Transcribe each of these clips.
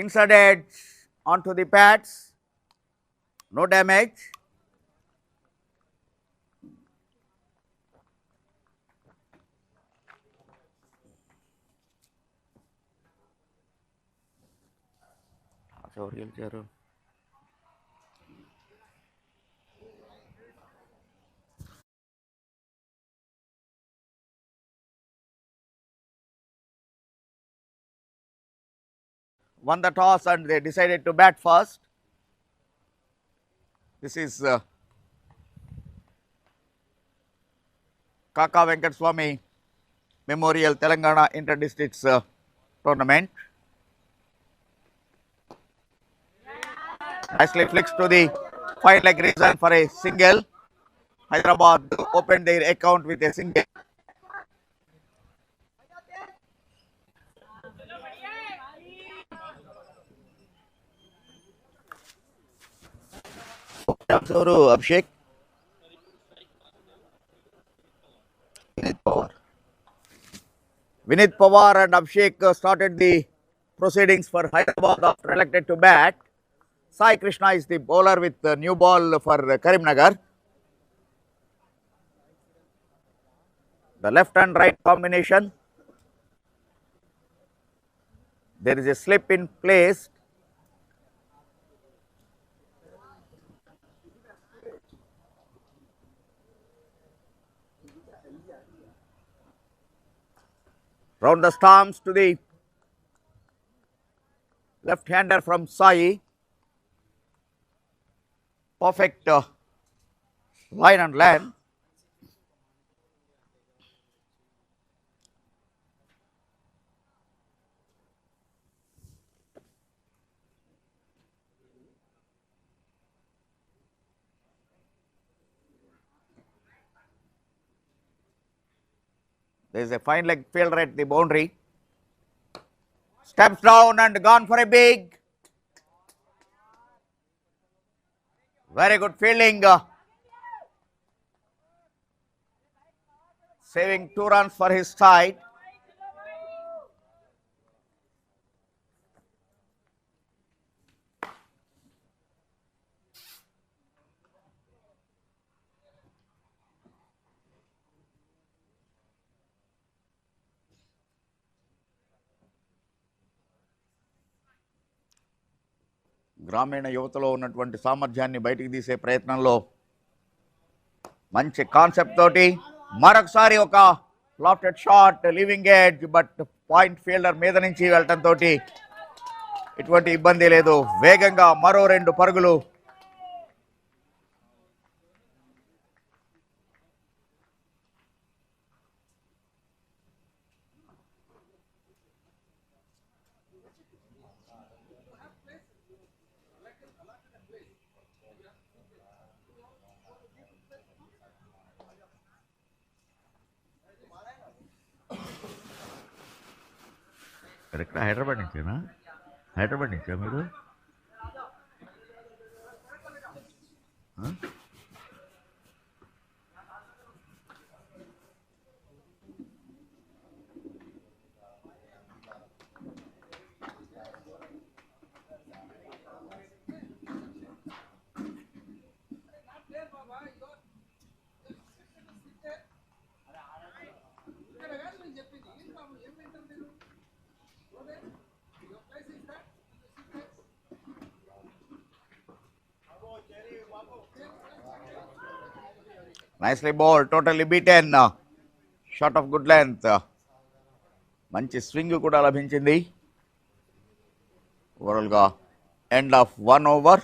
inside edge onto the pads, no damage. Won the toss and they decided to bat first. This is Kaka Venkataswamy Memorial Telangana Inter-Districts Tournament. Nicely flicks to the fine leg reason for a single. Hyderabad opened their account with a single. Abhishek. Vinith Pawar and Abhishek started the proceedings for Hyderabad after elected to bat. Sai Krishna is the bowler with the new ball for Karim Nagar. The left and right combination. There is a slip in place. Round the stumps to the left-hander from Sai. Perfect line and length. There is a fine leg fielder at the boundary. Steps down and gone for a big. Very good fielding. Saving 2 runs for his side. గ్రామీణ యువతలో ఉన్నటువంటి సామర్థ్యాన్ని బయటికి తీసే ప్రయత్నంలో మంచి concept తోటి మరొకసారి ఒక lofted shot leaving edge but point fielder మీద నుంచి వెళ్ళటంతో ఎటువంటి ఇబ్బంది లేదు. వేగంగా మరో 2 పరుగులు. కరెక్ట్. హైదరాబాద్ నుంచేనా? హైదరాబాద్ నుంచా మీరు? Nicely bowled, totally beaten. Shot of good length. మంచి స్వింగ్ కూడా లభించింది. ఓవరాల్ గా end of 1 over,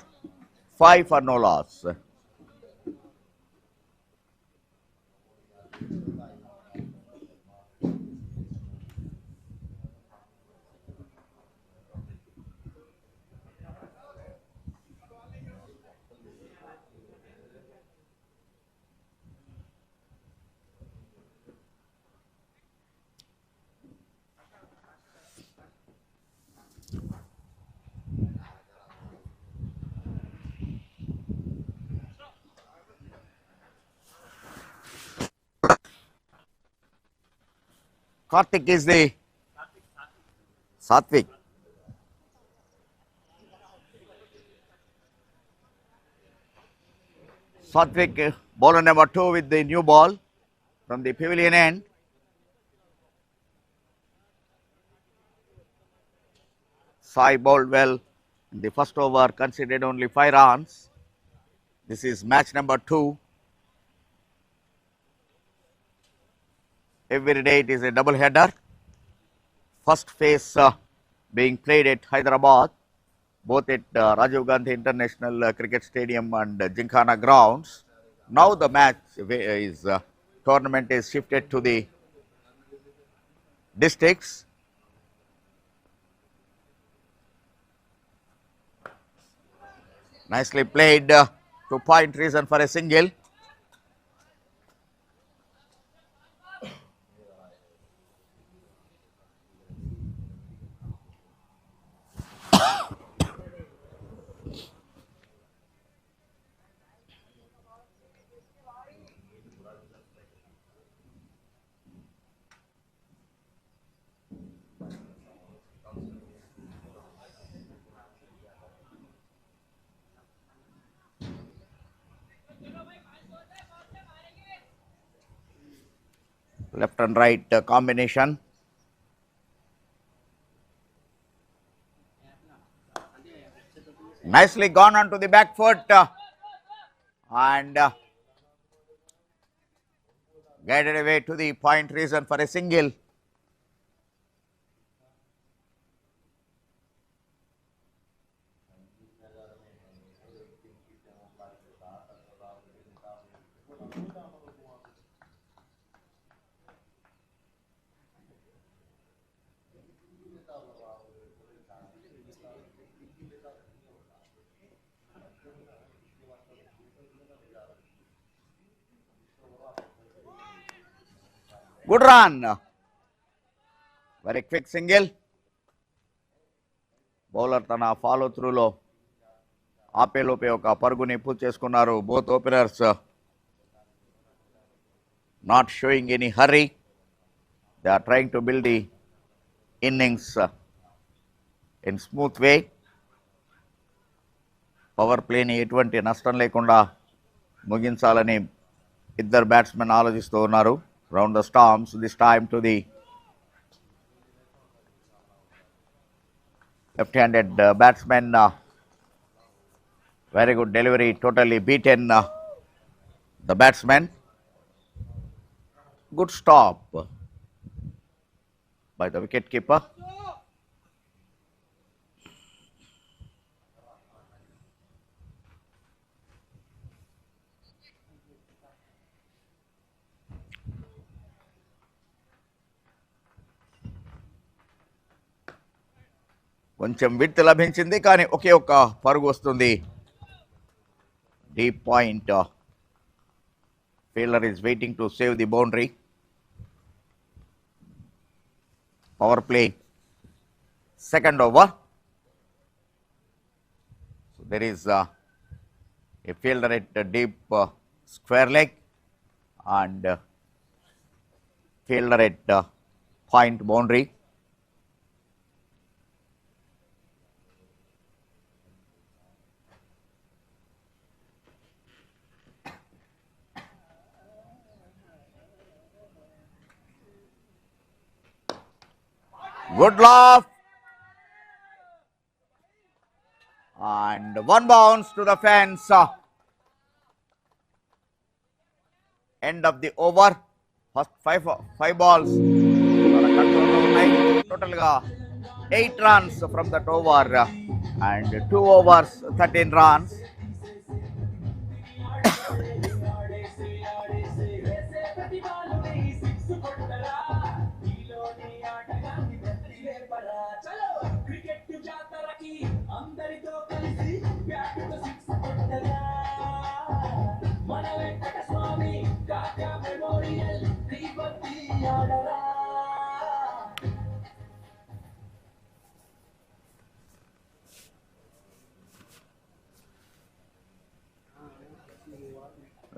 5 for no loss. Karthik is the Satvik. Satvik, bowler number 2 with the new ball from the pavilion end. Sai bowled well in the first over, conceded only 5 runs. This is match number 2. Every day it is a double header. First phase being played at Hyderabad, both at Rajiv Gandhi International Cricket Stadium and Gymkhana grounds. Now the match is tournament is shifted to the districts. Nicely played to point reason for a single. Left and right combination. Nicely gone onto the back foot and guided away to the point reason for a single. Good run. Very quick single. Bowler tana follow through lo ఆపేలోపే ఒక పరుగుని పూర్తి చేసుకున్నారు. Both openers not showing any hurry. They are trying to build the innings in smooth way. Power ప్లేని ఎటువంటి నష్టం లేకుండా ముగించాలని ఇద్దరు batsmen ఆలోచిస్తూ ఉన్నారు. Round the stumps, this time to the left-handed batsman. Very good delivery, totally beaten the batsman. Good stop by the wicket keeper. కొంచెం width లభించింది కానీ ఒకే ఒక్క పరుగు వస్తుంది. Deep point. Fielder is waiting to save the boundary. Power play. Second over. So there is a fielder at a deep square leg and fielder at point boundary. Good loft and one bounce to the fence. End of the over. First five balls. Total 8 runs from that over and 2 overs 13 runs.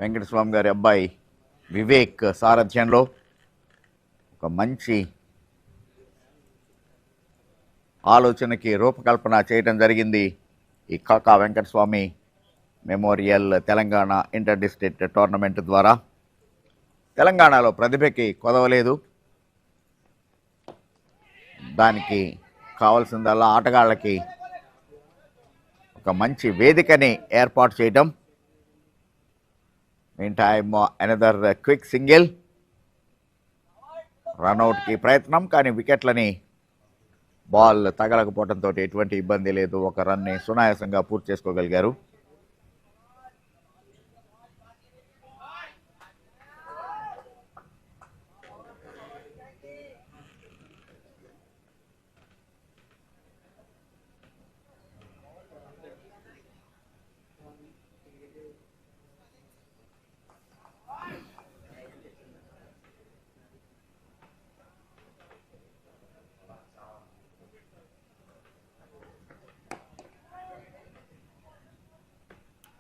Venkataswamy గారి అబ్బాయి వివేక్ సారథ్యంలో ఒక మంచి ఆలోచనకి రూపకల్పన చేయడం జరిగింది ఈ కాకా Venkataswamy memorial Telangana inter district tournament ద్వారా తెలంగాణలో ప్రతిభకి కొదవలేదు. దానికి కావాల్సిందల్లా ఆటగాళ్ళకి ఒక మంచి వేదికని ఏర్పాటు చేయటం. Meantime another quick single. రన్అట్కి ప్రయత్నం, కానీ వికెట్లని బాల్ తగలకపోవడంతో ఎటువంటి ఇబ్బంది లేదు. ఒక రన్ని సునాయాసంగా పూర్తి చేసుకోగలిగారు.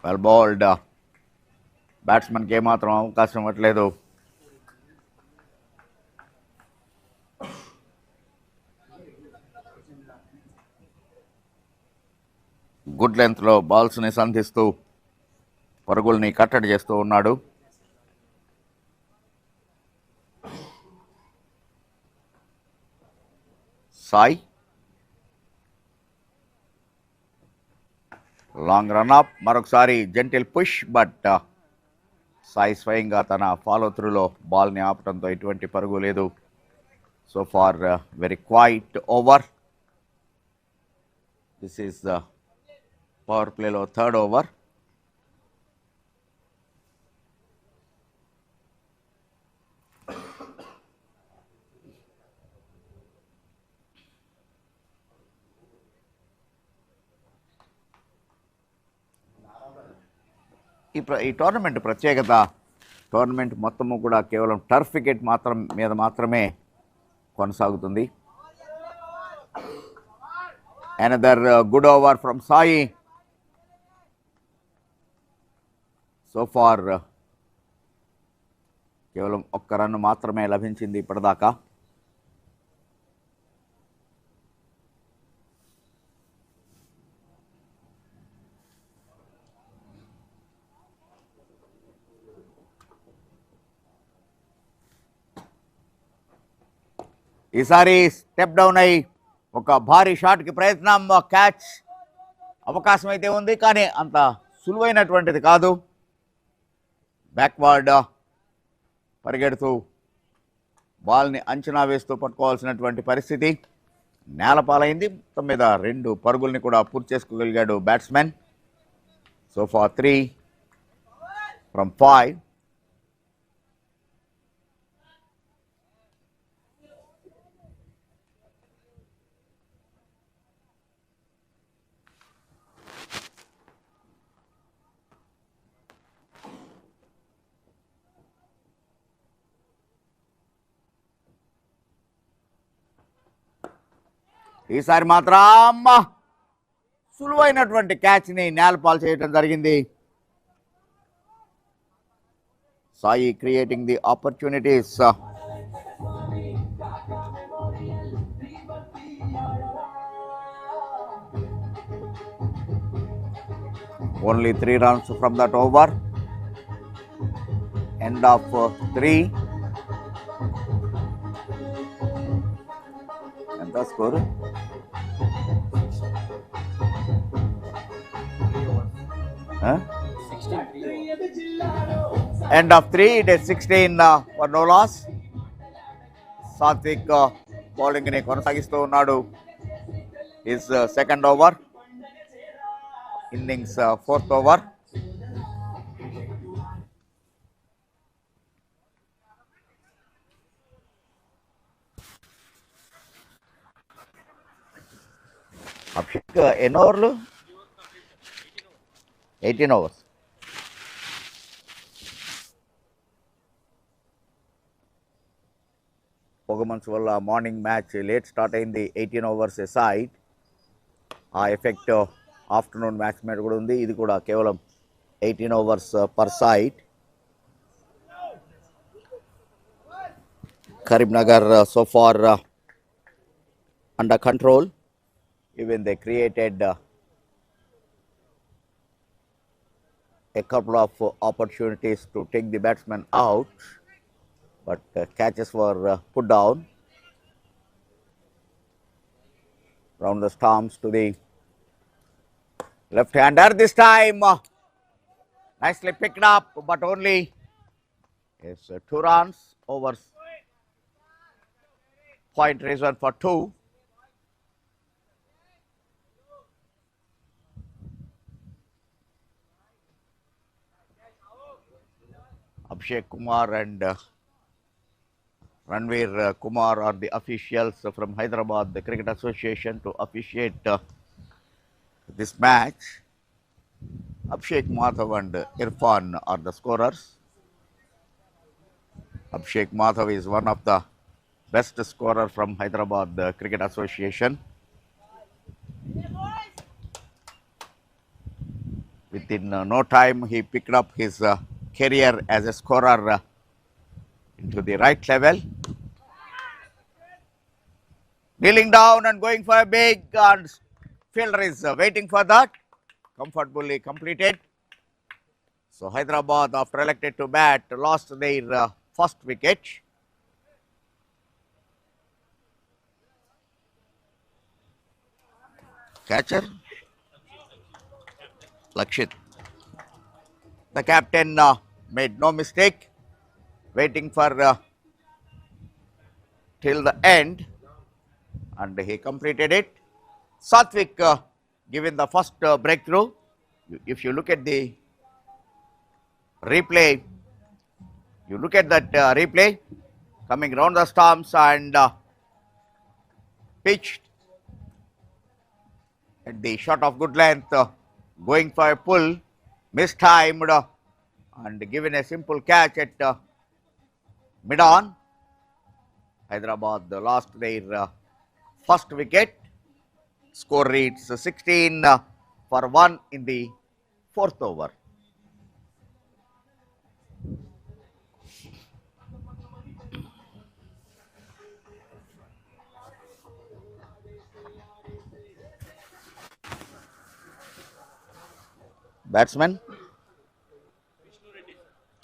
Well bowled. బ్యాట్స్మెన్కి ఏమాత్రం అవకాశం ఇవ్వట్లేదు. గుడ్ లెంత్లో బాల్స్ని సంధిస్తూ పరుగుల్ని కట్టడి చేస్తూ ఉన్నాడు. సాయ్ లాంగ్ రన్ అప్, మరొకసారి జెంటిల్ పుష్, బట్ సాయి స్వయంగా తన ఫాలో త్రూలో బాల్ని ఆపడంతో ఎటువంటి పరుగు లేదు. So far very quiet over. This is the power ప్లేలో థర్డ్ ఓవర్. ఈ టోర్నమెంట్ ప్రత్యేకత, టోర్నమెంట్ మొత్తము కూడా కేవలం టర్ఫ్ వికెట్ మీద మాత్రమే కొనసాగుతుంది. Another good over from Sai. So far కేవలం ఒక్క రన్ మాత్రమే లభించింది ఇప్పటిదాకా. ఈసారి స్టెప్ డౌన్ అయి ఒక భారీ షాట్కి ప్రయత్నం. క్యాచ్ అవకాశం అయితే ఉంది, కానీ అంత సులువైనటువంటిది కాదు. బ్యాక్వర్డ్ పరిగెడుతూ బాల్ని అంచనా వేస్తూ పట్టుకోవాల్సినటువంటి పరిస్థితి. నేలపాలైంది. మొత్తం మీద 2 పరుగుల్ని కూడా పూర్తి చేసుకోగలిగాడు బ్యాట్స్మెన్. So far 3 from 5. ఈసారి మాత్రం సులువైనటువంటి క్యాచ్ని నేలపాలు చేయడం జరిగింది. Sai creating the opportunities. Only 3 runs from that over. End of 3. ఎంత స్కోర్? End of 3. It is 16 for no loss. Satvik bowling ని కొనసాగిస్తూ ఉన్నాడు. His second over, innings fourth over. Abhishek ఎన్ని ఓవర్లు? 18 ఓవర్స్. పొగమంచు వల్ల మార్నింగ్ మ్యాచ్ లేట్ స్టార్ట్ అయింది. 18 ఓవర్స్ సైడ్. ఆ ఎఫెక్ట్ ఆఫ్టర్నూన్ మ్యాచ్ మీద కూడా ఉంది. ఇది కూడా కేవలం 18 overs per side. Karimnagar so far under control. Even they created a couple of opportunities to take the batsman out, but catches were put down round the stumps to the left-hander. This time, nicely picked up, but only is 2 runs over point reason for 2. Abhishek Kumar and Ranveer Kumar are the officials from Hyderabad, the Cricket Association, to officiate this match. Abhishek Madhav and Irfan are the scorers. Abhishek Madhav is one of the best scorer from Hyderabad, the Cricket Association. Within no time, he picked up his career as a scorer into the right level. Kneeling down and going for a big, and fielder is waiting for that. Comfortably completed. So Hyderabad, after elected to bat, lost their first wicket. Catcher Lakshit. The captain made no mistake, waiting for till the end, and he completed it. Satvik given the first breakthrough. If you look at the replay, you look at that replay coming round the stumps and pitched at the shot of good length, going for a pull, mistimed, and given a simple catch at mid-on. Hyderabad lost their first wicket. Score reads 16 for 1 in the 4th over. Batsman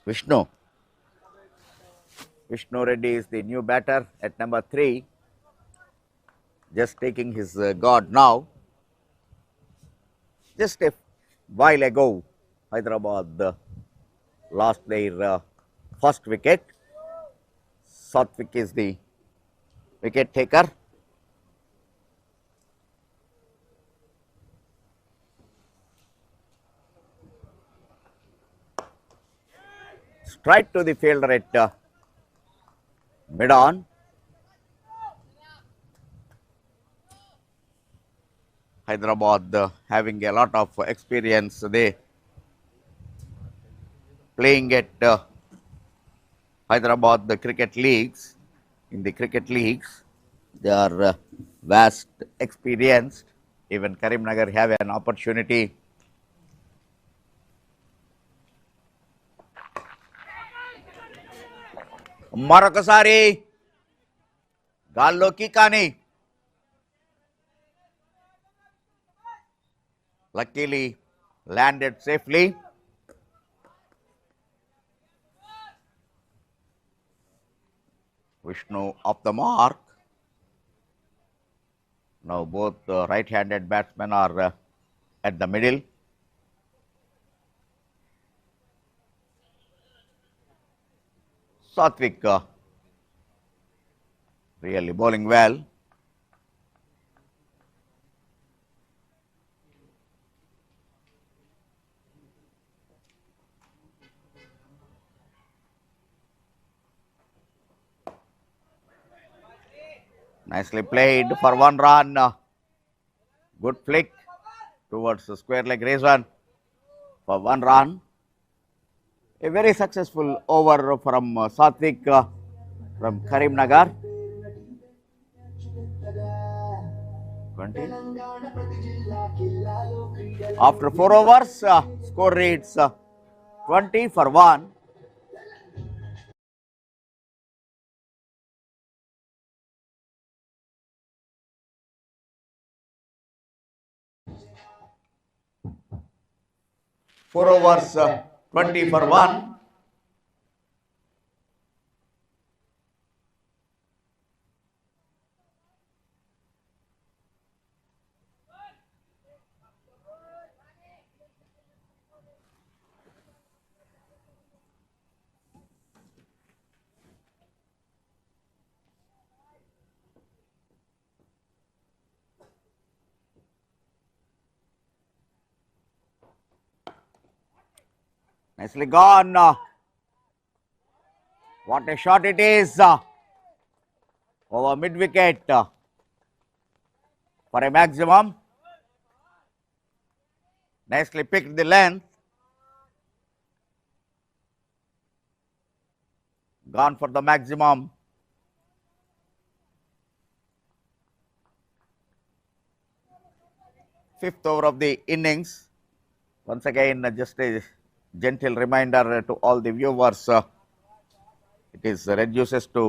Vishnu. Vishnu Reddy is the new batter at number 3. Just taking his guard now. Just a while ago, Hyderabad lost their first wicket. Satvik is the wicket taker. Straight to the fielder at mid-on. Hyderabad having a lot of experience. They playing at Hyderabad the cricket leagues. In the cricket leagues, they are vast experienced. Even Karim Nagar have an opportunity. మరొకసారి గాల్లోకి కానీ luckily landed safely. Vishnu off the mark. Now both right-handed batsmen are at the middle. Satvik really bowling well. Nicely played for 1 run. Good flick towards the square leg reason for 1 run. A very successful over from Satvik from Karim Nagar. 20. After 4 overs, score reads 20 for 1. 4 overs, 20 for 1. Nicely gone. What a shot it is. Over mid wicket for a maximum. Nicely picked the length. Gone for the maximum. Fifth over of the innings. Once again, just a gentle reminder to all the viewers, it is reduces to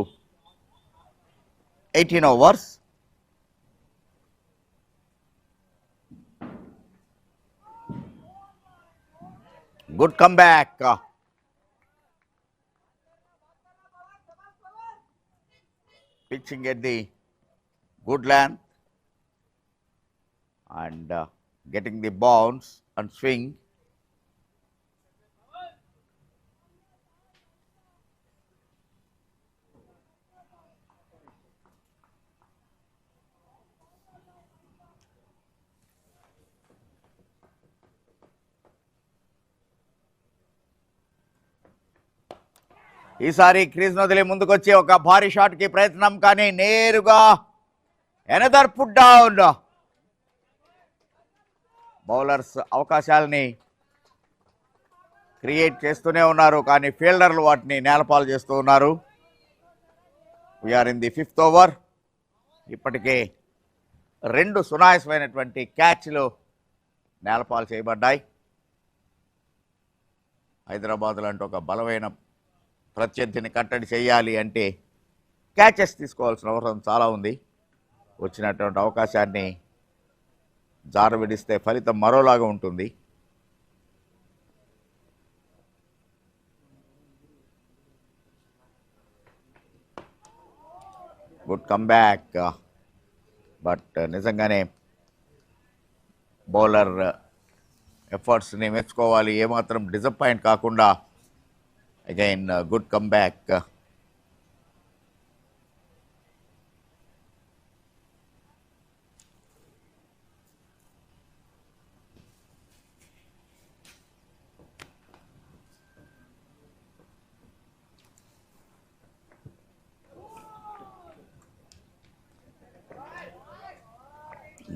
18 overs. Good comeback. Pitching at the good length and getting the bounce and swing. ఈసారి crease వదిలి ముందుకొచ్చి ఒక భారీ shot కి ప్రయత్నం, కానీ నేరుగా another put down. Bowlers అవకాశాలని క్రియేట్ చేస్తూనే ఉన్నారు, కానీ ఫీల్డర్లు వాటిని నేలపాలు చేస్తూ ఉన్నారు. We're in the fifth over. ఇప్పటికే 2 సునాయాసమైనటువంటి క్యాచ్లు నేలపాలు చేయబడ్డాయి. హైదరాబాద్ లాంటి ఒక బలమైన ప్రత్యర్థిని కట్టడి చేయాలి అంటే క్యాచెస్ తీసుకోవాల్సిన అవసరం చాలా ఉంది. వచ్చినటువంటి అవకాశాన్ని జారవిడిస్తే ఫలితం మరోలాగా ఉంటుంది. గుడ్ కమ్బ్యాక్, బట్ నిజంగానే బౌలర్ ఎఫర్ట్స్ని మెచ్చుకోవాలి, ఏమాత్రం డిసప్పాయింట్ కాకుండా. Again, good comeback.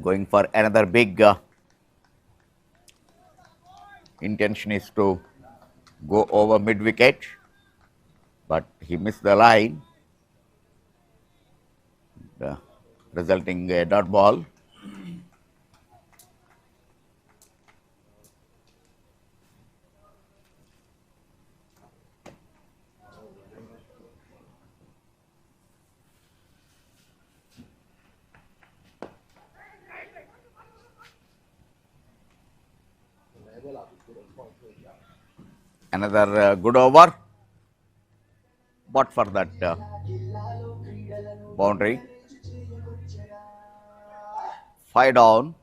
Going for another big intention is to go over mid wicket, but he missed the line, resulting a dot ball. Another good over, but for that boundary. 5 down.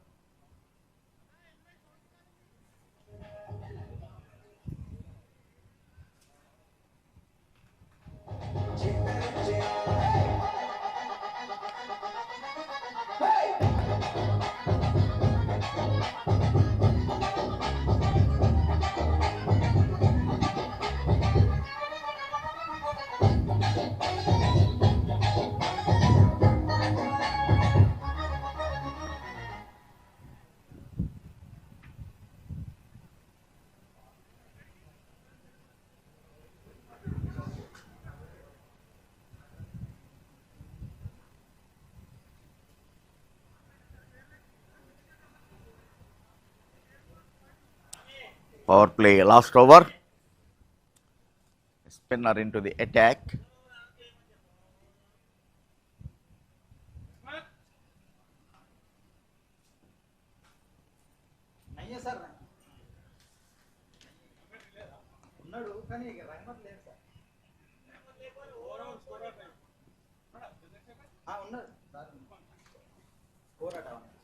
Power play last over. Spinner into the attack.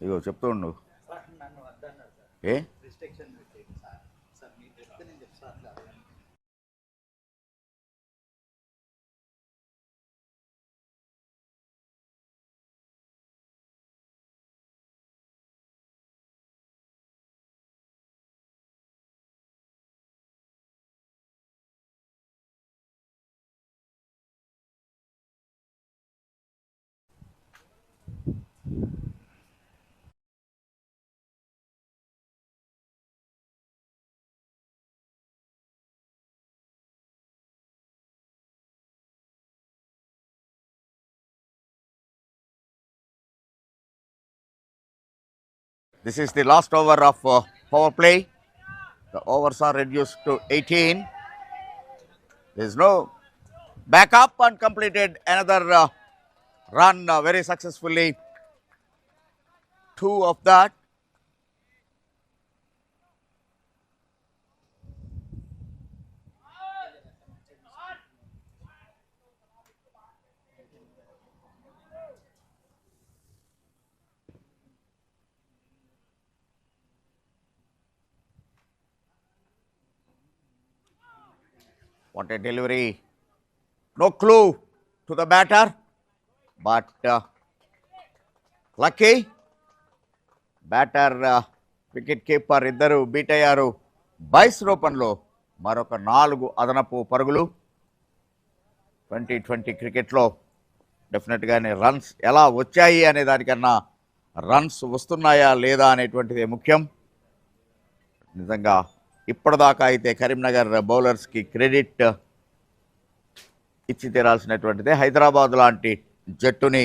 ఇగో చెప్తుండు ఏ This is the last over of power play. The overs are reduced to 18. There is no backup and completed another run very successfully. Two of that. What a delivery. No clue to the batter. But lucky. Batter wicket keeper ఇద్దరు beat అయ్యారు. Buys రూపంలో మరొక 4 అదనపు పరుగులు. 2020 క్రికెట్లో డెఫినెట్గానే runs ఎలా వచ్చాయి అనే దానికన్నా రన్స్ వస్తున్నాయా లేదా అనేటువంటిది ముఖ్యం. నిజంగా ఇప్పటిదాకా అయితే కరీంనగర్ బౌలర్స్కి క్రెడిట్ ఇచ్చి తీరాల్సినటువంటిదే. హైదరాబాద్ లాంటి జట్టుని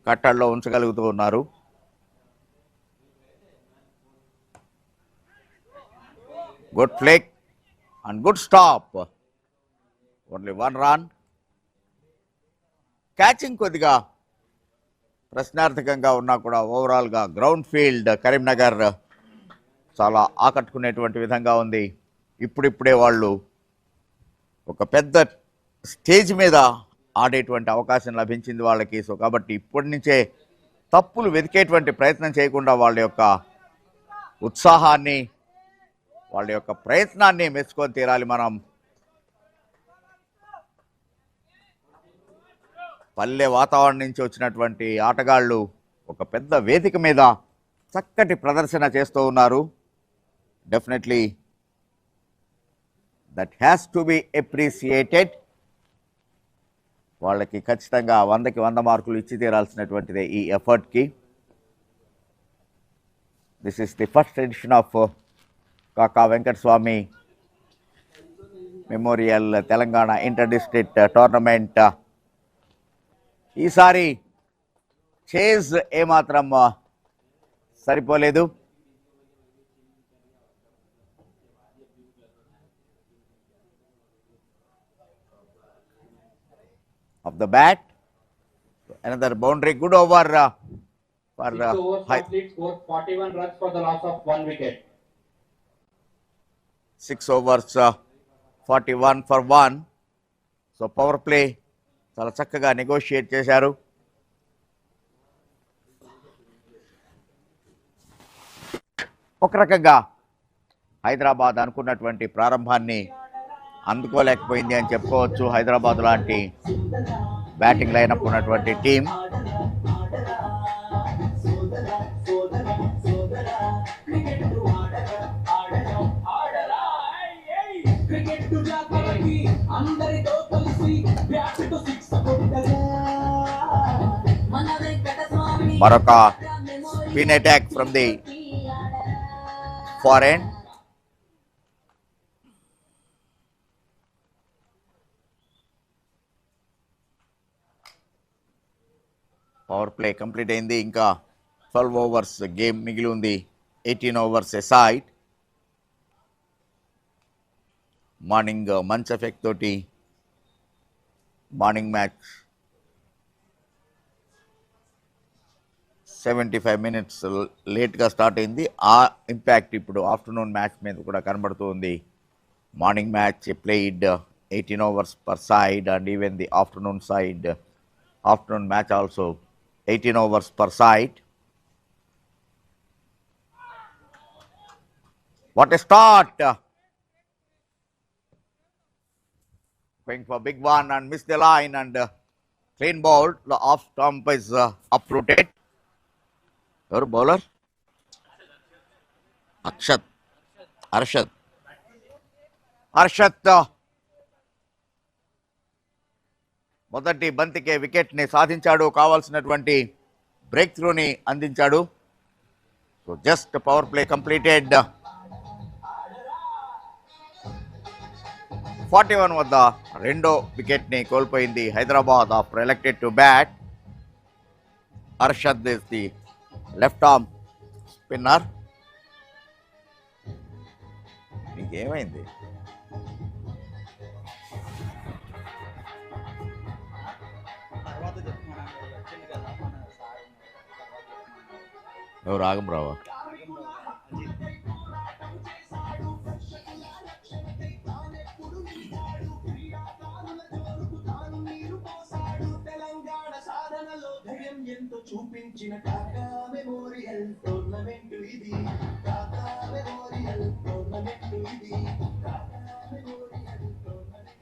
కట్టల్లో ఉంచగలుగుతూ ఉన్నారు. Good flick and good stop. Only 1 run. Catching కొద్దిగా ప్రశ్నార్థకంగా ఉన్నా కూడా ఓవరాల్గా గ్రౌండ్ ఫీల్డ్ కరీంనగర్ చాలా ఆకట్టుకునేటువంటి విధంగా ఉంది. ఇప్పుడిప్పుడే వాళ్ళు ఒక పెద్ద స్టేజ్ మీద ఆడేటువంటి అవకాశం లభించింది వాళ్ళకి. సో కాబట్టి ఇప్పటి నుంచే తప్పులు వెతికేటువంటి ప్రయత్నం చేయకుండా వాళ్ళ యొక్క ఉత్సాహాన్ని, వాళ్ళ యొక్క ప్రయత్నాన్ని మెచ్చుకొని తీరాలి మనం. పల్లె వాతావరణం నుంచి వచ్చినటువంటి ఆటగాళ్ళు ఒక పెద్ద వేదిక మీద చక్కటి ప్రదర్శన చేస్తూ ఉన్నారు. Definitely that has to be appreciated. వాళ్ళకి ఖచ్చితంగా 100కి 100 మార్కులు ఇచ్చి తీరాల్సినటువంటిదే ఈ ఎఫర్ట్కి. This is the first edition of Kaka Venkataswamy memorial Telangana inter district tournament. ఈసారి చేజ్ ఏమాత్రం సరిపోలేదు. Of the bat, another boundary, good over for complete score 41 runs for the loss of 1 wicket. 6 overs 41 for 1. So power play చాలా చక్కగా negotiate చేశారు. ఒక రకంగా హైదరాబాద్ అనుకున్నటువంటి ప్రారంభాన్ని అందుకోలేకపోయింది అని చెప్పుకోవచ్చు. హైదరాబాద్ లాంటి బ్యాటింగ్ లైనప్ ఉన్నటువంటి టీం. మరొక spin attack from the far end. Power play complete అయింది. ఇంకా 12 ఓవర్స్ గేమ్ మిగిలి ఉంది. 18 overs aside. Morning match effect తోటి మార్నింగ్ మ్యాచ్ 75 మినిట్స్ లేట్గా స్టార్ట్ అయింది. ఆ ఇంపాక్ట్ ఇప్పుడు ఆఫ్టర్నూన్ మ్యాచ్ మీద కూడా కనబడుతూ ఉంది. Morning match played 18 overs per side, and even the afternoon side, afternoon match also 18 overs per side. What a start! Going for big one and missed the line, and clean ball. The off stump is uprooted. Your bowler? Akshat. Arshad. Arshad మొదటి బంతికే wicket ని సాధించాడు, కావాల్సినటువంటి break త్రూని అందించాడు. So just power play completed. 41 వద్ద రెండో wicket ని కోల్పోయింది Hyderabad after elected to bat. Arshad is the left arm spinner. ఇంకేమైంది? ఎవరు? రాగంరావా? చూపించిన కాకా మెమోరియల్ టోర్నమెంట్ ఇది, కాకా మెమోరియల్ టోర్నమెంట్ ఇది, కాకా మెమోరియల్ టోర్నమెంట్.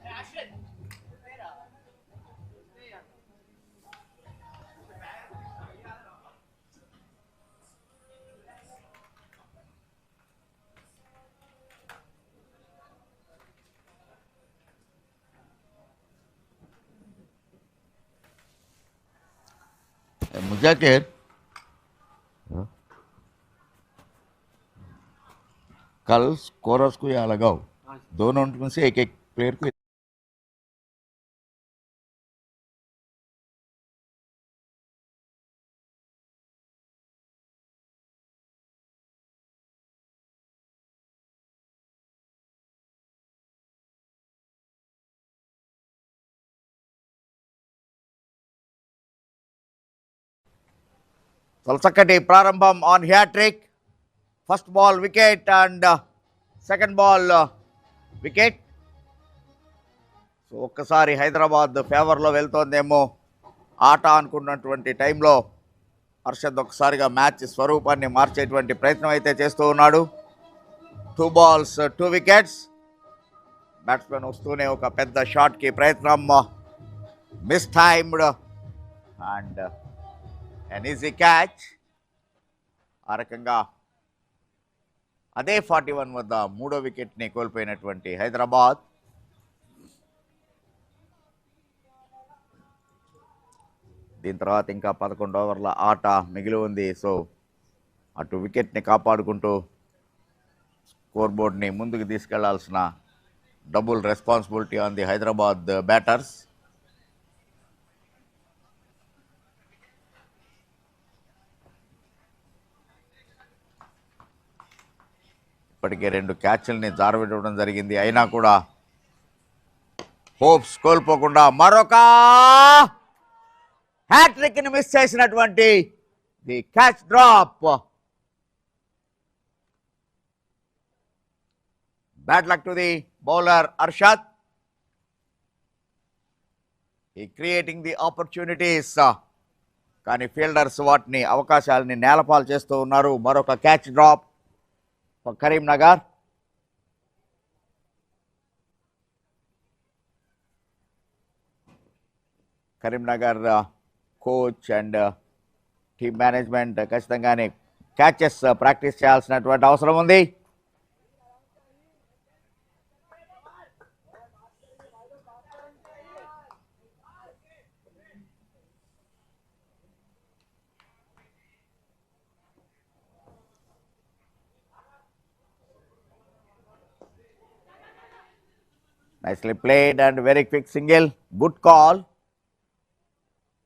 मुजाकिर कल स्कोरर्स को यहाँ लगाओ, दोनों में से एक एक प्लेयर को. చక్కటి ప్రారంభం on hattrick. First ball wicket and second ball wicket. So ఒక్కసారి హైదరాబాద్ ఫేవర్లో వెళ్తోందేమో ఆట అనుకున్నటువంటి టైంలో హర్షద్ ఒక్కసారిగా మ్యాచ్ స్వరూపాన్ని మార్చేటువంటి ప్రయత్నం అయితే చేస్తూ ఉన్నాడు. 2 balls 2 wickets. బ్యాట్స్మెన్ వస్తూనే ఒక పెద్ద షాట్కి ప్రయత్నం, miss timed and an easy catch. ఆ రకంగా అదే 41 వద్ద మూడో వికెట్ని కోల్పోయినటువంటి హైదరాబాద్. దీని తర్వాత ఇంకా 11 ఓవర్ల ఆట మిగిలి ఉంది. సో అటు వికెట్ని కాపాడుకుంటూ స్కోర్ బోర్డ్ని ముందుకు తీసుకెళ్లాల్సిన double responsibility on the Hyderabad batters. ఇప్పటికే 2 క్యాచ్ల్ని జారవిడవడం జరిగింది. అయినా కూడా హోప్స్ కోల్పోకుండా మరొక హ్యాట్రిక్ ని మిస్ చేసినటువంటి the catch drop. Bad luck to the bowler Arshad. ఈ క్రియేటింగ్ ది ఆపర్చునిటీస్, కానీ ఫీల్డర్స్ వాటిని అవకాశాలని నేలపాలు చేస్తూ ఉన్నారు. మరొక catch drop for Karim Nagar. Karim Nagar coach and team management ఖచ్చితంగానే క్యాచెస్ ప్రాక్టీస్ చేయాల్సినటువంటి అవసరం ఉంది. Nicely played and very quick single. Good call.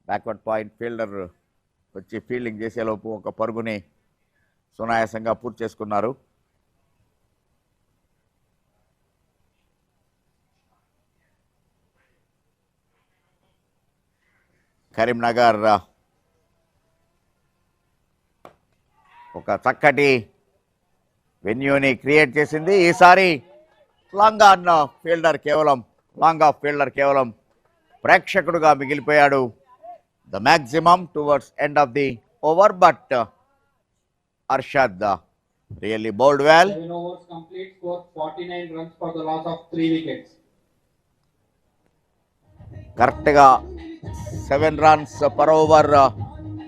Backward point fielder వచ్చి ఫీల్డింగ్ చేసేలోపు ఒక పరుగుని సునాయాసంగా పూర్తి చేసుకున్నారు. కరీంనగర్ ఒక చక్కటి వెన్యూని క్రియేట్ చేసింది. ఈసారి లాంగ్ ఆన్ ఫీల్డర్ కేవలం ప్రేక్షకుడుగా మిగిలిపోయాడు. The maximum towards end of the over, but Arshad really bowled well. 7 overs complete, score 49 runs for the loss of 3 wickets. కరెక్ట్గా 7 runs per over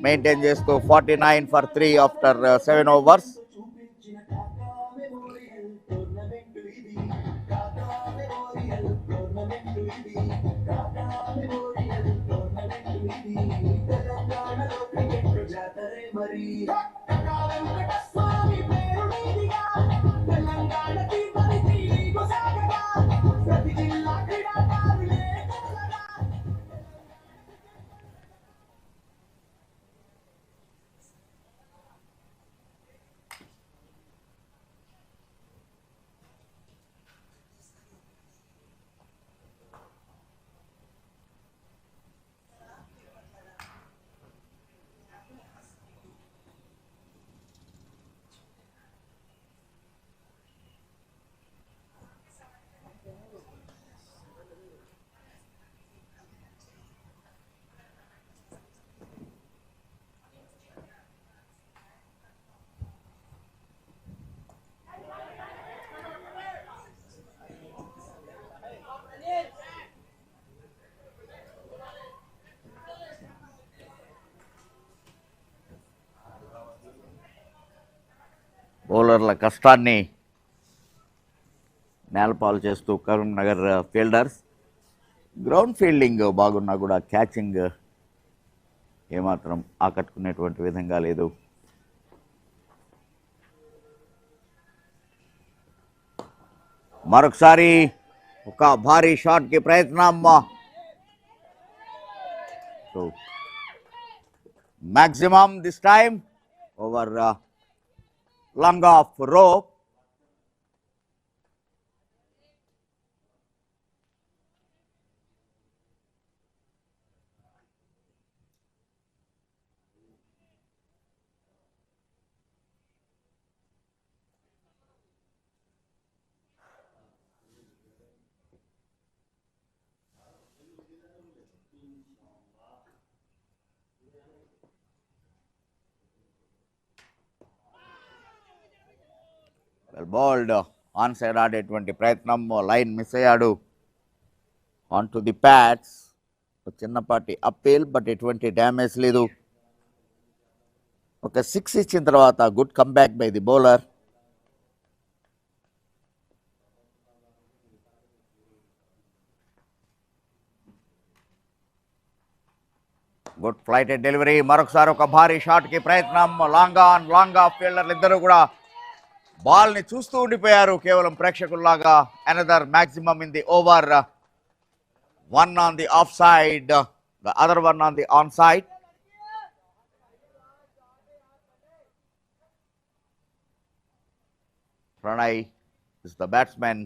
మెయింటైన్ చేస్తూ 49 for 3 ఆఫ్టర్ 7 overs. చూపించిన కాకా memorial tournament ఇది కాకా memorial tournament ఇది కాకా memorial tournament ఇది తెలంగాణలో క్రికెట్ జాతరే మరి కాకా వెంకటస్వామి పేరు మీదిగా తెలంగాణ టీమని తిరిగి సాగగా ప్రతి జిల్లా క్రీడాకారులే కదలగా. బౌలర్ల కష్టాన్ని నేలపాలు చేస్తూ కరీంనగర్ ఫీల్డర్స్. గ్రౌండ్ ఫీల్డింగ్ బాగున్నా కూడా క్యాచింగ్ ఏమాత్రం ఆకట్టుకునేటువంటి విధంగా లేదు. మరొకసారి ఒక భారీ షాట్కి ప్రయత్నం. Maximum this time over long off rope. Well bowled. On side ఆడేటువంటి ప్రయత్నం, లైన్ మిస్ అయ్యాడు. ఆన్ టు ది ప్యాడ్స్, చిన్నపాటి అప్పీల్, బట్ ఎటువంటి డ్యామేజ్ లేదు. ఒక 6 ఇచ్చిన తర్వాత good comeback by the bowler. Good flighted delivery. మరొకసారి ఒక భారీ షాట్కి ప్రయత్నం. లాంగ్ ఆన్ లాంగ్ ఆఫ్ ఫీల్డర్లు ఇద్దరు కూడా బాల్ని చూస్తూ ఉండిపోయారు కేవలం ప్రేక్షకుల్లాగా. Another maximum in the over. One on the off side, the other one on the on side. Pranay is the batsmen.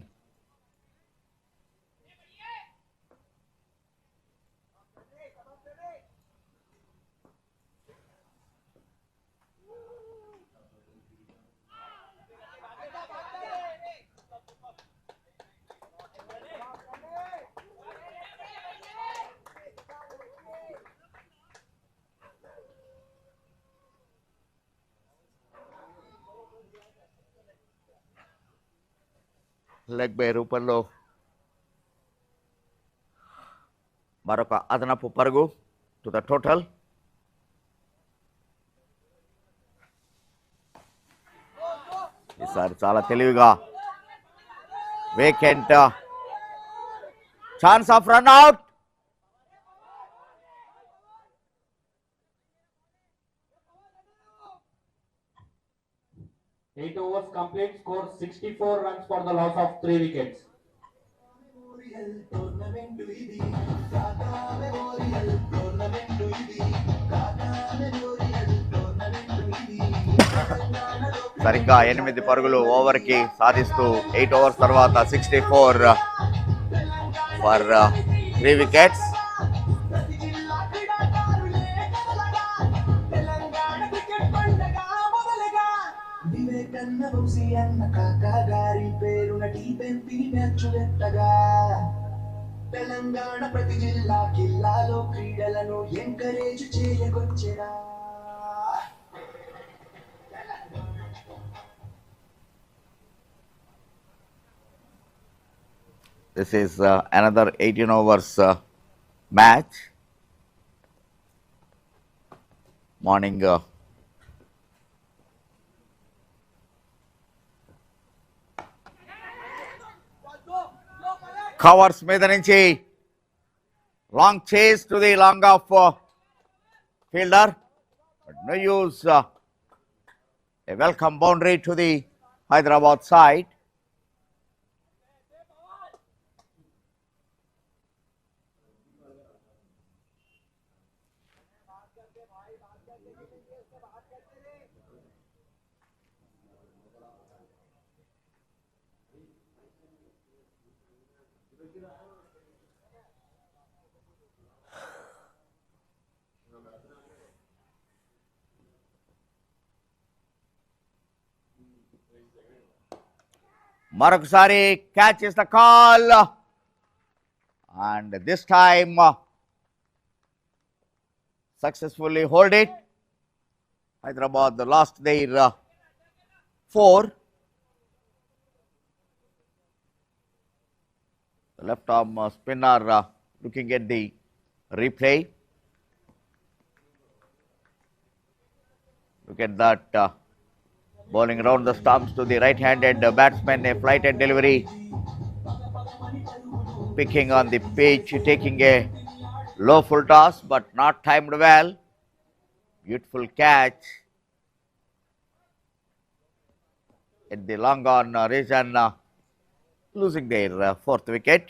Leg by రూపంలో మరొక అదనపు పరుగు టు ద టోటల్. ఈసారి చాలా తెలివిగా vacant, chance of run out. 8 overs complete, score 64 runs for the loss of 3 wickets. Memorial tournament ఇది కాకా memorial tournament ఇది కాకా మెమోరియల్ టోర్నమెంట్ ఇది తెలంగాణలో సరిగ్గా 8 పరుగులు ఓవర్కి సాధిస్తూ 8 ఓవర్స్ తర్వాత 64 ఫర్ 3 వికెట్స్. ప్రతి జిల్లా క్రీడాకారులే కదలగా తెలంగాణ క్రికెట్ పండగ మొదలుగా వివేకన్న వంశీ అన్న కాకా గారి పేరున టీ20 మ్యాచులెత్తగా తెలంగాణ ప్రతి జిల్లా కిల్లాలో క్రీడలను encourage చేయకొచ్చెరా. This is another 18 overs match. Morning. Covers మీద నుంచి long chase to the long off fielder, but no use. A welcome boundary to the Hyderabad side. మరొకసారి catch is the call, and this time successfully hold it. Hyderabad lost their 4. The left arm spinner looking at the replay. Look at that. Bowling around the stumps to the right-handed batsman, a flighted delivery, picking on the pitch, taking a low full toss, but not timed well. Beautiful catch at the long on region, losing their 4th wicket.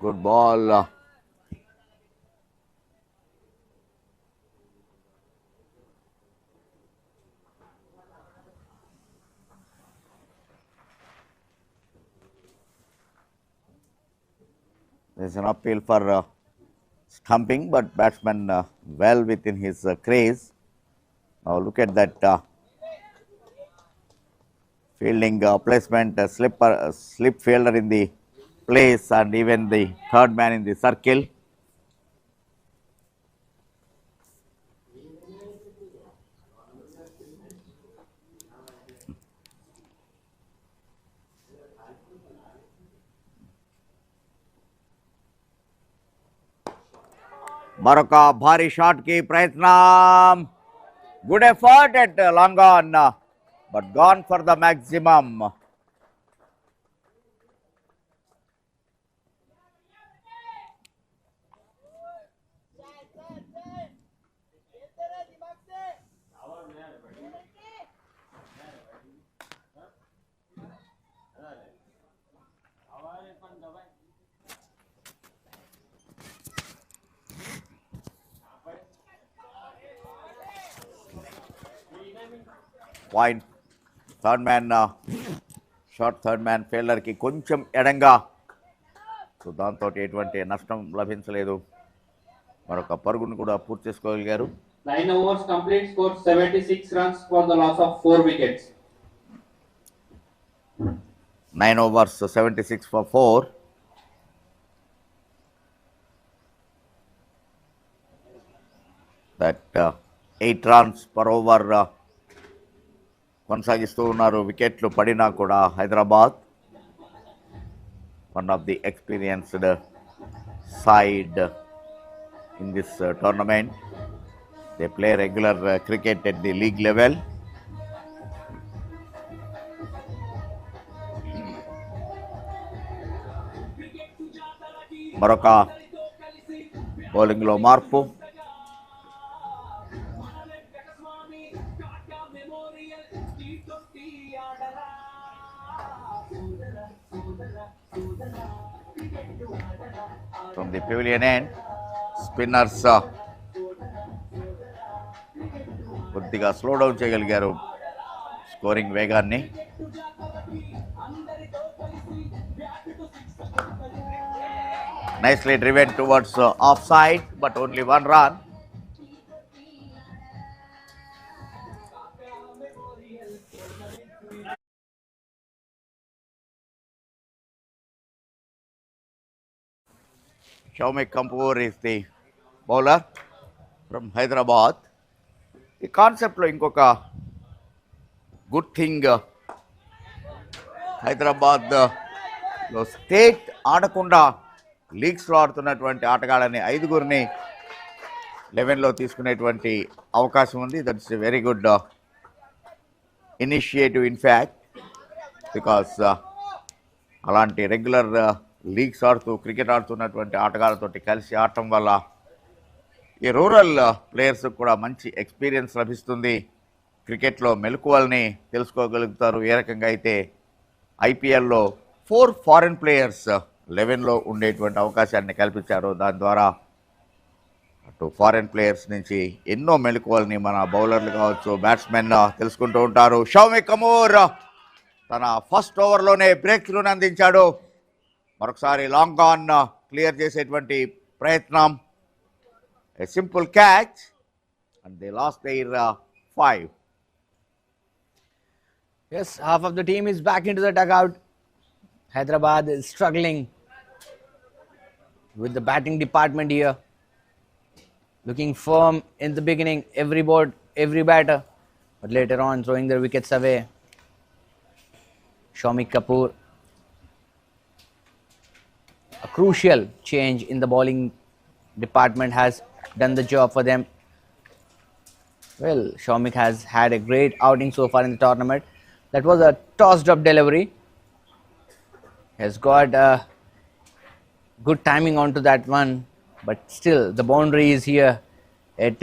Good ball. There's an appeal for stumping, but batsman well within his craze. Now look at that fielding placement, slip fielder in the place, and even the third man in the circle. మరొక భారీ shot కి ప్రయత్నం. Good effort at long on, but gone for the maximum. Point. Third man, short third man fielder ki koncham edanga. So దాంతో ఎటువంటి నష్టం లభించలేదు. మరొక పరుగును కూడా పూర్తి చేసుకోగలిగారు. 9 overs complete, scored 76 runs for the loss of 4 wickets. 9 overs, 76 for 4. That 8 runs per over కొనసాగిస్తూ ఉన్నారు. వికెట్లు పడినా కూడా Hyderabad one of the experienced side in this tournament. They play regular cricket at the league level. మరొక బౌలింగ్లో మార్పు. From the pavilion end, spinners కొద్దిగా slow down చేయగలిగారు స్కోరింగ్ వేగాన్ని. Nicely driven towards offside, but only one run. Kapoor is the bowler from Hyderabad. ఈ కాన్సెప్ట్లో ఇంకొక good thing, హైదరాబాద్లో స్టేట్ ఆడకుండా లీగ్స్లో ఆడుతున్నటువంటి ఆటగాళ్ళని 5గురిని 11లో తీసుకునేటువంటి అవకాశం ఉంది. That's a very good initiative in fact, because అలాంటి రెగ్యులర్ లీగ్స్ ఆడుతూ క్రికెట్ ఆడుతున్నటువంటి ఆటగాళ్ళతోటి కలిసి ఆడటం వల్ల ఈ రూరల్ ప్లేయర్స్ కూడా మంచి ఎక్స్పీరియన్స్ లభిస్తుంది. క్రికెట్లో మెలకువల్ని తెలుసుకోగలుగుతారు. ఏ రకంగా అయితే ఐపీఎల్లో 4 ఫారిన్ ప్లేయర్స్ 11లో ఉండేటువంటి అవకాశాన్ని కల్పించారు. దాని ద్వారా అటు ఫారిన్ ప్లేయర్స్ నుంచి ఎన్నో మెలకువల్ని మన బౌలర్లు కావచ్చు, బ్యాట్స్మెన్ తెలుసుకుంటూ ఉంటారు. షౌమి కపూర్ తన ఫస్ట్ ఓవర్లోనే బ్రేక్ త్రూని అందించాడు. మరొకసారి లాంగ్ ఆన్ క్లియర్ చేసేటువంటి ప్రయత్నం. A simple catch, and they lost their 5. Yes, half of the team is back into the dugout. Hyderabad is struggling with the batting department here. Looking firm in the beginning, every batter, but later on throwing their wickets away. Shami Kapoor, a crucial change in the bowling department, has done the job for them. Well, Shomik has had a great outing so far in the tournament. That was a tossed up delivery. Has got a good timing onto that one, but still the boundary is here at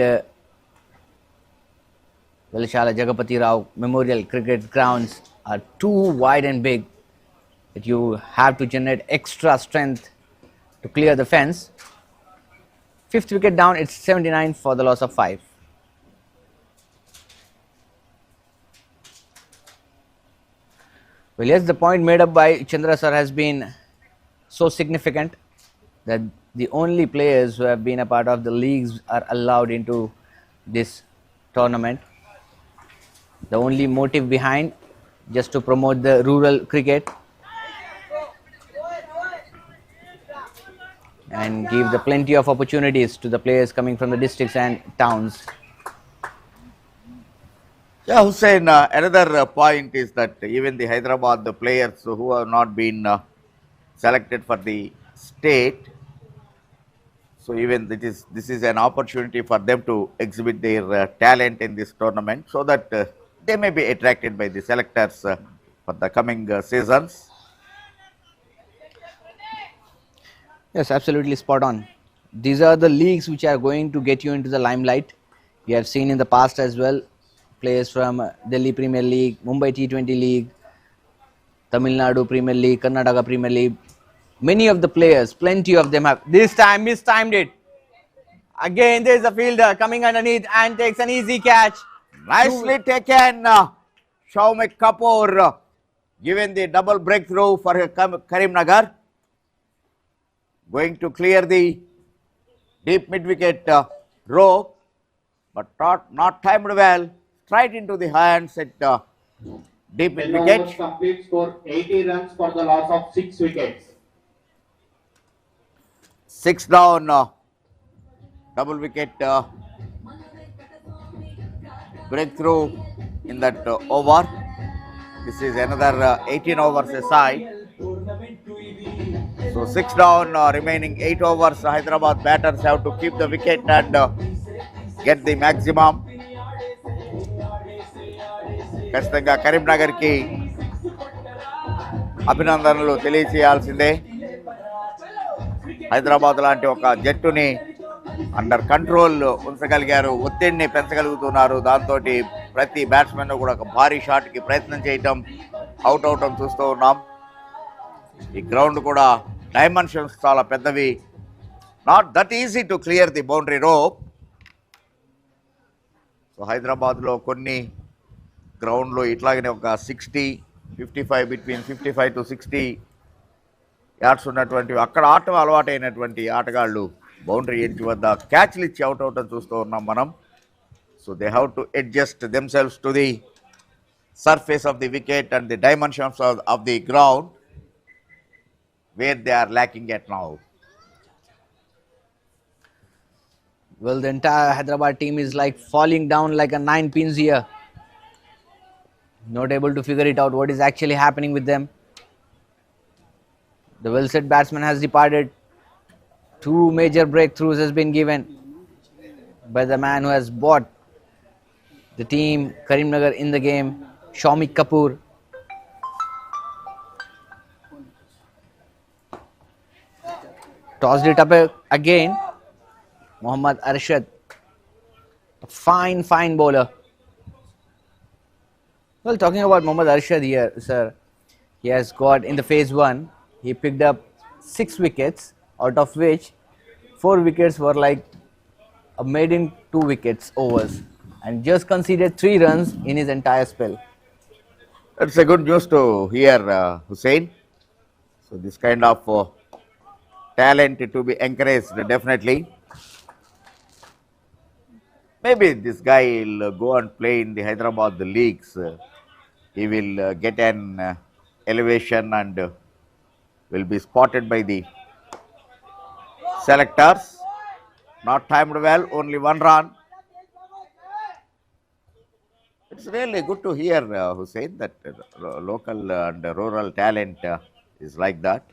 Velashala Jagapati Rao Memorial Cricket Grounds are too wide and big that you have to generate extra strength to clear the fence. 5th wicket down, it's 79 for the loss of 5. Well, yes, the point made up by Chandra sir has been so significant that the only players who have been a part of the leagues are allowed into this tournament. The only motive behind, just to promote the rural cricket and give the plenty of opportunities to the players coming from the districts and towns. Yeah, Hussain, another point is that even the Hyderabad the players who have not been selected for the state, so even this is an opportunity for them to exhibit their talent in this tournament, so that they may be attracted by the selectors for the coming seasons. Yes, absolutely spot on. These are the leagues which are going to get you into the limelight. We have seen in the past as well, players from Delhi Premier League, Mumbai T20 League, Tamil Nadu Premier League, Karnataka Premier League. Many of the players, plenty of them have this time mistimed it. Again, there is a fielder coming underneath and takes an easy catch. Nicely taken, Shaumek Kapoor, given the double breakthrough for Karim Nagar. Going to clear the deep mid-wicket row, but not timed well. Straight into the hands at deep mid-wicket. Complete score 80 runs for the loss of 6 wickets. 6 down, double wicket breakthrough in that over. This is another 18 overs aside. So 6 down, remaining 8 overs. Hyderabad batters have to keep the wicket and get the maximum. ఖచ్చితంగా కరీంనగర్కి అభినందనలు తెలియచేయాల్సిందే. హైదరాబాద్ లాంటి ఒక జట్టుని under control ఉంచగలిగారు, ఒత్తిడిని పెంచగలుగుతున్నారు. దాంతో ప్రతి batsmen కూడా ఒక భారీ షాట్కి ప్రయత్నం చేయటం, అవుట్ అవటం చూస్తూ ఉన్నాం. ఈ గ్రౌండ్ కూడా డైమెన్షన్స్ చాలా పెద్దవి, not that easy to clear the boundary rope. So హైదరాబాద్లో కొన్ని గ్రౌండ్లో ఇట్లాగనే ఒక 55 బిట్వీన్ 55 to 60 యార్డ్స్ ఉన్నటువంటి అక్కడ ఆటం అలవాటైనటువంటి ఆటగాళ్ళు బౌండరీ ఎడ్జ్ వద్ద క్యాచ్లు ఇచ్చి అవుట్ అవటం చూస్తూ ఉన్నాం మనం. So they have to adjust themselves to the surface of the wicket and the dimensions of the ground where they are lacking at now. Well, the entire Hyderabad team is like falling down like a 9 pins here. Not able to figure it out what is actually happening with them. The well-set batsman has departed. 2 major breakthroughs has been given by the man who has bought the team Karimnagar in the game, Shomik Kapoor. Tossed it up again. Mohammad Arshad, a fine bowler. Well, talking about Mohammad Arshad here, sir, he has got in the phase 1, he picked up 6 wickets, out of which 4 wickets were like a maiden 2 wickets overs, and just conceded 3 runs in his entire spell. That's a good news to hear, Hussein. So this kind of talent to be encouraged, definitely. Maybe this guy will go and play in the Hyderabad leagues. He will get an elevation and will be spotted by the selectors. Not timed well, only 1 run. It's really good to hear, Hussein, that local and rural talent is like that.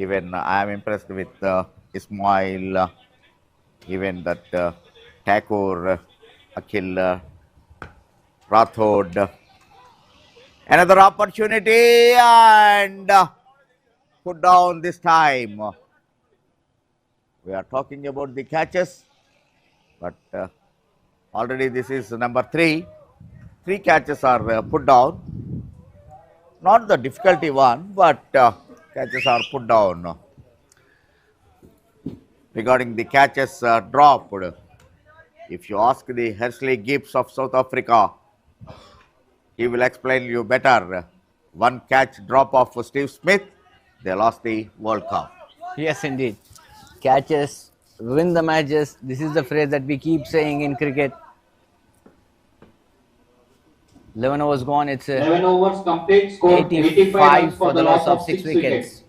Even I am impressed with Ismail, even that Thakur, Akhil, Rathod. Another opportunity and put down this time. We are talking about the catches, but already this is number 3. 3 catches are put down. Not the difficulty one, but catches are put down. Regarding the catches dropped, if you ask the Hersley Gibbs of South Africa, he will explain you better. 1 catch drop of Steve Smith, they lost the World Cup. Yes, indeed. Catches win the matches. This is the phrase that we keep saying in cricket. 11 overs gone. It's 11 overs complete, score 85 runs for the loss of 6 wickets.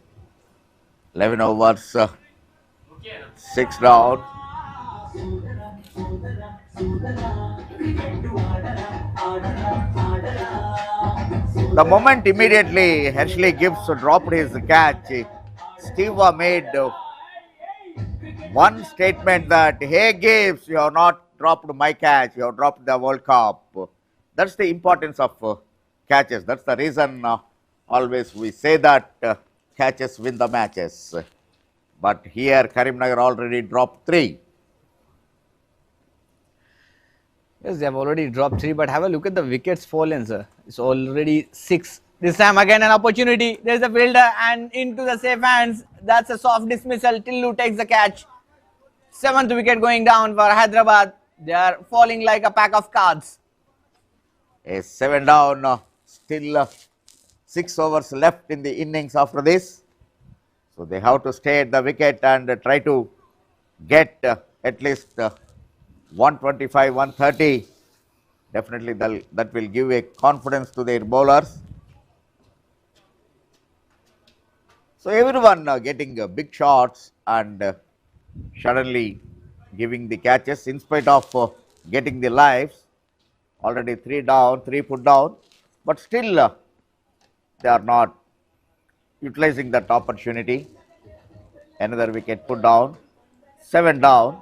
11 overs, 6 down. The moment immediately Hersley Gibbs dropped his catch, Steve made one statement that, "Hey Gibbs, you have not dropped my catch, you have dropped the World Cup." That's the importance of catches. That's the reason always we say that catches win the matches. But here Karim Nagar already dropped 3. Yes, they have already dropped 3, but have a look at the wickets fallen, sir. It's already 6. This time again an opportunity. There's a fielder and into the safe hands. That's a soft dismissal. Tillu takes the catch. 7th wicket going down for Hyderabad. They are falling like a pack of cards. A 7 down, still 6 overs left in the innings after this. So they have to stay at the wicket and try to get at least 125, 130. Definitely that will give a confidence to their bowlers. So everyone getting big shots and suddenly giving the catches in spite of getting the lives. Already 3 down, 3 put down, but still they are not utilizing that opportunity. Another wicket put down, 7 down.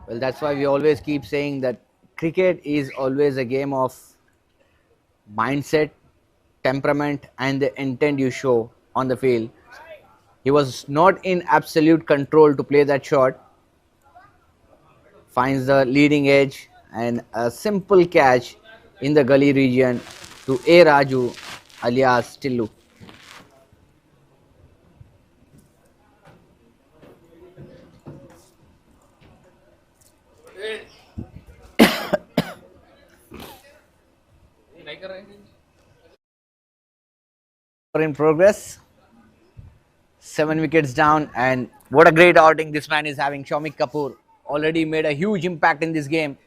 Well, that's why we always keep saying that cricket is always a game of mindset, temperament, and the intent you show on the field. He was not in absolute control to play that shot. Finds the leading edge and a simple catch in the gully region to A. Raju alias Tillu. In progress, 7 wickets down, and what a great outing this man is having. Shomik Kapoor already made a huge impact in this game,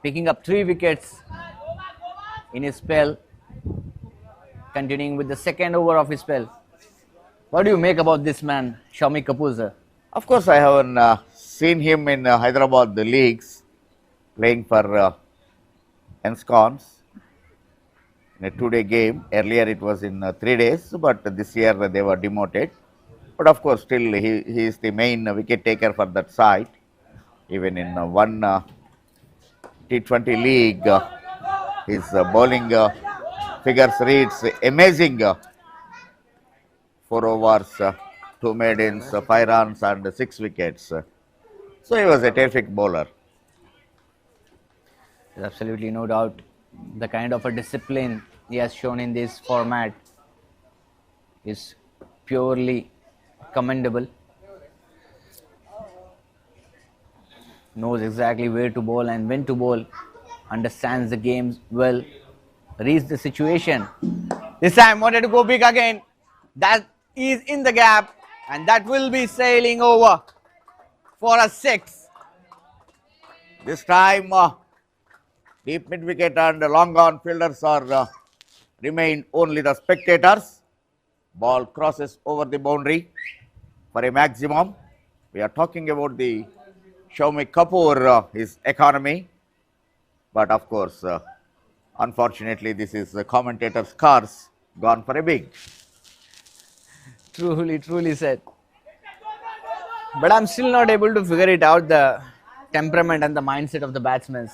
picking up 3 wickets in his spell, continuing with the second over of his spell. What do you make about this man, Shomik Kapoor, sir? Of course, I haven't seen him in Hyderabad the leagues playing for Enscons in a 2-day game. Earlier it was in 3 days, but this year they were demoted. But of course, still he is the main wicket taker for that side. Even in one T20 league, his bowling figures reads amazing. 4 overs, 2 maidens, 5 runs, and 6 wickets. So he was a terrific bowler. There's absolutely no doubt. The kind of a discipline he has shown in this format is purely commendable. Knows exactly where to bowl and when to bowl. Understands the game well. Reads the situation. This time wanted to go big again. That is in the gap, and that will be sailing over for a 6. This time, deep mid wicket and long on fielders are remain only the spectators. Ball crosses over the boundary for a maximum. We are talking about the Shomik Kapoor, his economy, but of course, unfortunately, this is the commentator's cars gone for a big. Truly said. But I'm still not able to figure it out, the temperament and the mindset of the batsmen.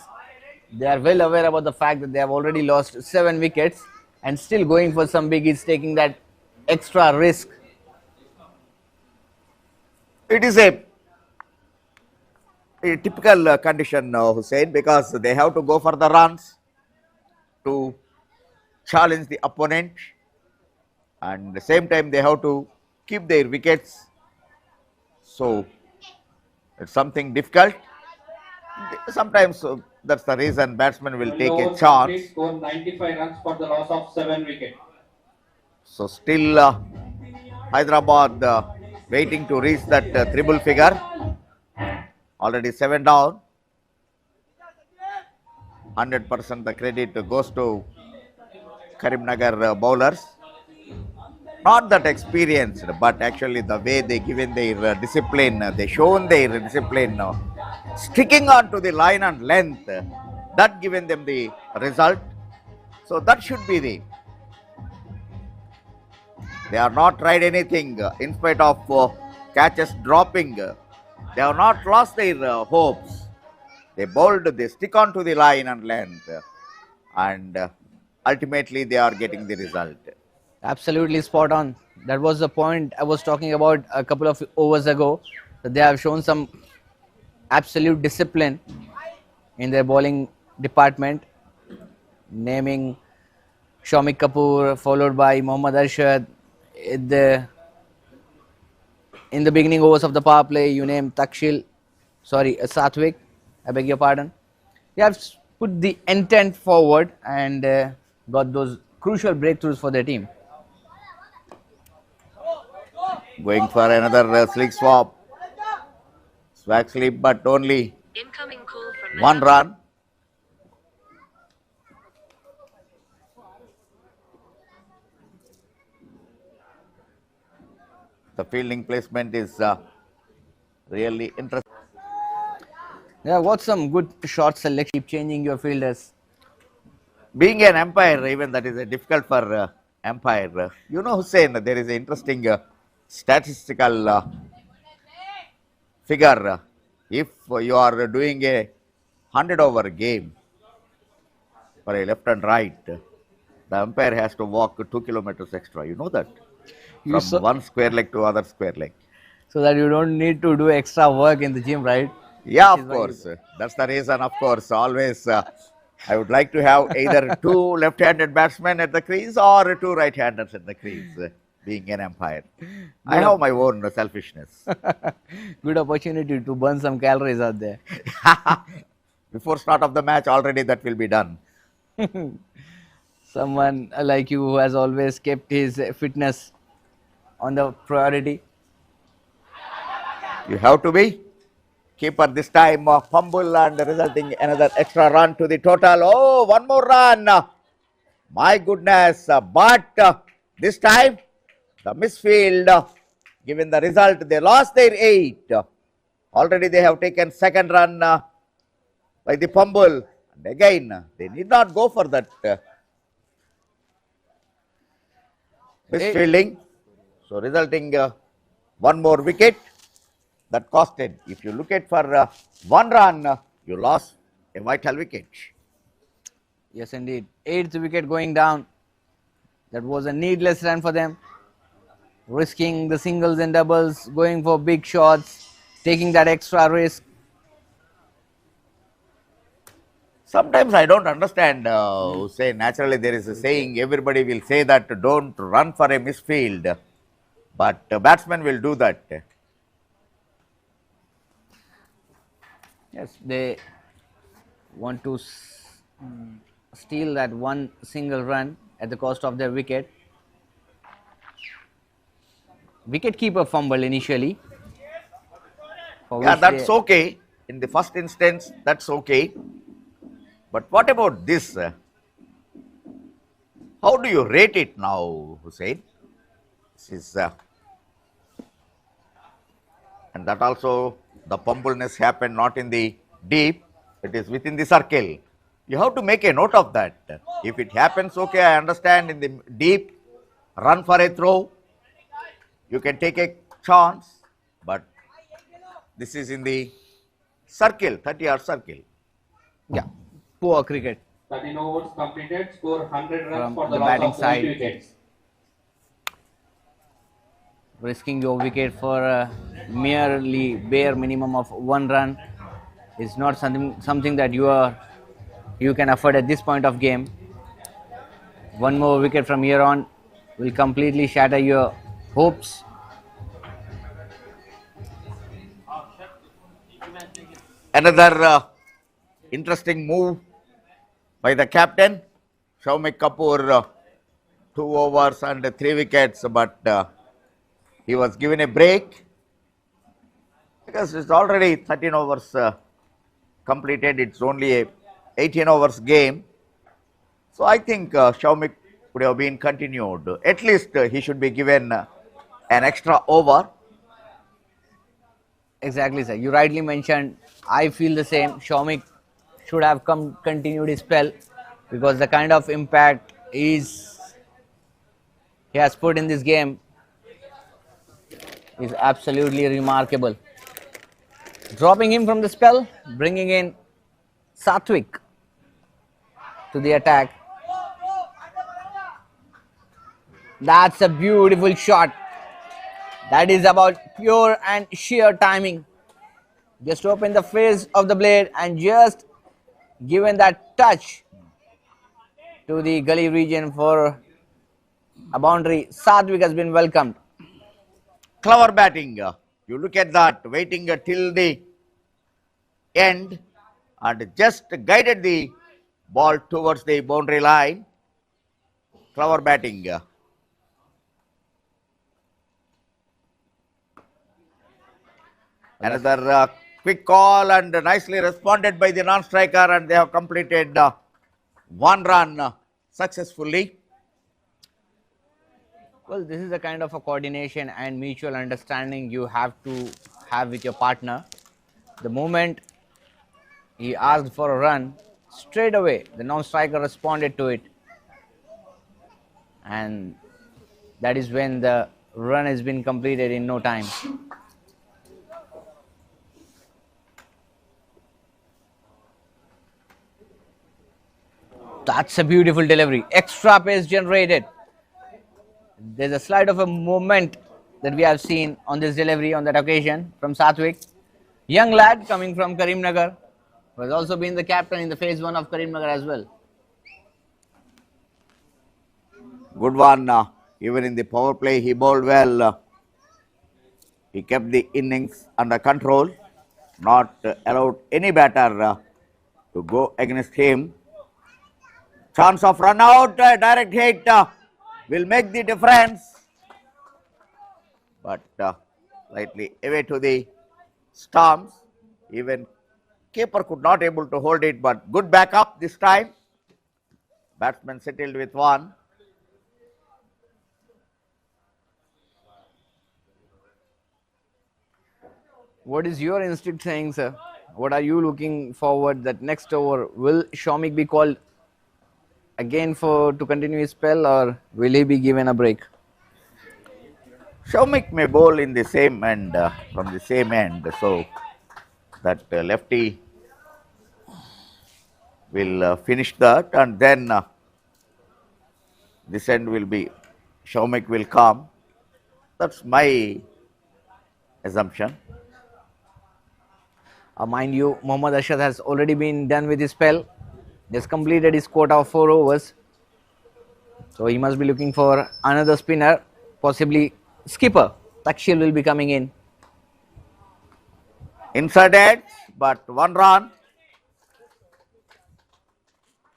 They are well aware about the fact that they have already lost 7 wickets and still going for some biggies, taking that extra risk. It is a typical condition, Hussein, because they have to go for the runs to challenge the opponent, and at the same time they have to keep their wickets. So it's something difficult. Sometimes that's the reason batsmen will take a chance. Score 95 runs for the loss of 7 wickets. So still Hyderabad waiting to reach that triple figure. Already 7 down. 100% the credit goes to Karimnagar bowlers. Not that experienced, but actually the way they given their discipline, they shown their discipline, sticking on to the line and length, that given them the result. So that should be the. They are not tried anything in spite of catches dropping. They have not lost their hopes. They bowled, they stick on to the line and length, and ultimately they are getting the result. Absolutely spot on. That was the point I was talking about a couple of overs ago. That they have shown some absolute discipline in their bowling department, naming Shomik Kapoor, followed by Mohammad Arshad. In the beginning overs of the power play, you name Satvik, I beg your pardon. They have put the intent forward and got those crucial breakthroughs for their team. Going for another slick swap. Swag slip, but only Incoming call from 1 run. The fielding placement is really interesting. Yeah, got some good shot selection. Keep changing your fielders. Being an umpire, even that is difficult for umpire. You know, Hussein, there is an interesting statistical figure. If you are doing a 100 over game for a left and right, the umpire has to walk 2 kilometers extra. You know that? You From one square leg to other square leg. so that you don't need to do extra work in the gym, right? Yeah, Which is of why you course. That's the reason, of course. Always, I would like to have either two left-handed batsmen at the crease or two right-handers at the crease, being an umpire. I Good have my own selfishness. good opportunity to burn some calories out there. Before start of the match, already that will be done. Someone like you who has always kept his fitness on the priority. You have to be. Keeper this time fumble and resulting another extra run to the total. Oh, one more run. My goodness. But this time, the misfield, given the result, they lost their 8. Already they have taken second run by the fumble. And again, they need not go for that misfielding. So resulting one more wicket. That costed. If you look at for one run, you lost a vital wicket. Yes, indeed. 8th wicket going down. That was a needless run for them. Risking the singles and doubles, going for big shots, taking that extra risk. Sometimes I don't understand, say naturally there is a saying, everybody will say that don't run for a misfield, but batsmen will do that. Yes, they want to steal that one single run at the cost of their wicket. Wicket-keeper fumbled initially. for Yeah, which that's they- okay. In the first instance, that's okay. But what about this? How do you rate it now, Hussein? This is, and that also the fumbleness happened not in the deep, it is within the circle. You have to make a note of that. If it happens, okay, I understand in the deep, run for a throw, you can take a chance, but this is in the circle, 30-yard circle. Yeah, poor cricket. 13 overs completed, score 100 runs From for the the loss batting of 8 side. wickets. Risking your wicket for a merely bare minimum of one run is not something that you can afford at this point of game. One more wicket from here on will completely shatter your hopes. Another interesting move by the captain, Shaumik Kapoor, 2 overs and 3 wickets, but he was given a break because it's already 13 overs completed. It's only a 18 overs game. So I think Shaumik would have been continued. At least he should be given an extra over. Exactly, sir. You rightly mentioned. I feel the same. Shaumik should have continued his spell because the kind of impact he has put in this game is absolutely remarkable. Dropping him from the spell, bringing in Satwik to the attack. That's a beautiful shot. That is about pure and sheer timing. Just open the face of the blade and just given that touch to the gully region for a boundary. Satwik has been welcomed. Clever batting. You look at that, waiting till the end and just guided the ball towards the boundary line. Clever batting. Another quick call and nicely responded by the non-striker, and they have completed 1 run successfully. Well, this is the kind of a coordination and mutual understanding you have to have with your partner. The moment he asked for a run, straight away the non-striker responded to it. And that is when the run has been completed in no time. That's a beautiful delivery. Extra pace generated. There's a slight of a movement that we have seen on this delivery on that occasion from Sathwik. Young lad coming from Karim Nagar, who has also been the captain in the phase 1 of Karim Nagar as well. Good one. Even in the power play, he bowled well. He kept the innings under control, not allowed any batter to go against him. Chance of run out, direct hit will make the difference. But slightly away to the stumps. Even keeper could not able to hold it, but good backup this time. Batsman settled with one. What is your instinct saying, sir? What are you looking forward that next over? Will Shomik be called again to continue his spell, or will he be given a break? Shomik may bowl in the same end, from the same end, so that lefty will finish that, and then this end will be Shomik will come. That's my assumption. Mind you, Mohammad Ashad has already been done with his spell. Just completed his quota of 4 overs. So he must be looking for another spinner, possibly skipper. Takshil will be coming in. Inside edge, but 1 run.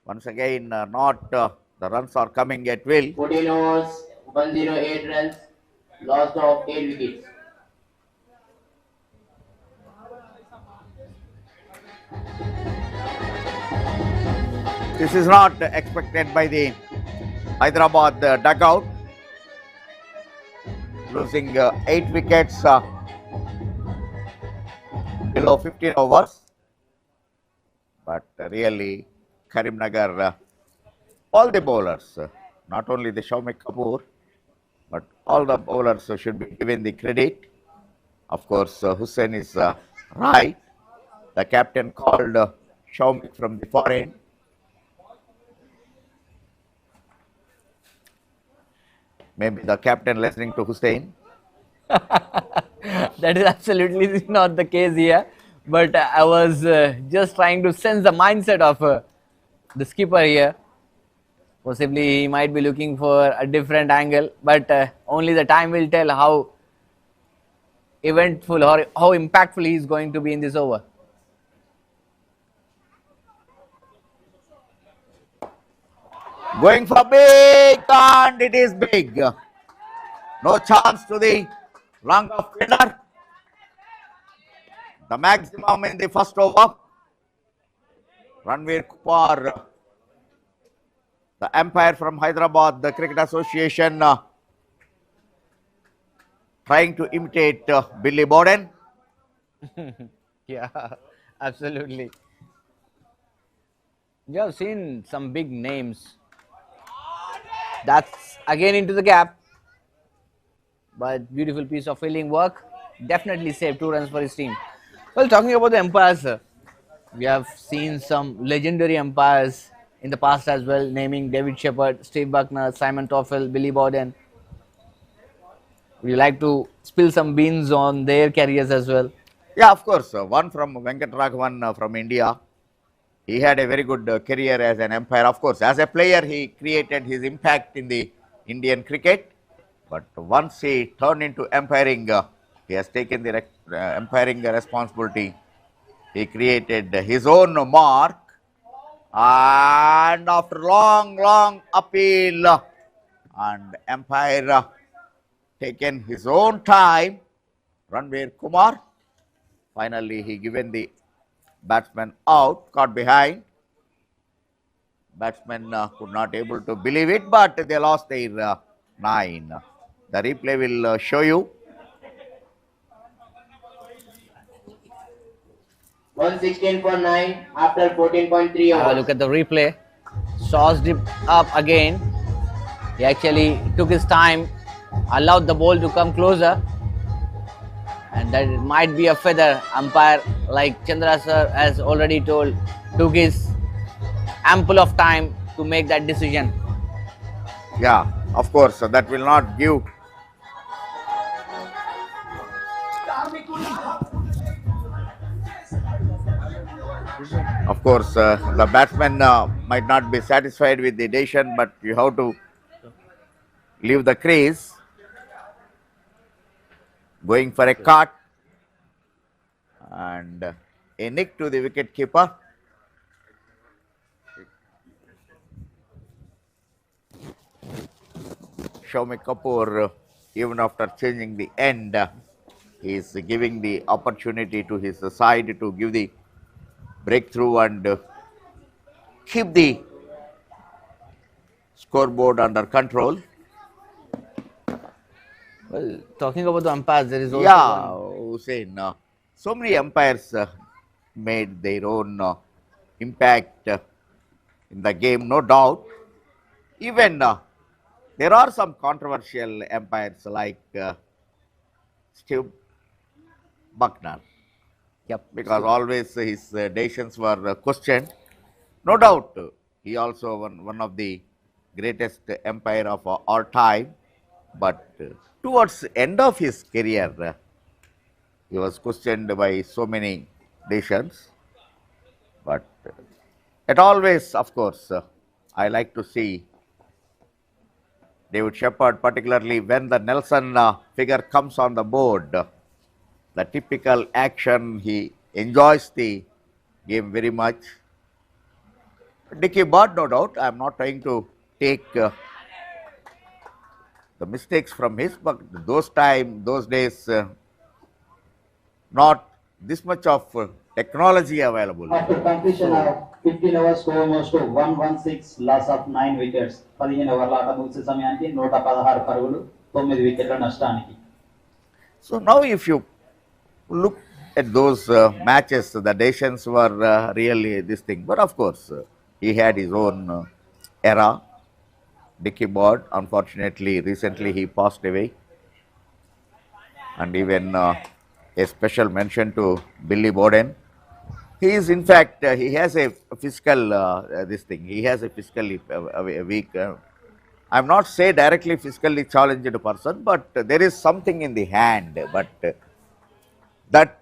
Once again, not the runs are coming at will. 14 overs, 108 runs, lost of 8 wickets. This is not expected by the Hyderabad dugout. Losing 8 wickets below 15 overs. But really, Karim Nagar, all the bowlers, not only the Shomik Kapoor, but all the bowlers should be given the credit. Of course, Hussain is right. The captain called Shomik from the foreign. Maybe the captain listening to Hussain. That is absolutely not the case here. But I was just trying to sense the mindset of the skipper here. Possibly he might be looking for a different angle, but only the time will tell how eventful or how impactful he is going to be in this over. Going for big, and it is big. No chance to the long off fielder. The maximum in the first over. Ranveer Kumar, the umpire from Hyderabad, the Cricket Association, trying to imitate Billy Bowden. Yeah, absolutely. You have seen some big names. That's again into the gap. But beautiful piece of fielding work. Definitely saved 2 runs for his team. Well, talking about the umpires, sir, we have seen some legendary umpires in the past as well, naming David Shepherd, Steve Buckner, Simon Toffel, Billy Bowden. Would you like to spill some beans on their careers as well? Yeah, of course. One from Venkatraghavan from India. He had a very good career as an umpire. Of course, as a player, he created his impact in the Indian cricket. But once he turned into umpiring, he has taken the umpiring responsibility. He created his own mark. And after long appeal, and umpire taken his own time, Ranveer Kumar, finally he given the batsman out, caught behind. Batsmen could not able to believe it, but they lost their 9. The replay will show you. 116 for 9 after 14.3 Have a overs. look at the replay. Sauced it up again. He actually took his time, allowed the ball to come closer. And that might be a feather. Umpire, like Chandra sir has already told, took his ample of time to make that decision. Yeah, of course, that will not give. Of course, the batsman might not be satisfied with the decision, but you have to leave the crease. Going for a cut and a nick to the wicket keeper. Shaumi Kapoor, even after changing the end, he is giving the opportunity to his side to give the breakthrough and keep the scoreboard under control. Well, talking about the umpires, there is also Yeah, one. Hussein, so many umpires made their own impact in the game, no doubt. Even there are some controversial umpires like Steve Buckner, Yep. because always his decisions were questioned. No doubt, he also one of the greatest umpire of all time. But towards the end of his career, he was questioned by so many decisions. But it always, of course, I like to see David Shepherd, particularly when the Nelson figure comes on the board, the typical action, he enjoys the game very much. Dickie Bird, no doubt, I am not trying to take the mistakes from his, but those days, not this much of technology available. After completion of 15 overs, score goes to 116, loss of 9 wickets. 15 ఓవర్ల ఆట ముగిసే సమయానికి 116 పరుగులు 9 వికెట్ల నష్టానికి. So now if you look at those matches, the decisions were really this thing. But of course, he had his own era. Dickie Bird, unfortunately, recently he passed away. And even a special mention to Billy Bowden. He is, in fact, he has a physical, this thing, he has a physically weak, I'm not say directly physically challenged person, but there is something in the hand, but that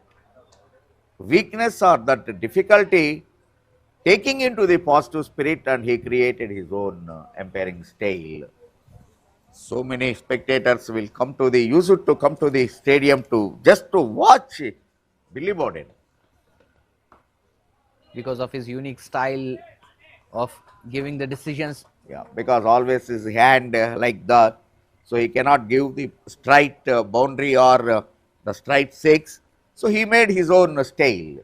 weakness or that difficulty taking into the positive spirit, and he created his own umpiring style. So many spectators will used to come to the stadium just to watch Billy Bowden. Because of his unique style of giving the decisions. Yeah, because always his hand like that, so he cannot give the straight boundary or the straight six. So he made his own style.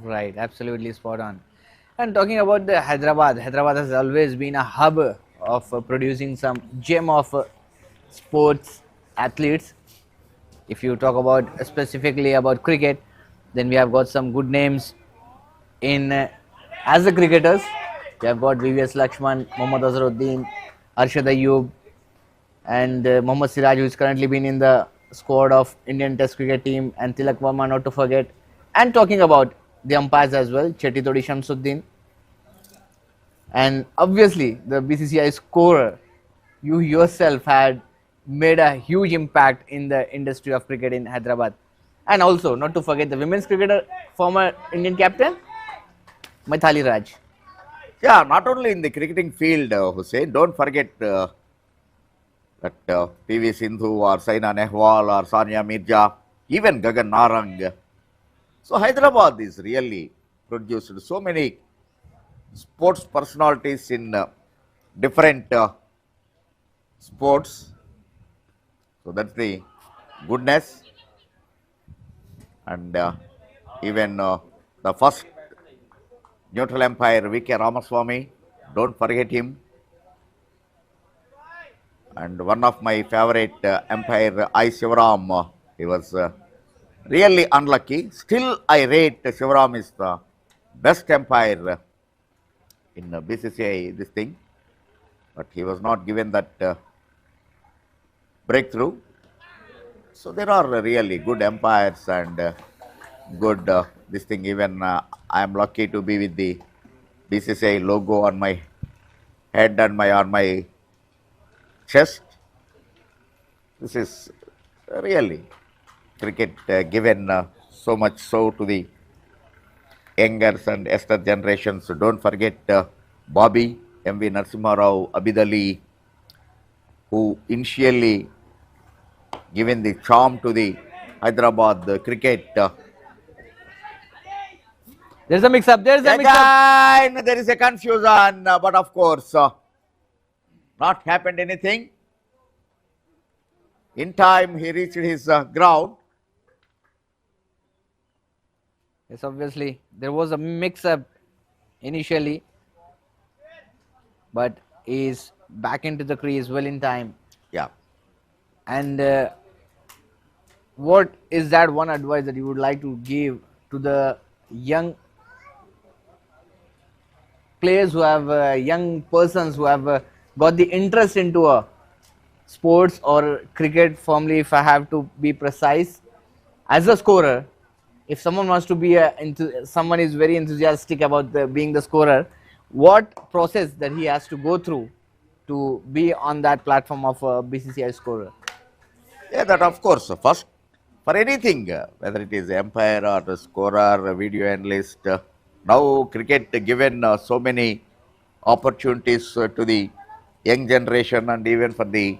Right, absolutely spot on. And talking about the Hyderabad has always been a hub of producing some gem of sports athletes. If you talk about specifically about cricket, then we have got some good names in as the cricketers. We have got VVS Lakshman, Mohammad Azharuddin, Arshad Ayyub, and Mohammad Siraj, who is currently been in the squad of Indian Test cricket team, and Tilak Verma, not to forget. And talking about the umpires as well, Chetty Todi Shamsuddin, and obviously the BCCI scorer. You yourself had made a huge impact in the industry of cricket in Hyderabad. And also, not to forget the women's cricketer, former Indian captain, Maithali Raj. Yeah, not only in the cricketing field, Hussein, don't forget that PV Sindhu or Saina Nehwal or Sania Mirza, even Gagan Narang. So Hyderabad is really produced so many sports personalities in different sports. So that's the goodness. And even the first neutral umpire, V.K. Ramaswamy, don't forget him. And one of my favorite umpire, I. Shivaram, he was really unlucky. Still, I rate Shivaram is the best umpire in BCCI, this thing. But he was not given that breakthrough. So there are really good umpires and this thing. Even I am lucky to be with the BCCI logo on my head and on my chest. This is really cricket given so much so to the youngers and younger generations. So don't forget Bobby, M.V. Narasimha Rao, Abid Ali, who initially given the charm to the Hyderabad cricket. There's a mix-up. There's a mix-up. Again, there is a confusion, but of course, not happened anything. In time, he reached his ground. Yes, obviously there was a mix-up initially, but is back into the crease well in time. Yeah. And what is that one advice that you would like to give to the young players who have young persons who have got the interest into a sports or cricket firmly, if I have to be precise, as a scorer? If someone wants to be someone is very enthusiastic about being the scorer, what process that he has to go through to be on that platform of a BCCI scorer? Yeah, that of course. First, for anything, whether it is umpire or the scorer, video analyst, now cricket given so many opportunities to the young generation and even for the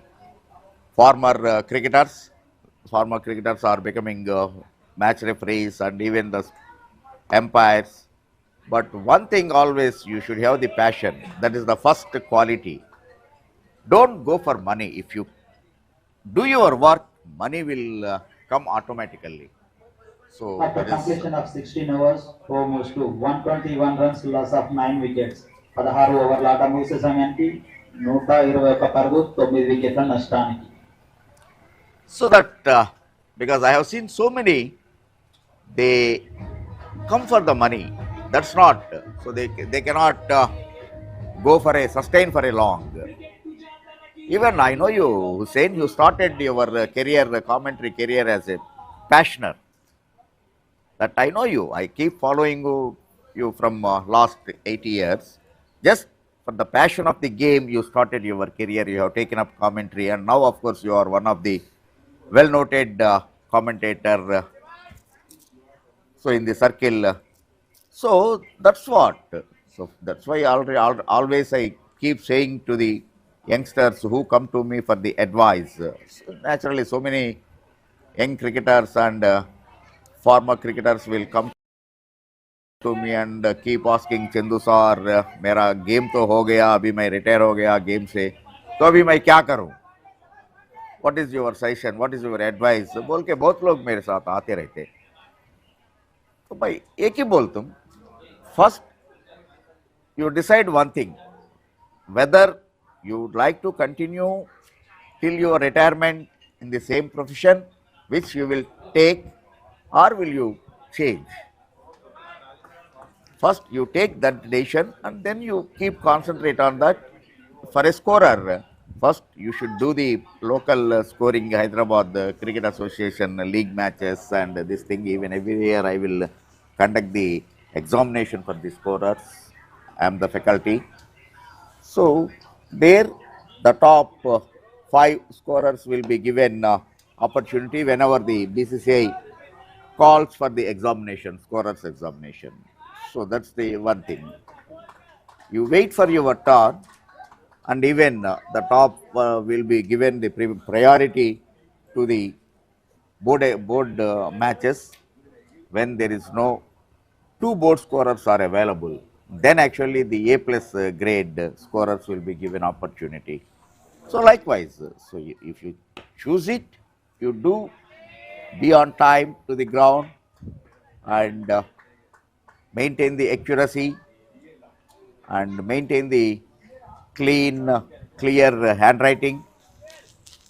former cricketers. Former cricketers are becoming match referees and even the umpires. But one thing always you should have the passion. That is the first quality. Don't go for money. If you do your work, money will come automatically. So After that is completion of 16 overs, Prog moves to 121 runs, loss of 9 wickets. 16 ఓవర్ల ఆట ముగిసే సమయానికి 121 పరుగు 9 వికెట్ల నష్టానికి. so that because I have seen so many, they come for the money. That's not so they cannot go for a sustain for a long. Even I know you, Hussein, you started your career, commentary career as a passioner. That I know you. I keep following you from last 8 years. Just for the passion of the game, you started your career. You have taken up commentary, and now, of course, you are one of the well-noted commentator. So in the circle. So that's what. So that's why always I keep saying to the youngsters who come to me for the advice. So naturally, so many young cricketers and former cricketers will come to me and keep asking, Chandu sir मेरा game तो हो गया, अभी मैं retire हो गया game से, तो अभी मैं क्या करूं? What is your suggestion? What is your advice? बोल के बहुत लोग मेरे साथ आते रहते. तो भाई एक ही बोल तुम. First, you decide one thing, whether you would like to continue till your retirement in the same profession which you will take, or will you change? First, you take that decision and then you keep concentrate on that. For a scorer, first you should do the local scoring, Hyderabad Cricket Association league matches and this thing. Even every year I will conduct the examination for the scorers. I am the faculty. So there the top 5 scorers will be given opportunity whenever the BCCI calls for the examination, scorers examination. So that's the one thing. You wait for your turn, and even the top will be given the priority to the board matches when there is no 2 board scorers are available. Then actually the A plus grade scorers will be given opportunity. So likewise, so if you choose it, you do be on time to the ground and maintain the accuracy and maintain the clean, clear handwriting.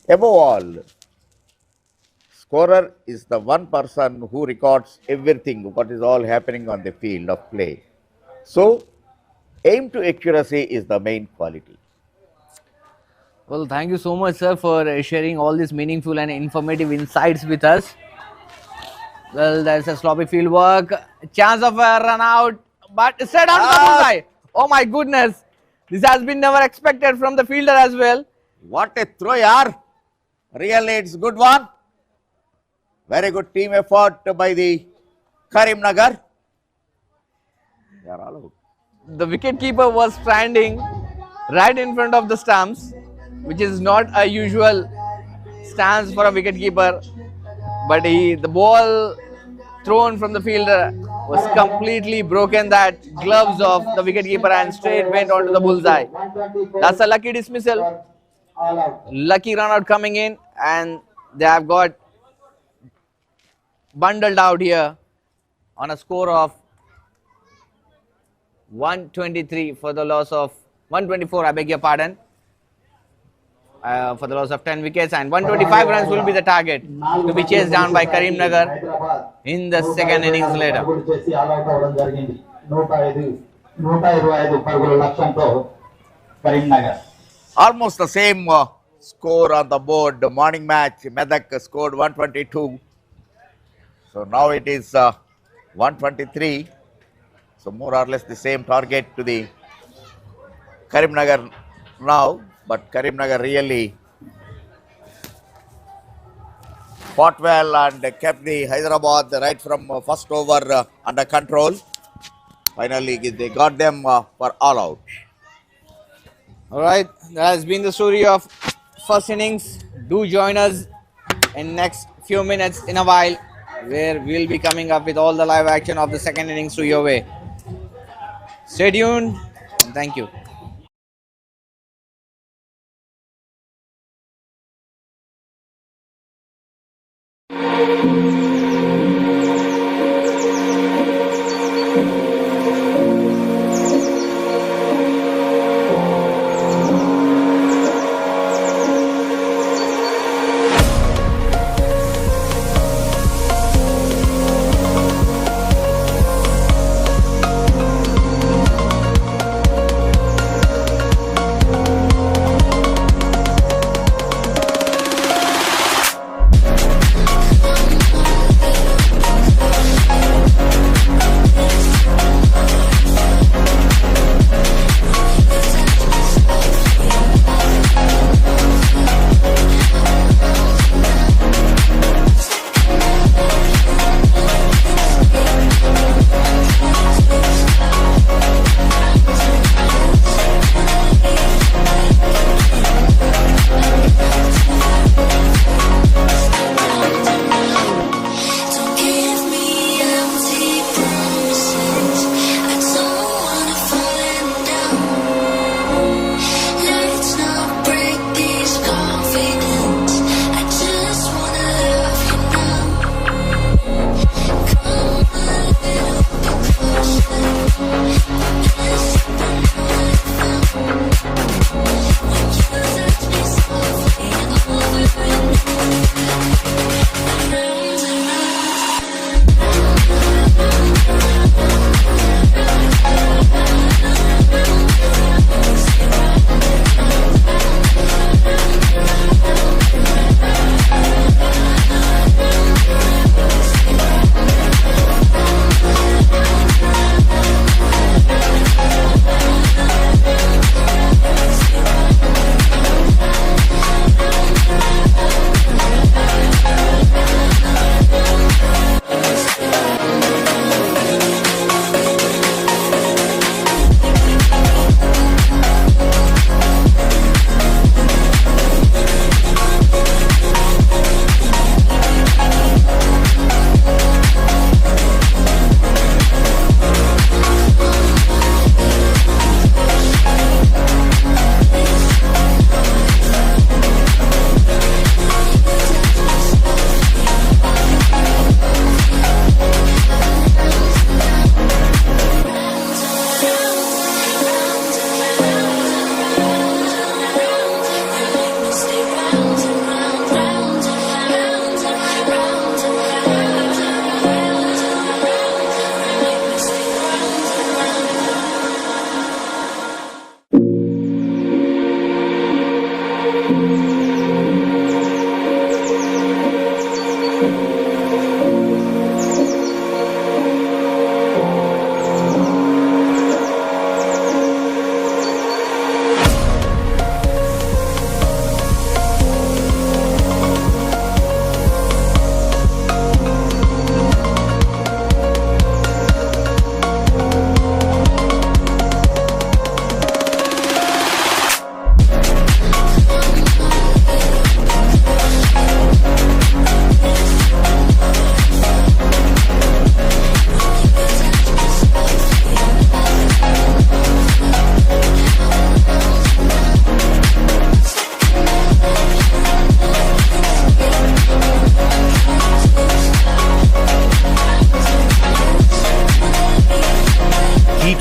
Above all, scorer is the one person who records everything, what is all happening on the field of play. So, aim to accuracy is the main quality. Well, thank you so much, sir, for sharing all these meaningful and informative insights with us. Well, there's a sloppy field work. Chance of a run out, but straight out to the bullseye. Oh my goodness. This has been never expected from the fielder as well. What a throw, yaar. Really, it's good one. Very good team effort by the Karim Nagar. They are all out. The wicketkeeper was standing right in front of the stumps, which is not a usual stance for a wicketkeeper. But the ball thrown from the fielder was completely broken that gloves of the wicketkeeper and straight went onto the bullseye. That's a lucky dismissal. All out. Lucky run out coming in, and they have got bundled out here on a score of 123 for the loss of 124, I beg your pardon, for the loss of 10 wickets, and 125 runs will be the target to be chased down by Karim Nagar Hyderabad in the second innings later. పరుగులు చేసి all out అవ్వడం జరిగింది. 125 పరుగుల లక్ష్యంతో Karimnagar. Almost the same score on the board. The morning match, Medak scored 122. So now it is 123. So more or less the same target to the Karim Nagar now. But Karim Nagar really fought well and kept the Hyderabad right from first over under control. Finally, they got them for all out. Alright, that has been the story of first innings. Do join us in next few minutes in a while, where we'll be coming up with all the live action of the second innings to your way. Stay tuned. Thank you.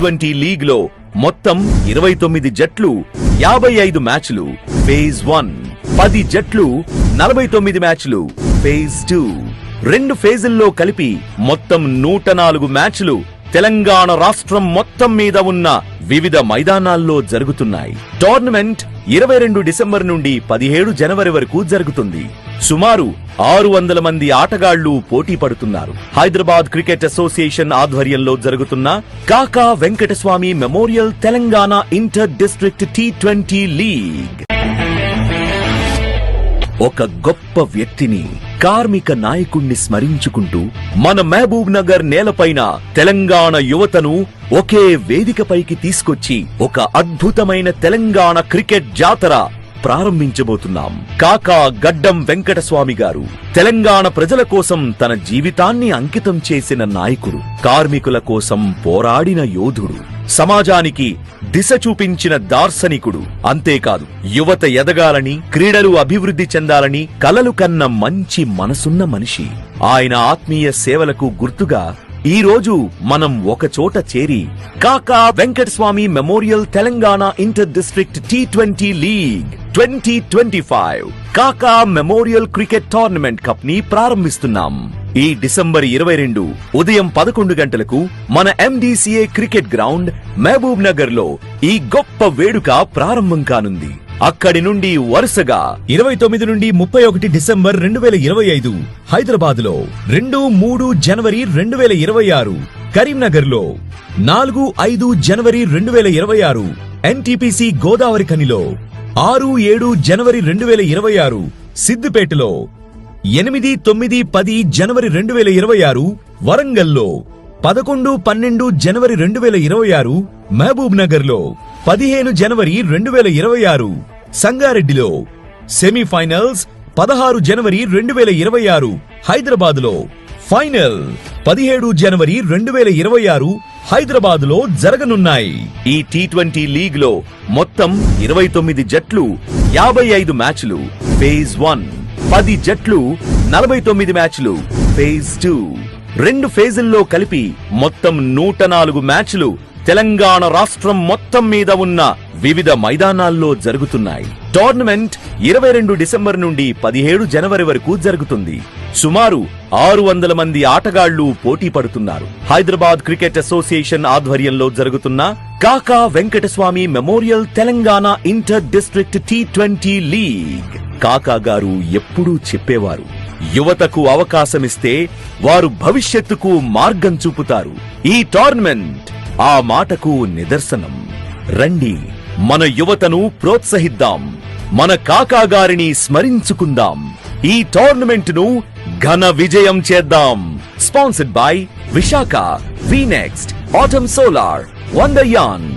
T20 league లో మొత్తం 29 జట్లు 55 మ్యాచ్లు phase 1, 10 జట్లు 49 మ్యాచ్లు phase 2, 2 ఫేజుల్లో కలిపి మొత్తం 104 మ్యాచ్లు తెలంగాణ రాష్ట్రం మొత్తం మీద ఉన్న వివిధ మైదానాల్లో జరుగుతున్నాయి. టోర్నమెంట్ 22 డిసెంబర్ నుండి 17 జనవరి వరకు జరుగుతుంది. సుమారు 600 మంది ఆటగాళ్లు పోటీ పడుతున్నారు. హైదరాబాద్ క్రికెట్ అసోసియేషన్ ఆధ్వర్యంలో జరుగుతున్న Kaka Venkataswamy memorial Telangana inter district T20 league. ఒక గొప్ప వ్యక్తిని, కార్మిక నాయకుణ్ణి స్మరించుకుంటూ మన మహబూబ్ నగర్ నేలపైన తెలంగాణ యువతను ఒకే వేదికపైకి తీసుకొచ్చి ఒక అద్భుతమైన తెలంగాణ క్రికెట్ జాతర ప్రారంభించబోతున్నాం. కాకా గడ్డం వెంకటస్వామి గారు తెలంగాణ ప్రజల కోసం తన జీవితాన్ని అంకితం చేసిన నాయకుడు, కార్మికుల కోసం పోరాడిన యోధుడు, సమాజానికి దిశ చూపించిన దార్శనికుడు. అంతేకాదు యువత ఎదగాలని, క్రీడలు అభివృద్ధి చెందాలని కలలు కన్న మంచి మనసున్న మనిషి. ఆయన ఆత్మీయ సేవలకు గుర్తుగా ఈ రోజు మనం ఒక చోట చేరి కాకా Venkataswamy memorial Telangana inter district T20 league 2025 కాకా మెమోరియల్ క్రికెట్ టోర్నమెంట్ కప్ ని ప్రారంభిస్తున్నాం. ఈ డిసెంబర్ 22 ఉదయం 11 గంటలకు మన MDCA cricket ground Mahbubnagar లో ఈ గొప్ప వేడుక ప్రారంభం కానుంది. అక్కడి నుండి వరుసగా 29 నుండి 31 డిసెంబర్ 2025 హైదరాబాద్ లో, 2, 3 జనవరి 2026 కరీంనగర్ లో, 4, 5 జనవరి 2026 NTPC గోదావరి ఖనిలో, 6, 7 జనవరి 2026 సిద్దిపేటలో, 8, 9, 10 జనవరి 2026 వరంగల్లో, 11, 12 జనవరి 2026 మహబూబ్ నగర్ లో, 15 జనవరి 2026 సంగారెడ్డిలో, సెమీఫైనల్స్ 16 జనవరి 2026 హైదరాబాద్ లో, ఫైనల్ 17 జనవరి 2026 హైదరాబాద్ లో జరగనున్నాయి. ఈ T20 లీగ్ లో మొత్తం 29 జట్లు 55 మ్యాచ్లు ఫేజ్ 1, 10 జట్లు 49 మ్యాచ్లు ఫేజ్ 2, 2 ఫేజుల్లో కలిపి మొత్తం 104 మ్యాచ్లు తెలంగాణ రాష్ట్రం మొత్తం మీద ఉన్న వివిధ మైదానాల్లో జరుగుతున్నాయి. టోర్నమెంట్ 22 డిసెంబర్ నుండి 17 జనవరి వరకు జరుగుతుంది. సుమారు 600 మంది ఆటగాళ్లు పోటీ పడుతున్నారు. హైదరాబాద్ క్రికెట్ అసోసియేషన్ ఆధ్వర్యంలో జరుగుతున్న Kaka Venkataswamy memorial Telangana inter district T20 league. కాకా గారు ఎప్పుడూ చెప్పేవారు, యువతకు అవకాశమిస్తే వారు భవిష్యత్తుకు మార్గం చూపుతారు. ఈ టోర్నమెంట్ ఆ మాటకు నిదర్శనం. రండి, మన యువతను ప్రోత్సహిద్దాం, మన కాకా గారిని స్మరించుకుందాం, ఈ టోర్నమెంట్ ను ఘన విజయం చేద్దాం. Sponsored by Visakha, WeNext, Atom solar, వండర్యాన్.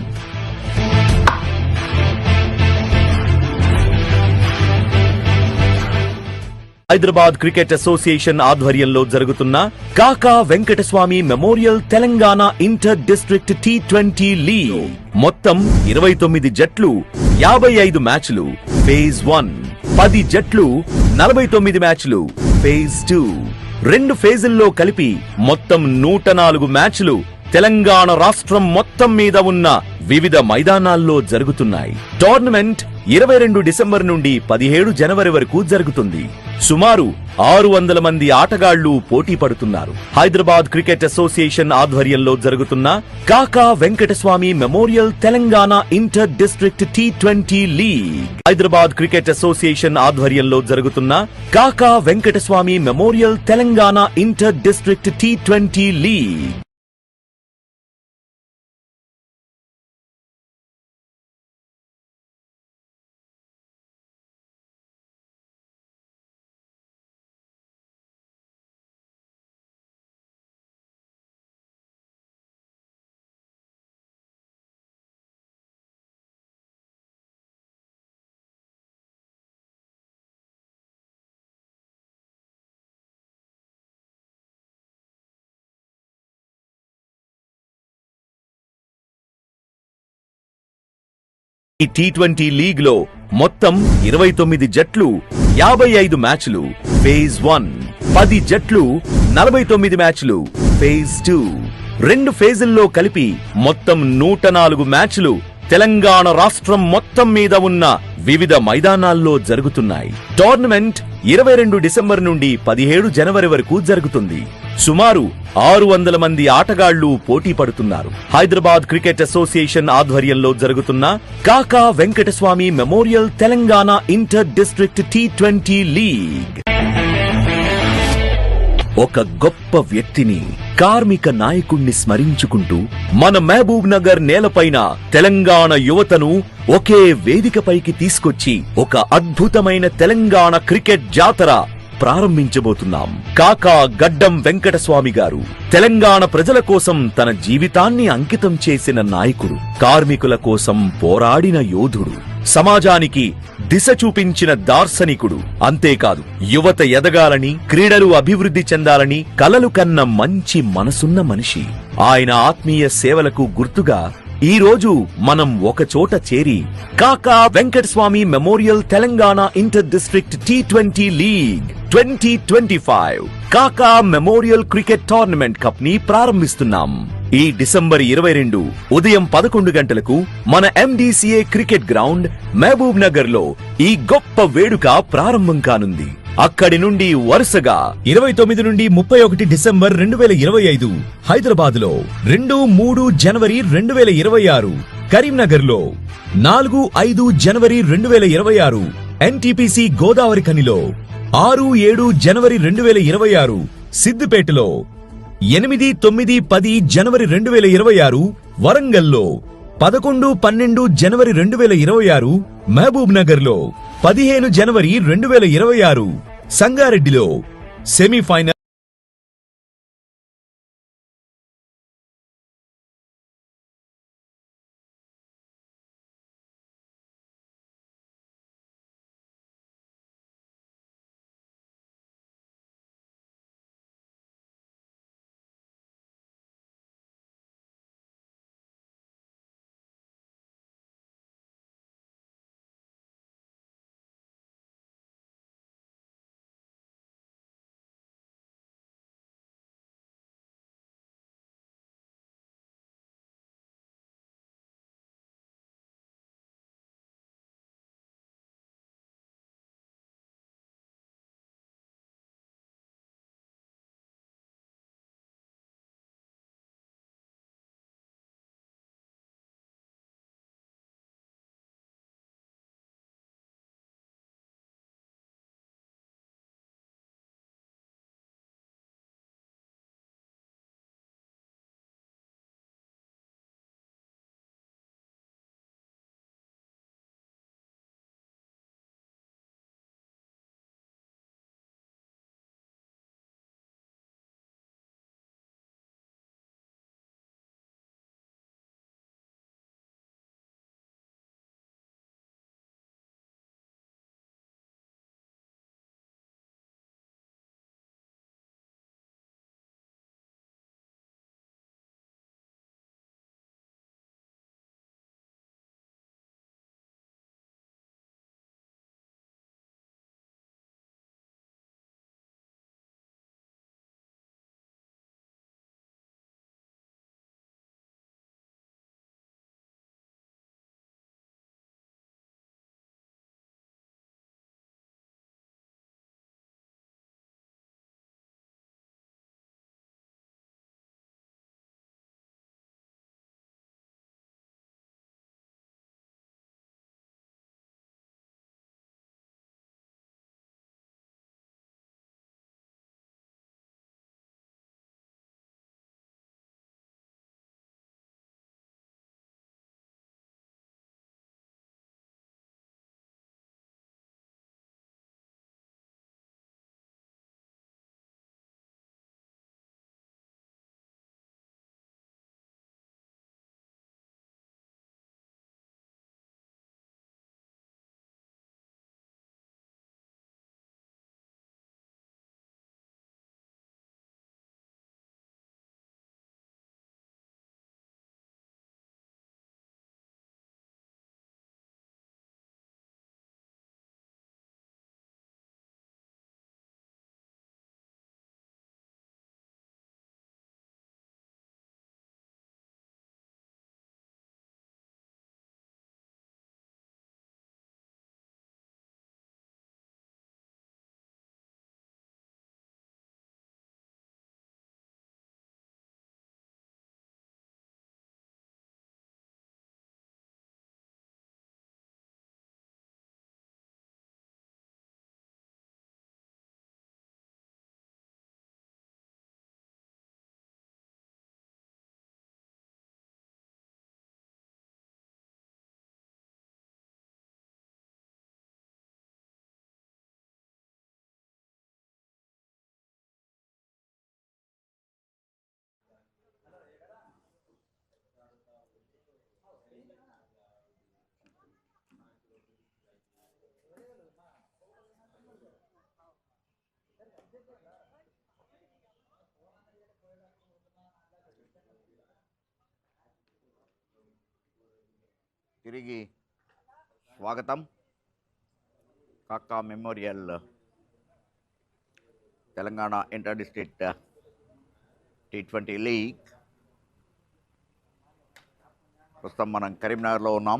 హైదరాబాద్ క్రికెట్ అసోసియేషన్ ఆధ్వర్యంలో జరుగుతున్న Kaka Venkataswamy memorial Telangana inter district T20 league. మొత్తం 29 జట్లు 55 మ్యాచ్లు ఫేజ్ 1, 10 జట్లు 49 మ్యాచ్లు ఫేజ్ 2, 2 ఫేజుల్లో కలిపి మొత్తం 104 మ్యాచ్లు తెలంగాణ రాష్ట్రం మొత్తం మీద ఉన్న వివిధ మైదానాల్లో జరుగుతున్నాయి. టోర్నమెంట్ 22 డిసెంబర్ నుండి 17 జనవరి వరకు జరుగుతుంది. సుమారు 600 మంది ఆటగాళ్లు పోటీ పడుతున్నారు. హైదరాబాద్ క్రికెట్ అసోసియేషన్ ఆధ్వర్యంలో జరుగుతున్న Kaka Venkataswamy memorial Telangana inter district T20 league. Hyderabad cricket association ఆధ్వర్యంలో జరుగుతున్న Kaka Venkataswamy memorial Telangana inter district T20 league. ఈ T20 లీగ్ లో మొత్తం 29 జట్లు 55 మ్యాచ్లు ఫేజ్ 1, 10 జట్లు 49 మ్యాచ్లు ఫేజ్ 2, రెండు ఫేజుల్లో కలిపి మొత్తం 104 మ్యాచ్లు తెలంగాణ రాష్ట్రం మొత్తం మీద ఉన్న వివిధ మైదానాల్లో జరుగుతున్నాయి. టోర్నమెంట్ 22 డిసెంబర్ నుండి 17 జనవరి వరకు జరుగుతుంది. సుమారు 600 మంది ఆటగాళ్లు పోటీ పడుతున్నారు. హైదరాబాద్ క్రికెట్ అసోసియేషన్ ఆధ్వర్యంలో జరుగుతున్న Kaka Venkataswamy memorial Telangana inter district T20 league. ఒక గొప్ప వ్యక్తిని, కార్మిక నాయకుణ్ణి స్మరించుకుంటూ మన మహబూబ్ నగర్ నేలపైన తెలంగాణ యువతను ఒకే వేదికపైకి తీసుకొచ్చి ఒక అద్భుతమైన తెలంగాణ క్రికెట్ జాతర ప్రారంభించబోతున్నాం. కాకా గడ్డం వెంకటస్వామి గారు తెలంగాణ ప్రజల కోసం తన జీవితాన్ని అంకితం చేసిన నాయకుడు, కార్మికుల కోసం పోరాడిన యోధుడు, సమాజానికి దిశ చూపించిన దార్శనికుడు. అంతేకాదు, యువత ఎదగాలని, క్రీడలు అభివృద్ధి చెందాలని కలలు కన్న మంచి మనసున్న మనిషి. ఆయన ఆత్మీయ సేవలకు గుర్తుగా ఈ రోజు మనం ఒక చోట చేరి కాకా Venkataswamy memorial Telangana inter district T20 league 2025 కాకా మెమోరియల్ క్రికెట్ టోర్నమెంట్ కప్ ని ప్రారంభిస్తున్నాం. ఈ డిసెంబర్ 22 ఉదయం 11 గంటలకు మన MDCA cricket ground Mahbubnagar లో ఈ గొప్ప వేడుక ప్రారంభం కానుంది. అక్కడి నుండి వరుసగా 29 నుండి 31 డిసెంబర్ 2025 హైదరాబాద్ లో, 2-3 జనవరి 2026 కరీంనగర్ లో, 4-5 జనవరి 2026 NTPC గోదావరి ఖనిలో, 6-7 జనవరి 2026 సిద్దిపేటలో, 8-9-10 జనవరి 2026 వరంగల్లో, 11-12 జనవరి 2026 మహబూబ్ నగర్ లో, 15 జనవరి 2026 సంగారెడ్డిలో సెమీఫైనల్. తిరిగి స్వాగతం. Kaka memorial Telangana inter district T20 league. ప్రస్తుతం మనం కరీంనగర్లో ఉన్నాం.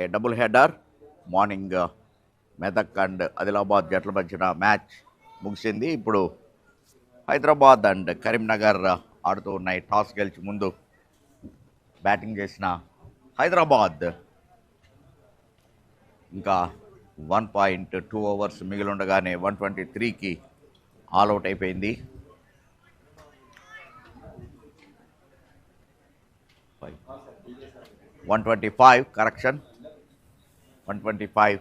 A double header morning Medak and Adilabad జట్ల మధ్యన మ్యాచ్ ముగిసింది. ఇప్పుడు హైదరాబాద్ అండ్ కరీంనగర్ ఆడుతూ ఉన్నాయి. టాస్ గెలిచి ముందు బ్యాటింగ్ చేసిన హైదరాబాద్ ఇంకా 1.2 ఓవర్స్ మిగిలి ఉండగానే 123కి ఆల్అవుట్ అయిపోయింది. 125 correction, 125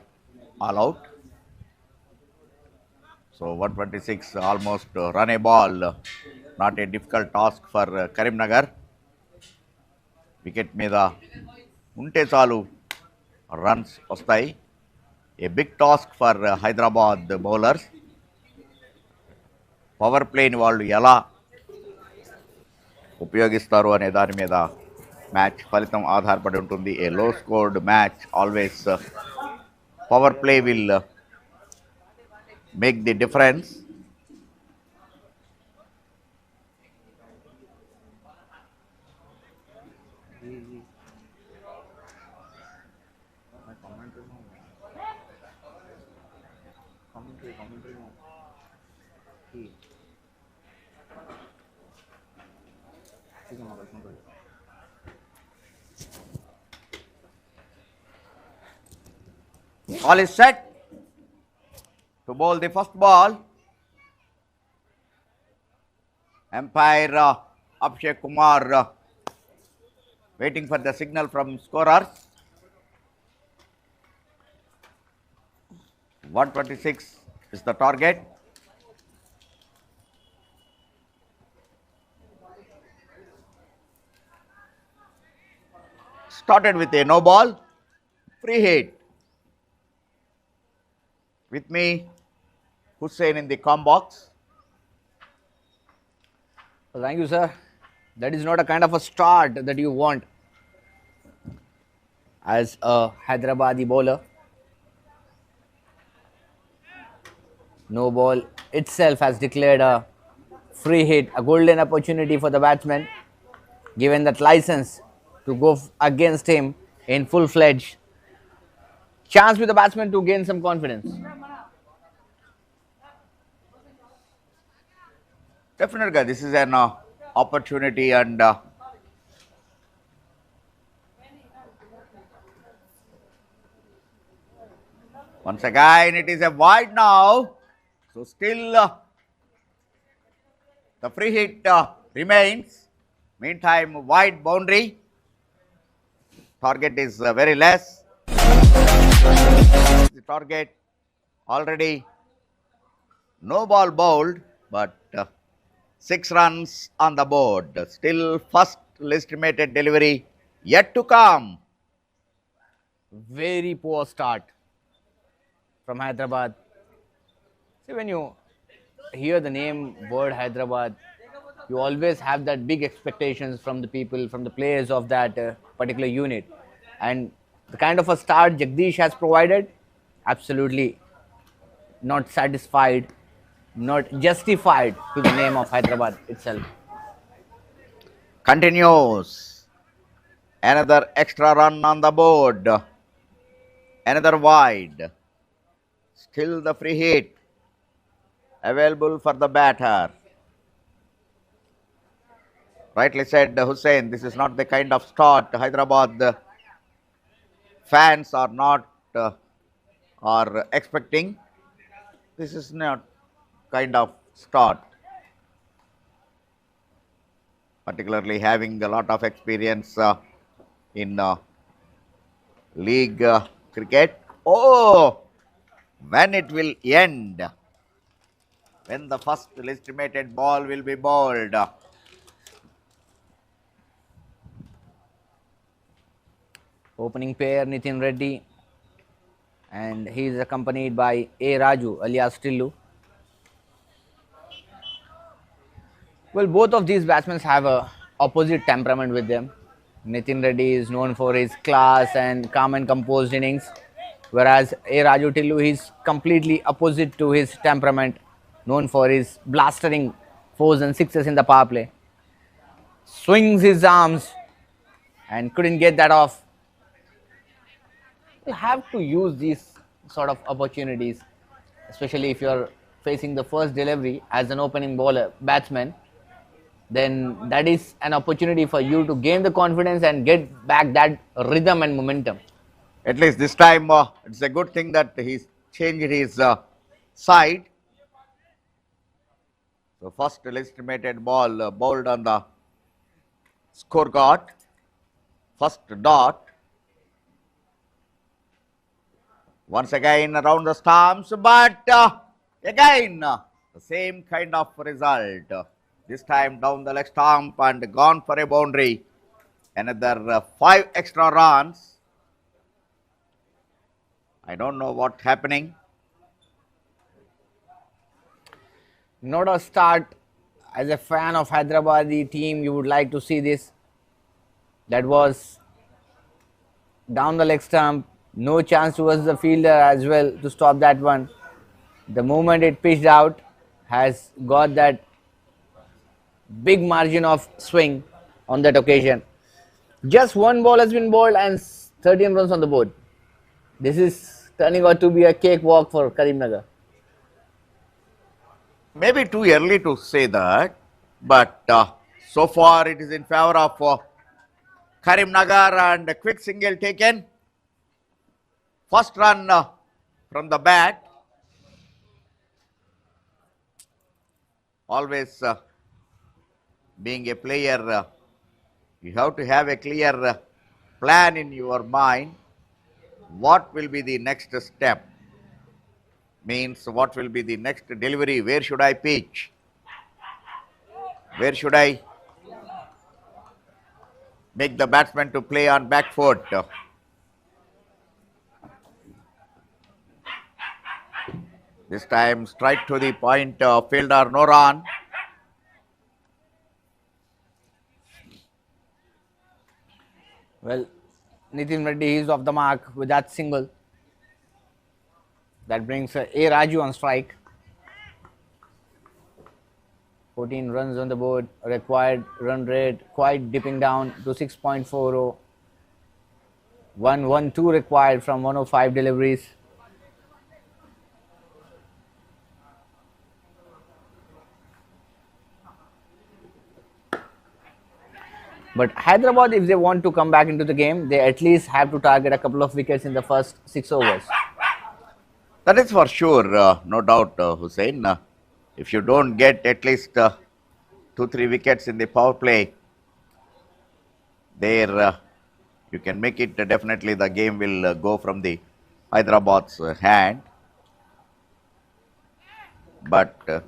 all out. So 126 almost run a ball, not a difficult task for Karimnagar. Wicket మీద ఉంటే చాలు రన్స్ వస్తాయి. A big task for Hyderabad bowlers. Power ప్లేని వాళ్ళు ఎలా ఉపయోగిస్తారు అనే దాని మీద మ్యాచ్ ఫలితం ఆధారపడి ఉంటుంది. ఏ లో scored match always power play will make the difference. All is set to bowl the first ball. Umpire Akshay Kumar waiting for the signal from scorers. 126 is the target. Started with a no ball, free hit. With me, Hussain in the com box. Well, thank you, sir. That is not a kind of a start that you want as a Hyderabadi bowler. No ball itself has declared a free hit, a golden opportunity for the batsman, given that license to go against him in full-fledged. Chance with the batsman to gain some confidence. Definitely, this is an opportunity, and once again it is a wide now. So still the free hit remains. Meantime, wide boundary. Target is very less. The target already no ball bowled, but 6 runs on the board. Still first estimated delivery yet to come. Very poor start from Hyderabad. See, when you hear the name word Hyderabad, you always have that big expectations from the people, from the players of that particular unit. And the kind of a start Jagdish has provided, absolutely not satisfied, not justified to the name of Hyderabad itself. Continues. Another extra run on the board. Another wide. Still the free hit available for the batter. Rightly said, Hussain, this is not the kind of start Hyderabad fans are not are expecting. This is not kind of start, particularly having a lot of experience in league cricket. Oh, when it will end, when the first estimated ball will be bowled. Opening pair Nitin Reddy and he is accompanied by A. Raju alias Tillu. Well, both of these batsmen have a opposite temperament with them. Nitin Reddy is known for his class and calm and composed innings, whereas A. Raju Tillu is completely opposite to his temperament, known for his blastering fours and sixes in the power play. Swings his arms and couldn't get that off. You have to use these sort of opportunities, especially if you're facing the first delivery as an opening bowler batsman. Then that is an opportunity for you to gain the confidence and get back that rhythm and momentum. At least this time, it's a good thing that he's changed his side. So first estimated ball bowled on the scorecard. First dot. Once again around the stumps, but again the same kind of result. This time down the leg stump and gone for a boundary. Another 5 extra runs. I don't know what's happening. Not a start. As a fan of Hyderabad team, you would like to see this. That was down the leg stump. No chance towards the fielder as well to stop that one. The moment it pitched out has got that big margin of swing on that occasion. Just one ball has been bowled and 13 runs on the board. This is turning out to be a cakewalk for Karim Nagar. Maybe too early to say that, but so far it is in favor of Karim Nagar, and a quick single taken. First run from the bat. Always being a player, you have to have a clear plan in your mind. What will be the next step? Means what will be the next delivery? Where should I pitch? Where should I make the batsman to play on back foot? This time straight to the point, fielder no run. Well, Nitin Reddy is off the mark with that single. That brings A. Raju on strike. 14 runs on the board, required run rate quite dipping down to 6.40. 112 required from 105 deliveries. But Hyderabad, if they want to come back into the game, they at least have to target a couple of wickets in the first 6 overs. That is for sure, no doubt, Hussein. If you don't get at least 2-3 wickets in the power play, there you can make it. Definitely the game will go from the Hyderabad's hand. But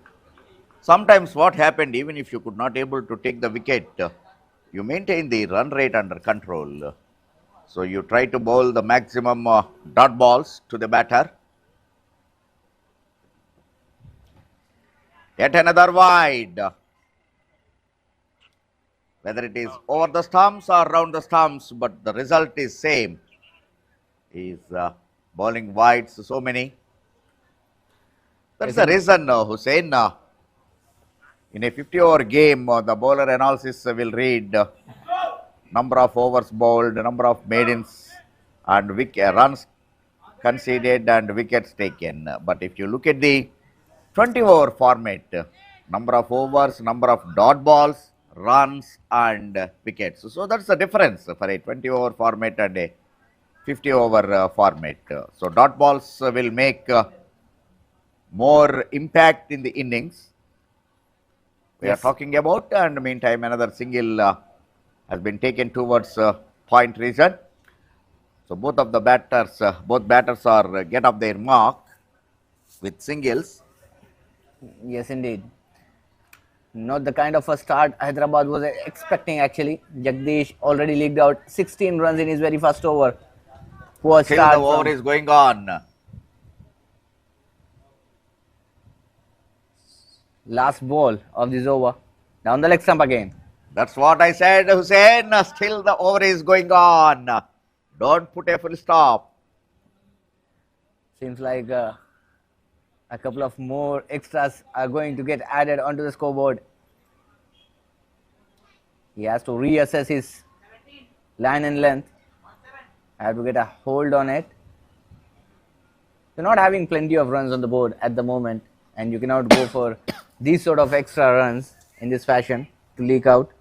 sometimes what happened, even if you could not able to take the wicket, you maintain the run rate under control. So you try to bowl the maximum dot balls to the batter. Yet another wide. Whether it is over the stumps or round the stumps, but the result is same. He is bowling wides so many. That's the reason, Hussein. In a 50-over game, the bowler analysis will read number of overs bowled, number of maidens, and runs conceded and wickets taken. But if you look at the 20-over format, number of overs, number of dot balls, runs, and wickets. So that's the difference for a 20-over format and a 50-over format. So dot balls will make more impact in the innings we are talking about, and meantime another single has been taken towards point region. So both batters are get up their mark with singles. Yes, indeed. Not the kind of a start Hyderabad was expecting actually. Jagdish already leaked out 16 runs in his very first over. Poor Still start. the over is going on. Last ball of this over. Down the leg stump again. That's what I said, Hussein. Still the over is going on. Don't put a full stop. Seems like a couple of more extras are going to get added onto the scoreboard. He has to reassess his line and length. Have to get a hold on it. You're not having plenty of runs on the board at the moment, and you cannot go for these sort of extra runs in this fashion to leak out.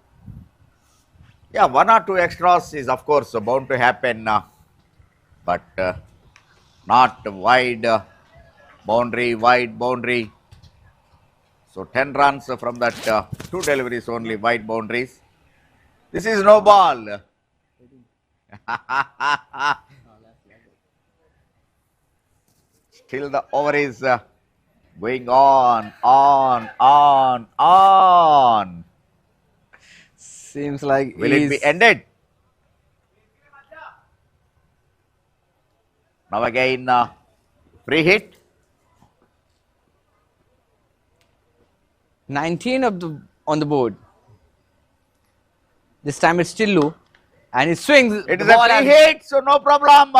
Yeah, one or two extras is of course bound to happen, but not wide boundary. So 10 runs from that two deliveries only, wide boundaries. This is no ball. Still the over is going on. Seems like Will it be ended? Now again, free hit. 19 on the board. This time it's still low, and he swings. It the is a ball free and- hit, so no problem.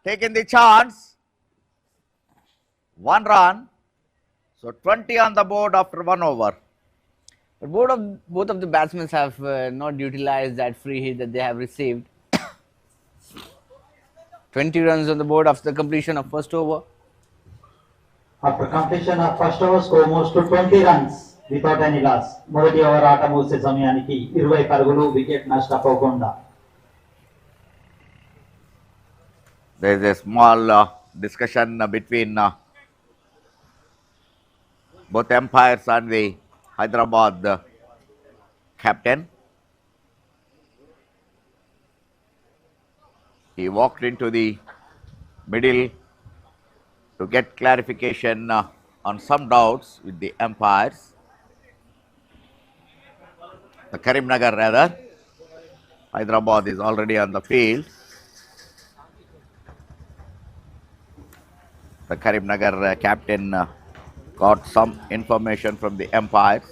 Taking the chance. 1 run. So 20 on the board after 1 over. But both of the batsmen have not utilized that free hit that they have received. 20 runs on the board after the completion of first over. After completion of first over, score moves to 20 runs without any loss. మొదటి over ఆట ముగిసే సమయానికి 20 పరుగులు, wicket నష్టపోకుండా. There is a small discussion between both umpires and the Hyderabad captain. He walked into the middle to get clarification on some doubts with the umpires. The Karimnagar rather. Hyderabad is already on the field. The Karimnagar captain got some information from the umpires.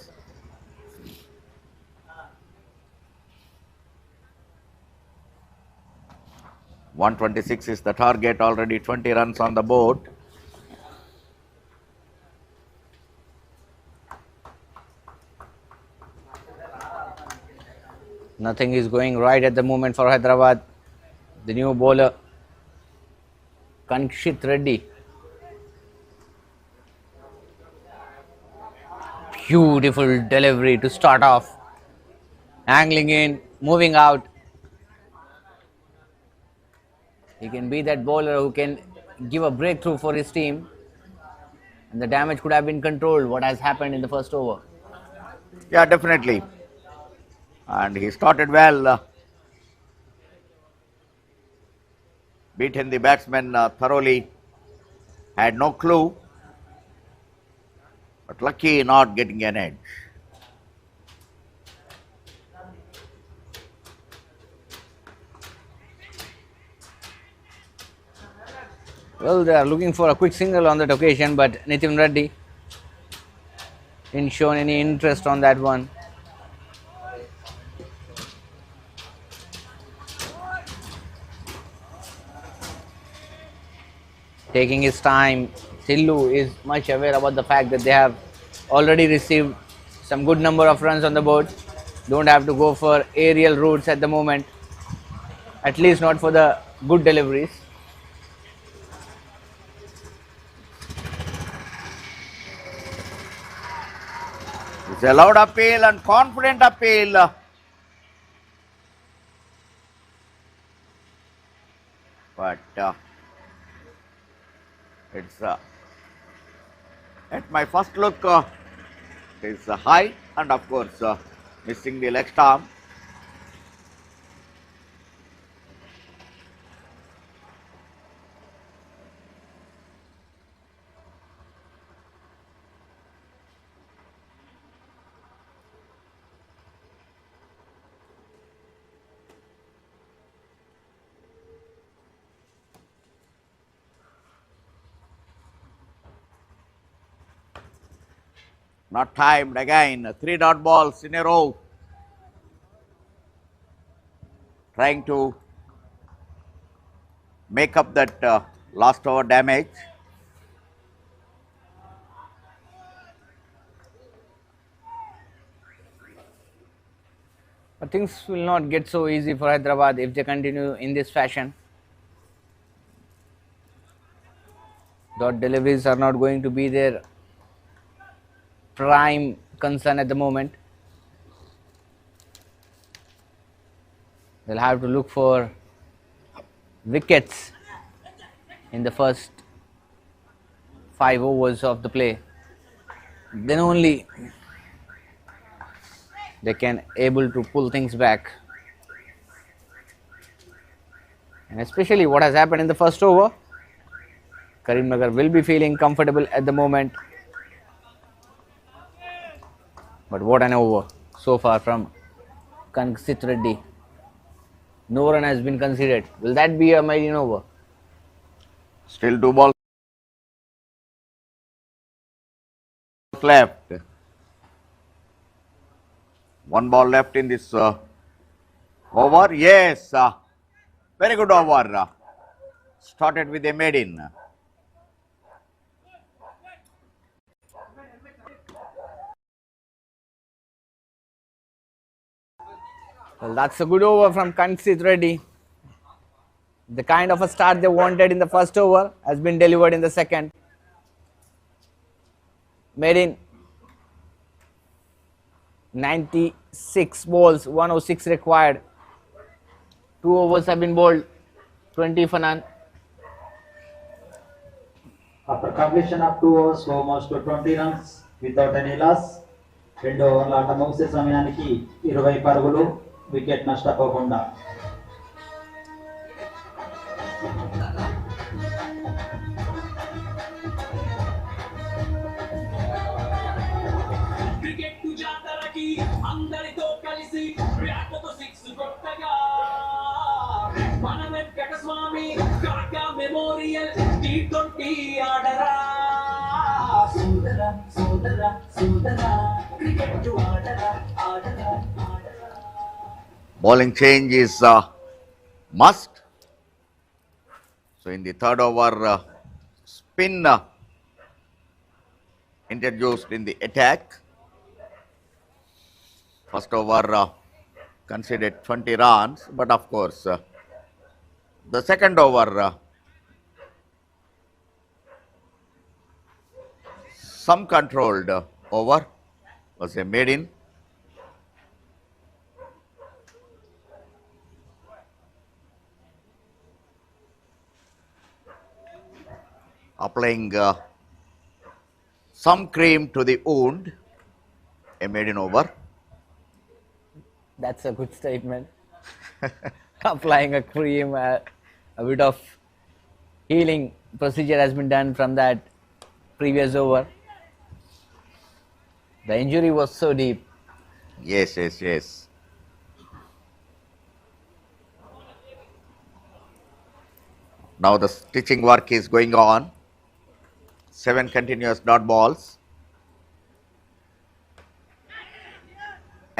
.126 is the target, already 20 runs on the board. Nothing is going right at the moment for Hyderabad. The new bowler, Kanshit Reddy. Beautiful delivery to start off. Angling in, moving out. He can be that bowler who can give a breakthrough for his team. And the damage could have been controlled, what has happened in the first over. Yeah, definitely. And he started well. Beaten the batsman thoroughly. Had no clue. But lucky not getting an edge. Well, they are looking for a quick single on that occasion, but Nitin Reddy didn't show any interest on that one. Taking his time, Sillu is much aware about the fact that they have already received some good number of runs on the board. Don't have to go for aerial routes at the moment, at least not for the good deliveries. It's a loud appeal and confident appeal. But it's at my first look, it's high and of course missing the leg stump. Not timed again. 3 dot balls in a row. Trying to make up that last over damage. But things will not get so easy for Hyderabad if they continue in this fashion. Dot deliveries are not going to be their prime concern at the moment. They'll have to look for wickets in the first 5 overs of the play. Then only they can able to pull things back. And especially what has happened in the first over, Karim Nagar will be feeling comfortable at the moment. But what an over so far from Kanksit Reddy. No run has been conceded. Will that be a maiden over? Still 2 balls left. 1 ball left in this over. Yes, very good over. Started with a maiden. Well, that's a good over from Kanksit Reddy. The kind of a start they wanted in the first over has been delivered in the second. Maiden 96 balls, 106 required. 2 overs have been bowled, 20 for none. After completion of 2 overs, almost 20 runs without any loss. 2 ఓవర్ల ఆట ముగిసే సమయానికి 20 పరుగులు, wicket నష్టపోకుండా. అందరితో కలిసి బ్యాట్లతో 6 కొట్టగా మన వెంకటస్వామి కాకా మెమోరియల్ T20 ఆడరా సోదరా సోదరా సోదరా క్రికెట్ ఆడరా ఆడరా ఆడరా. Bowling change is must. So in the third over, spin introduced in the attack. First over considered 20 runs, but of course the second over some controlled over was a maiden. Applying some cream to the wound, a maiden over. That's a good statement. Applying a cream, a bit of healing procedure has been done from that previous over. The injury was so deep. Yes, yes, yes. Now the stitching work is going on. 7 continuous dot balls.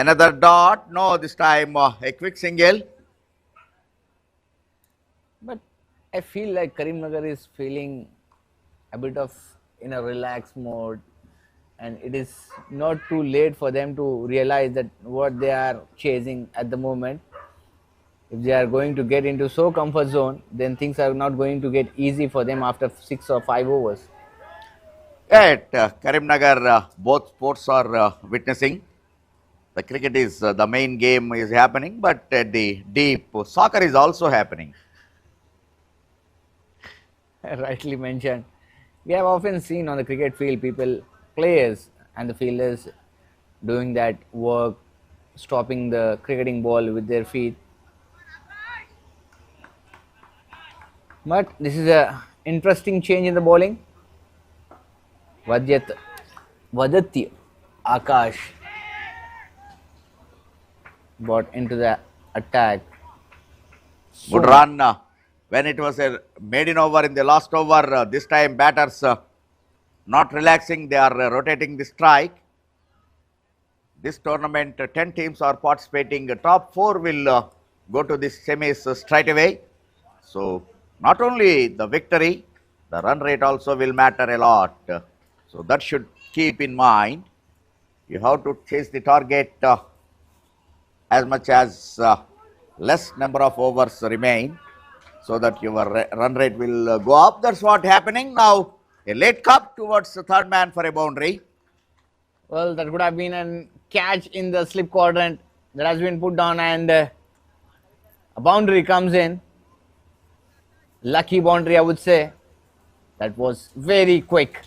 Another dot. No, this time a quick single. But I feel like Karim Nagar is feeling a bit of in a relaxed mode, and it is not too late for them to realize that what they are chasing at the moment. If they are going to get into so comfort zone, then things are not going to get easy for them after 6 or 5 overs. At Karimnagar, both sports are witnessing. The cricket is the main game is happening, but at the deep soccer is also happening. Rightly mentioned. We have often seen on the cricket field people, players and the fielders doing that work, stopping the cricketing ball with their feet. But this is a interesting change in the bowling. Vadati Akash brought into the attack. Good run. When it was a maiden over in the last over, this time batters not relaxing, they are rotating the strike. this tournament, 10 teams are participating. Top 4 will go to this semis straight away. So not only the victory, the run rate also will matter a lot. So that should keep in mind. You have to chase the target as much as less number of overs remain, so that your run rate will go up. That's what happening now. A late cup towards the third man for a boundary. Well, that would have been a catch in the slip quadrant that has been put down, and a boundary comes in. Lucky boundary, I would say. That was very quick.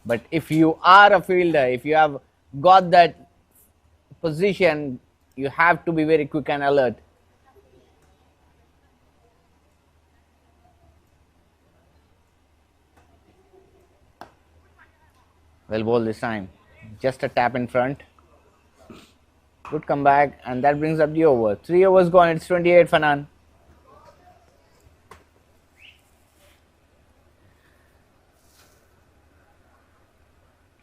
But if you are a fielder, if you have got that position, you have to be very quick and alert. Well ball this time. Just a tap in front. Good comeback, and that brings up the over. 3 overs gone, it's 28 for none.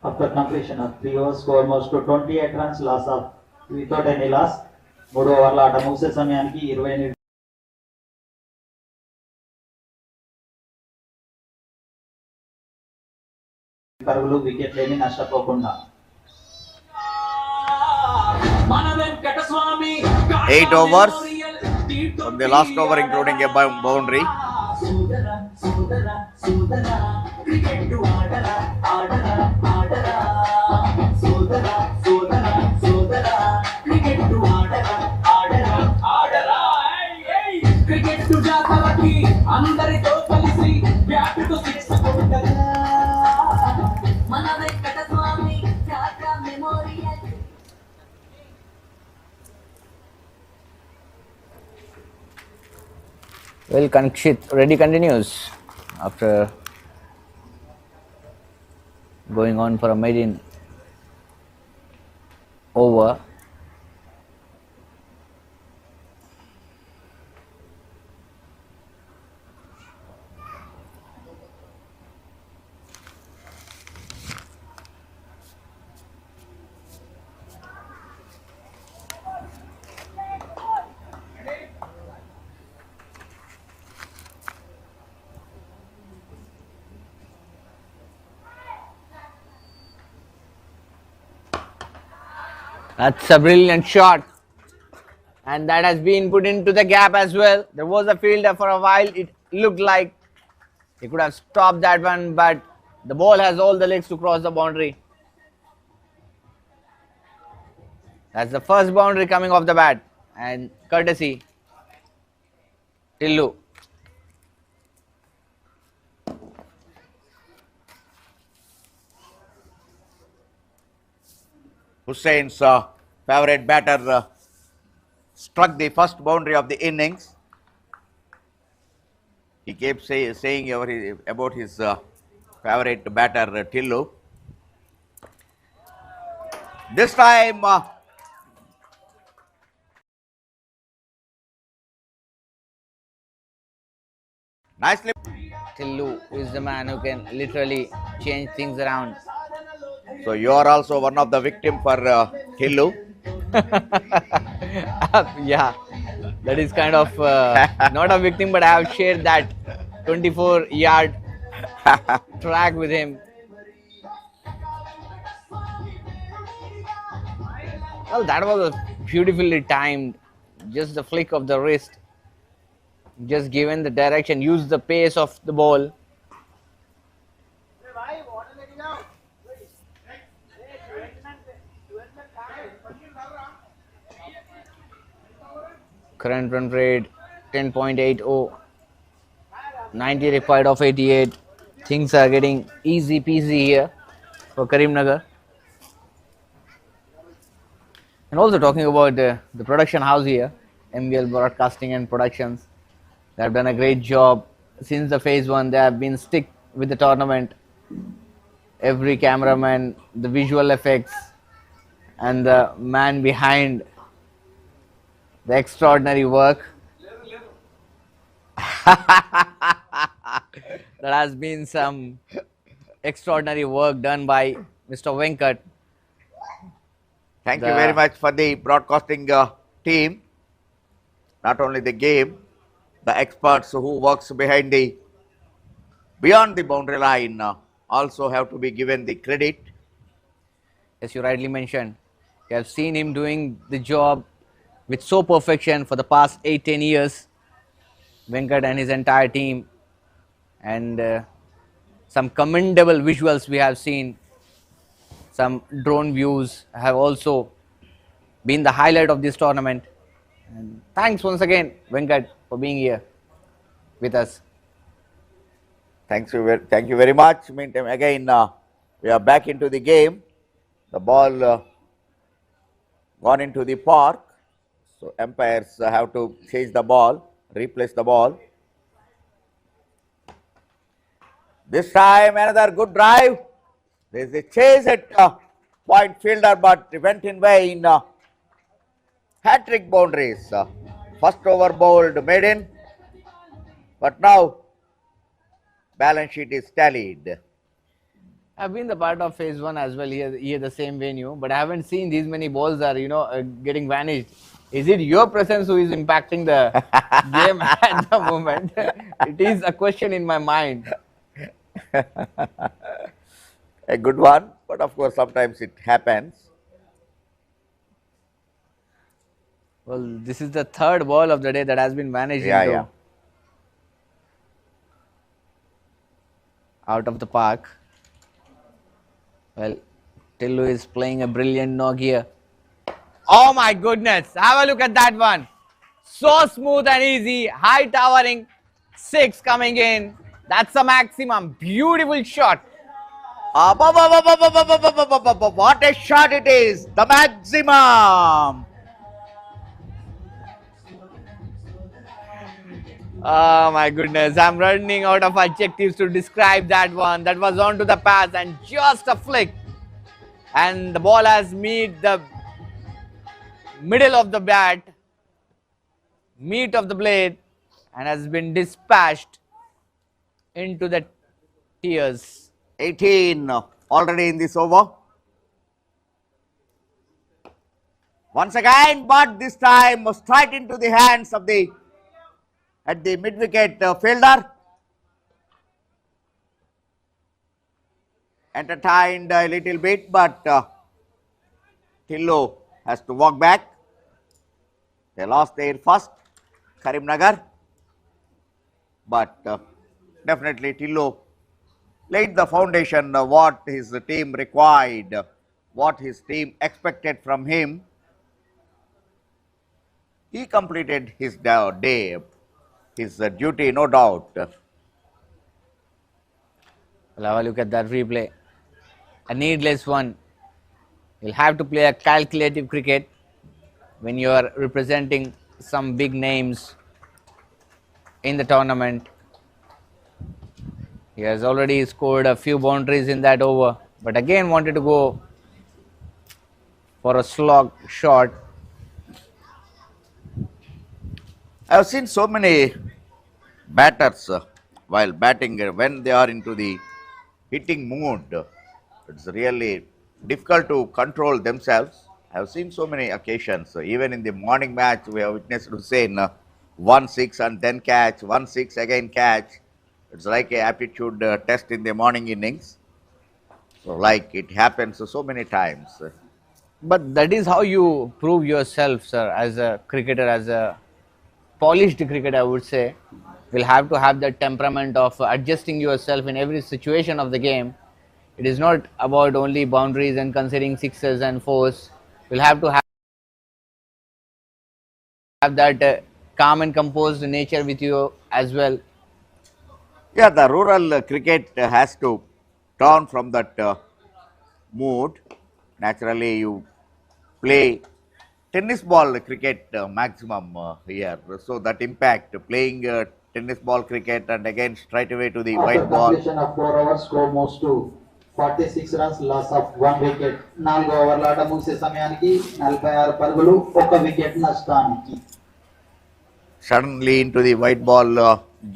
After completion of 3 overs, score moves to 28 runs, loss of without any loss. 3 ఓవర్ల ఆట ముగిసే సమయానికి 28 పరుగులు, వికెట్లేమీ నష్టపోకుండా. 8 overs from the last over, including a boundary. సోదరా సోదరా సోదరా cricket ఆడరా ఆడరా ఆడరా సోదరా సోదరా సోదరా క్రికెట్ ఆడరా ఆడరా ఆడరా క్రికెట్ జాతరకి అందరితో కలిసి బ్యాట్ టు సిక్స్ కొట్టరా మన వెంకటస్వామి కాకా memorial. Well, Kankshit Reddy continues after going on for a maiden over. That's a brilliant shot, and that has been put into the gap as well. There was a fielder for a while. It looked like he could have stopped that one, but the ball has all the legs to cross the boundary. That's the first boundary coming off the bat, and courtesy Tillu. Hussein's favorite batter struck the first boundary of the innings. He kept saying about his favorite batter Tillu. This time nicely. Tillu is the man who can literally change things around. So you are also one of the victim for Tillu. Yeah, that is kind of not a victim, but I have shared that 24-yard track with him. Well, that was beautifully timed. Just the flick of the wrist. Just given the direction, use the pace of the ball. Current run rate 10.80, 90 required of 88. Things are getting easy peasy here for Karim Nagar. And also talking about the production house here, MBL Broadcasting and Productions, they have done a great job since the phase 1. They have been stick with the tournament. Every cameraman, the visual effects, and the man behind the extraordinary work. There has been some extraordinary work done by Mr. Venkat. Thank you very much for the broadcasting team. Not only the game, the experts who works beyond the boundary line also have to be given the credit. As you rightly mentioned, you have seen him doing the job with so perfection for the past 8-10 years. Venkat and his entire team, and some commendable visuals we have seen. Some drone views have also been the highlight of this tournament. And thanks once again, Venkat, for being here with us. Thank you very much. Meantime, again, we are back into the game. The ball gone into the park. So umpires have to change the ball, replace the ball. This time another good drive. There is a chase at point fielder, but went in vain. Hat-trick boundaries. First over bowled maiden, but now balance sheet is tallied. I've been the part of phase 1 as well here the same venue, but I haven't seen these many balls are getting vanished. Is it your presence who is impacting the game at the moment? It is a question in my mind. A good one, but of course sometimes it happens. Well, this is the third ball of the day that has been vanished out of the park. Well, Tillu is playing a brilliant knock here. Oh my goodness, have a look at that one. So smooth and easy, high towering, 6 coming in. That's a maximum, beautiful shot. What a shot it is, the maximum. Oh my goodness, I'm running out of adjectives to describe that one. That was onto the pass and just a flick. And the ball has met the middle of the bat, meat of the blade, and has been dispatched into the tiers. 18 already in this over. Once again, but this time straight into the hands of the mid-wicket fielder. Entertained a little bit, but Tillu has to walk back. They lost their first, Karim Nagar, but definitely Tillu laid the foundation what his team required, what his team expected from him. He completed his day, his duty, no doubt. Well, have a look at that replay. A needless one. You'll have to play a calculative cricket when you are representing some big names in the tournament. He has already scored a few boundaries in that over, but again wanted to go for a slog shot. I have seen so many batters while batting, when they are into the hitting mood, it's really difficult to control themselves. I have seen so many occasions, even in the morning match, we have witnessed Hussain 1-6 and then catch, 1-6 again catch. It's like a aptitude test in the morning innings. So like it happens so many times. But that is how you prove yourself, sir, as a cricketer, as a polished cricketer, I would say. You'll have to have that temperament of adjusting yourself in every situation of the game. It is not about only boundaries and considering sixes and fours. You'll have to have that calm and composed nature with you as well. Yeah, the rural cricket has to turn from that mood. Naturally, you play tennis ball cricket maximum here. So that impact, playing tennis ball cricket and again straight away to the white ball. After completion of 4 overs, score moves to 46 runs, loss of 1 wicket. 4 ఓవర్ల ఆట ముగిసే సమయానికి 46 పరుగులు, 1 wicket నష్టానికి. Suddenly into the white ball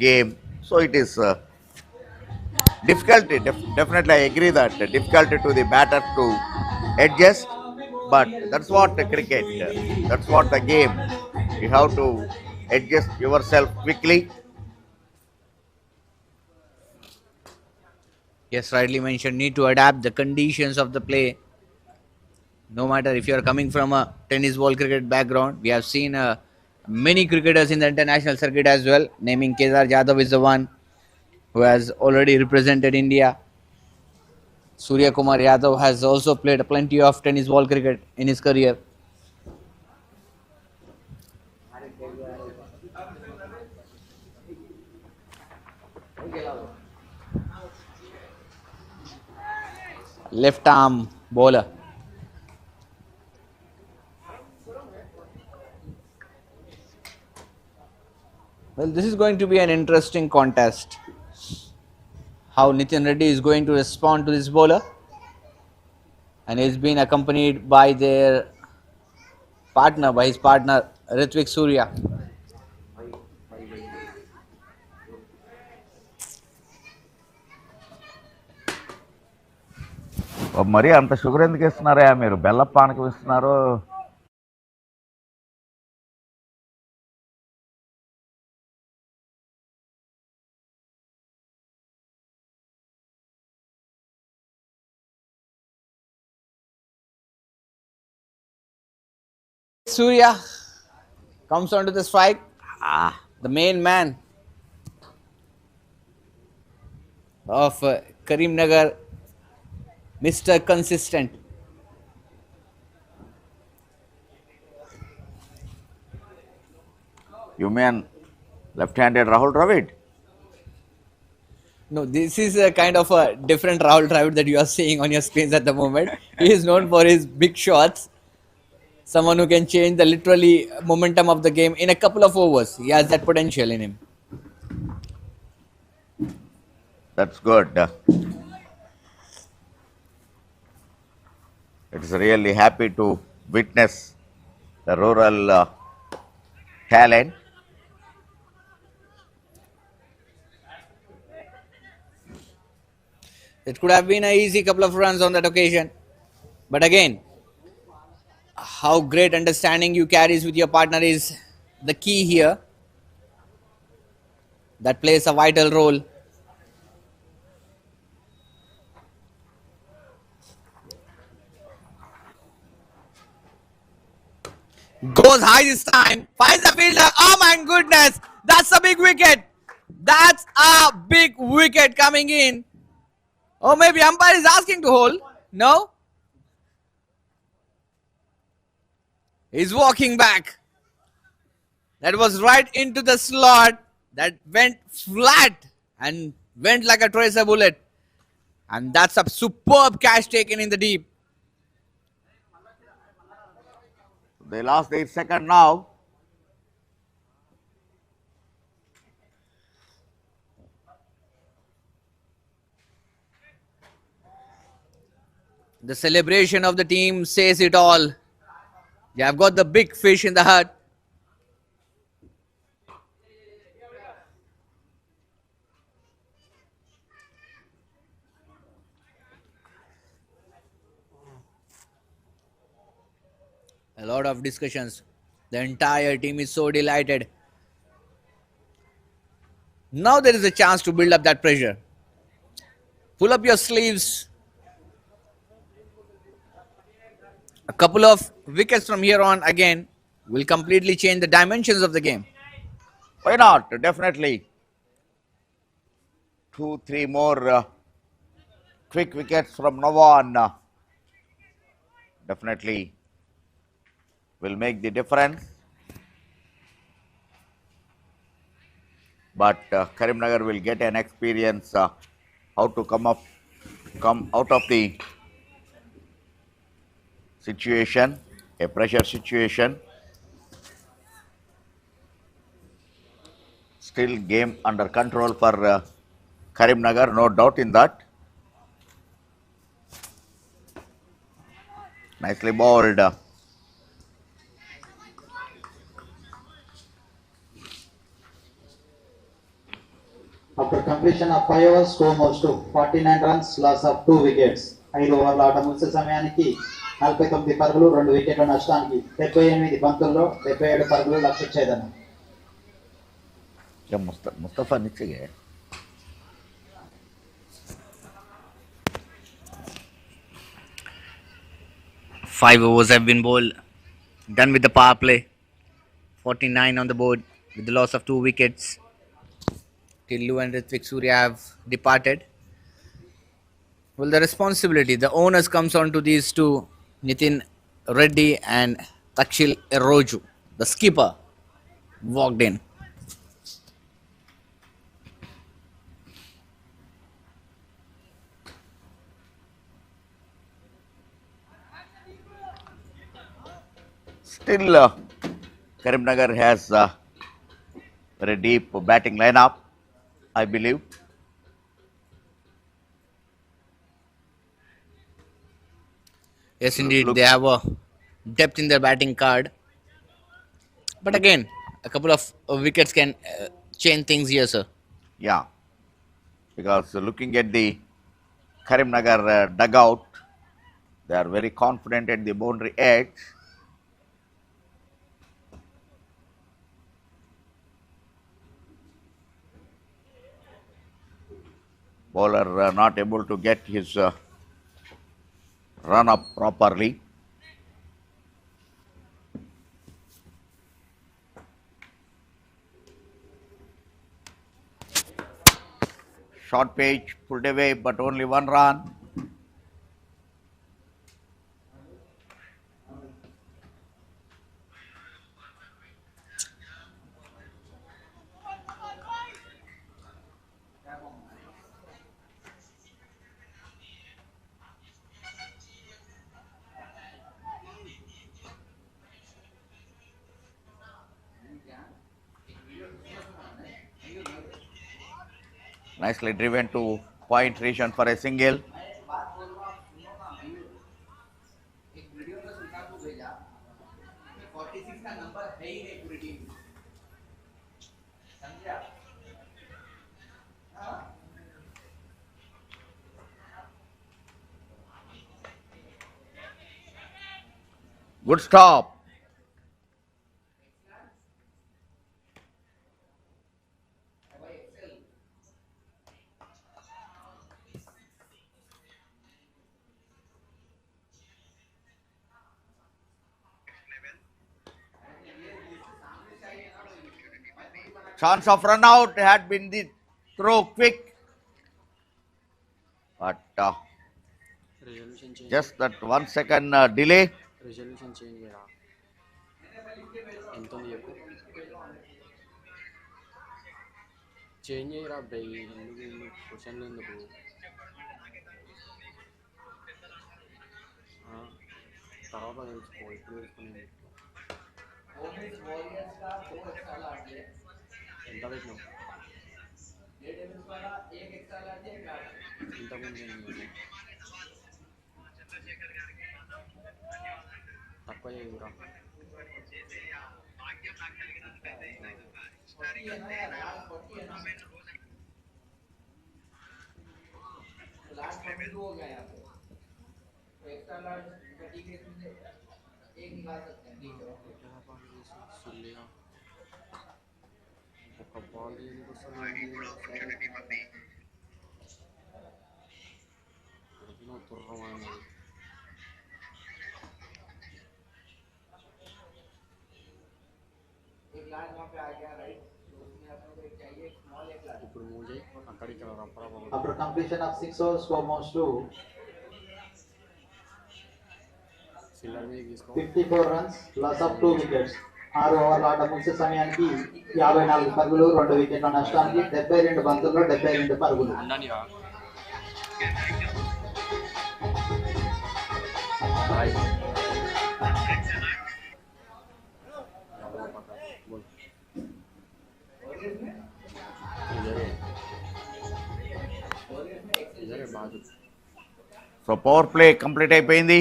game. So it is difficult, definitely I agree that difficult to the batter to adjust. but that's what the cricket, that's what the game. You have to adjust yourself quickly. Yes, rightly mentioned. Need to adapt the conditions of the play. No matter if you are coming from a tennis ball cricket background, we have seen many cricketers in the international circuit as well. Naming Kedar Jadhav is the one who has already represented India. Surya Kumar Yadav has also played plenty of tennis ball cricket in his career. Left arm bowler. Well, this is going to be an interesting contest. How Nitin Reddy is going to respond to this bowler. And he's been accompanied by their partner, by his partner Ritvik Surya. మరి అంత sugar ఎందుకు ఇస్తున్నారా మీరు? బెల్ల పానకం ఇస్తున్నారు. Surya comes onto the strike. The main man of Karim Nagar, Mr. Consistent. You mean left-handed Rahul Dravid? No, this is a kind of a different Rahul Dravid that you are seeing on your screens at the moment. He is known for his big shots. Someone who can change the literally momentum of the game in a couple of overs. He has that potential in him. That's good. It's really happy to witness the rural talent. It could have been an easy couple of runs on that occasion. But again, how great understanding you carries with your partner is the key here. That plays a vital role. Goes high this time. Finds the fielder. Oh my goodness. That's a big wicket. That's a big wicket coming in. Oh, maybe umpire is asking to hold. No? He's walking back. That was right into the slot. That went flat and went like a tracer bullet. And that's a superb catch taken in the deep. They lost their second now. The celebration of the team says it all. They have got the big fish in the hut. A lot of discussions. The entire team is so delighted. Now there is a chance to build up that pressure. Pull up your sleeves. A couple of wickets from here on again will completely change the dimensions of the game. Why not? Definitely. 2-3 more quick wickets from now on. Definitely will make the difference. But Karim Nagar will get an experience how to come out of the situation, a pressure situation. Still game under control for Karim Nagar, no doubt in that. Nicely bowled. After completion of 5 overs, score moves to 49 runs, loss of 2 wickets. 5 ఓవర్ల ఆట ముగిసే సమయానికి 49 పరుగులు 2 వికెట్ల నష్టానికి 78 బంతుల్లో 77 పరుగులు లక్ష్య ఛేదన. ముస్తఫా నిచ్చిగే 5 overs have been bowled. Done with the power play. 49 on the board with the loss of 2 wickets. Tillu and Ritvik Surya have departed. Well, the responsibility, the onus comes on to these two, Nitin Reddy and Takshil Eroju. The skipper walked in. Still, Karim Nagar has a very deep batting lineup, I believe. Yes, indeed, they have a depth in their batting card. But again, a couple of wickets can change things here, sir. Yeah, because looking at the Karim Nagar dugout, they are very confident at the boundary edge. Bowler not able to get his run up properly. Short pitch pulled away, but only 1 run. Nicely driven to point region for a single. Good stop. Chance of run out had been the throw quick, but just that 1 second delay. Resolution change చేయరా ఎంత ఉంది చెప్పు change చేయరా బ్రై ఎందుకు క్వశ్చన్లు ఎందుకు తర్వాత తెలుసుకో ఇప్పుడు తెలుసుకుని ఎంత పెట్టినావు ఇంతకుముందు తక్కువ చేయరా ఒక బాల్ తుర్రమైనది ఇప్పుడు మూవ్ చేయి అక్కడికి After completion of 6 overs, score moves to 54 runs, loss of 2 wickets. 6 ఓవర్ల ఆట ముగిసే సమయానికి 54 పరుగులు 2 వికెట్ల నష్టానికి 72 బంతుల్లో 72 పరుగులు. సో పవర్ ప్లే కంప్లీట్ అయిపోయింది.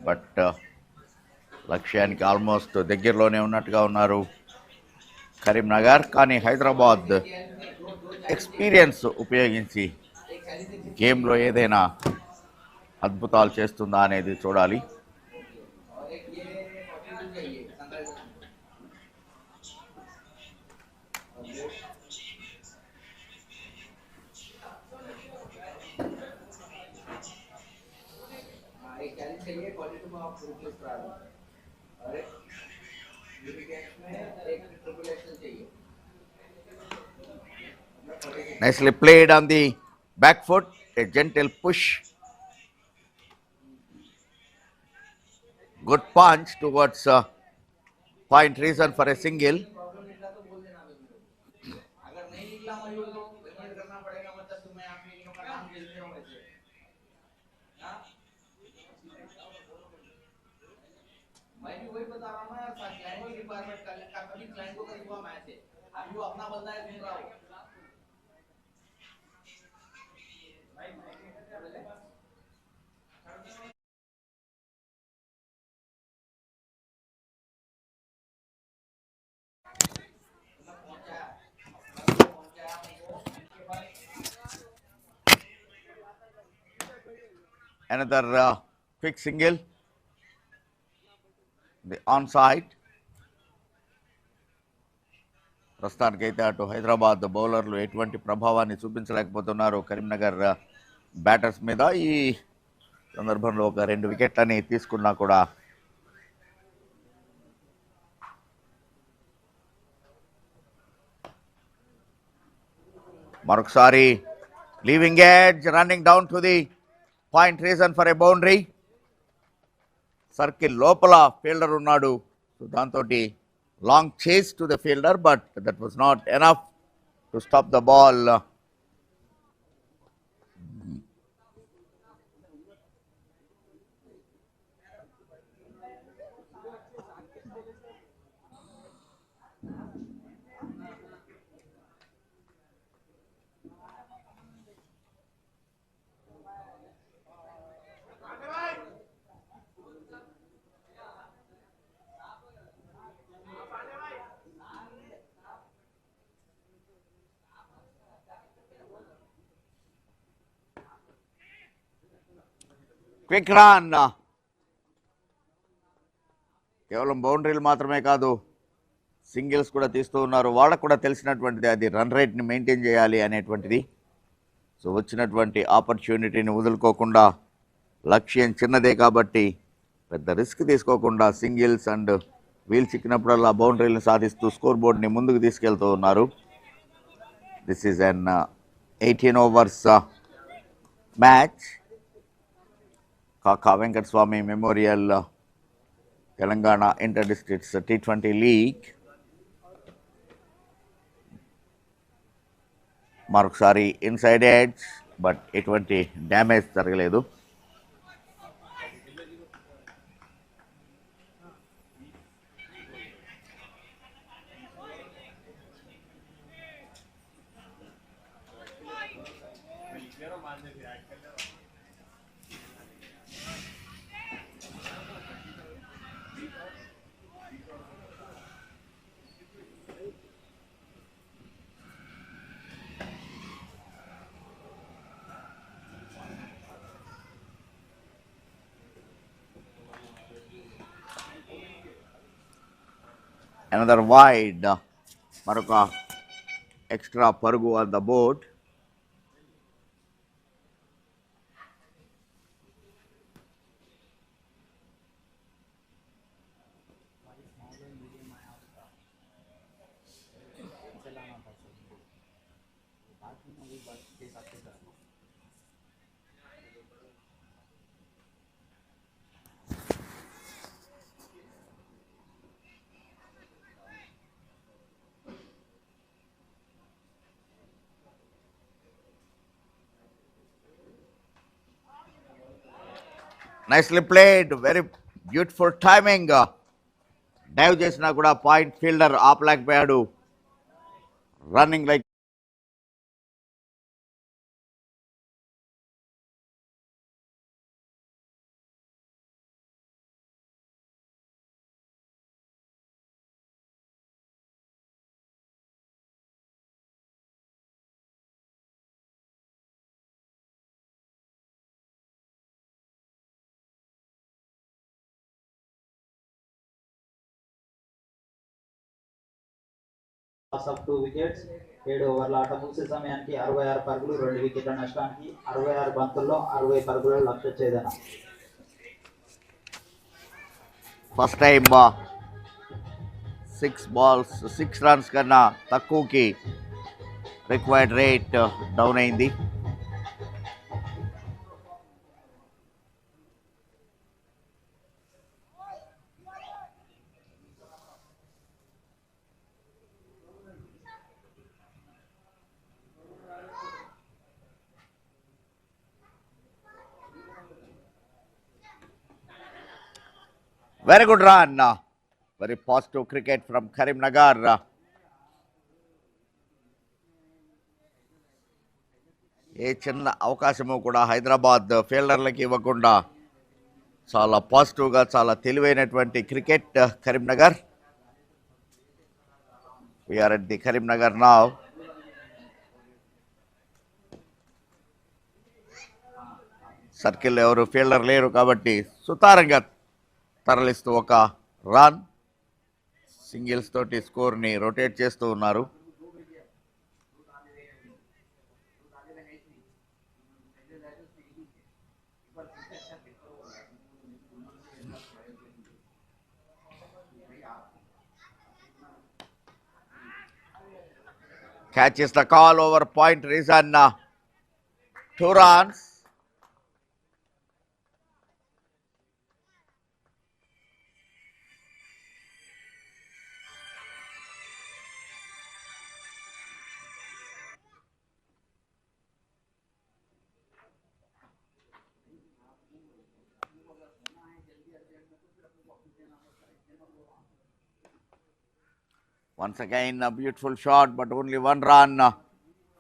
బట్ లక్ష్యానికి ఆల్మోస్ట్ దగ్గరలోనే ఉన్నట్టుగా ఉన్నారు కరీంనగర్. కానీ హైదరాబాద్ ఎక్స్పీరియన్స్ ఉపయోగించి గేమ్లో ఏదైనా అద్భుతాలు చేస్తుందా అనేది చూడాలి. Nicely played on the back foot, a gentle push. Good punch towards point reason for a single. Another quick single, the onside. ప్రస్తుతానికైతే అటు హైదరాబాద్ బౌలర్లు ఎటువంటి ప్రభావాన్ని చూపించలేకపోతున్నారు కరీంనగర్ బ్యాటర్స్ మీద. ఈ సందర్భంలో ఒక 2 వికెట్లని తీసుకున్నా కూడా మరొకసారి leaving edge, running down to the point reason for a boundary. Circle లోపల ఫీల్డర్ ఉన్నాడు, సో దాంతో long chase to the fielder, but that was not enough to stop the ball. Quick run. కేవలం బౌండరీలు మాత్రమే కాదు, సింగిల్స్ కూడా తీస్తూ ఉన్నారు. వాళ్ళకు కూడా తెలిసినటువంటిది అది రన్ రేట్ని మెయింటైన్ చేయాలి అనేటువంటిది. సో వచ్చినటువంటి ఆపర్చునిటీని వదులుకోకుండా, లక్ష్యం చిన్నదే కాబట్టి పెద్ద రిస్క్ తీసుకోకుండా సింగిల్స్ అండ్ వీల్ చిక్కినప్పుడల్లా బౌండరీలను సాధిస్తూ స్కోర్ బోర్డ్ని ముందుకు తీసుకెళ్తూ ఉన్నారు. This is an 18 overs match. Kaka Venkataswamy Memorial Telangana Inter-Districts T20 League. మరొకసారి ఇన్సైడ్ ఎడ్జ్, బట్ ఎటువంటి డ్యామేజ్ జరగలేదు. Another wide, మరొక ఎక్స్ట్రా పరుగు on the board. Nicely played, very beautiful timing. డైవ్ చేసినా కూడా పాయింట్ ఫీల్డర్ ఆపలేకపోయాడు. Running like loss of 2 wickets. 7 ఓవర్ల ఆట ముగిసే సమయానికి 66 పరుగులు 2 వికెట్ల నష్టానికి 66 బంతుల్లో 60 పరుగుల లక్ష్య ఛేదన. ఫస్ట్ టైం 6 balls 6 runs కన్నా తక్కువకి రిక్వైర్డ్ రేట్ డౌన్ అయింది. Very good run. Very positive cricket from Karim Nagar. ఏ చిన్న అవకాశము కూడా హైదరాబాద్ ఫీల్డర్లకి ఇవ్వకుండా చాలా పాజిటివ్గా చాలా తెలివైనటువంటి cricket Karimnagar. We're at the Karimnagar now. Circle ఎవరు ఫీల్డర్ లేరు కాబట్టి సుతారంగా తరలిస్తూ ఒక రన్ సింగిల్స్ తోటి స్కోర్ని రొటేట్ చేస్తూ ఉన్నారు. Catches the call over point reason 2 runs. Once again, a beautiful shot, but only 1 run.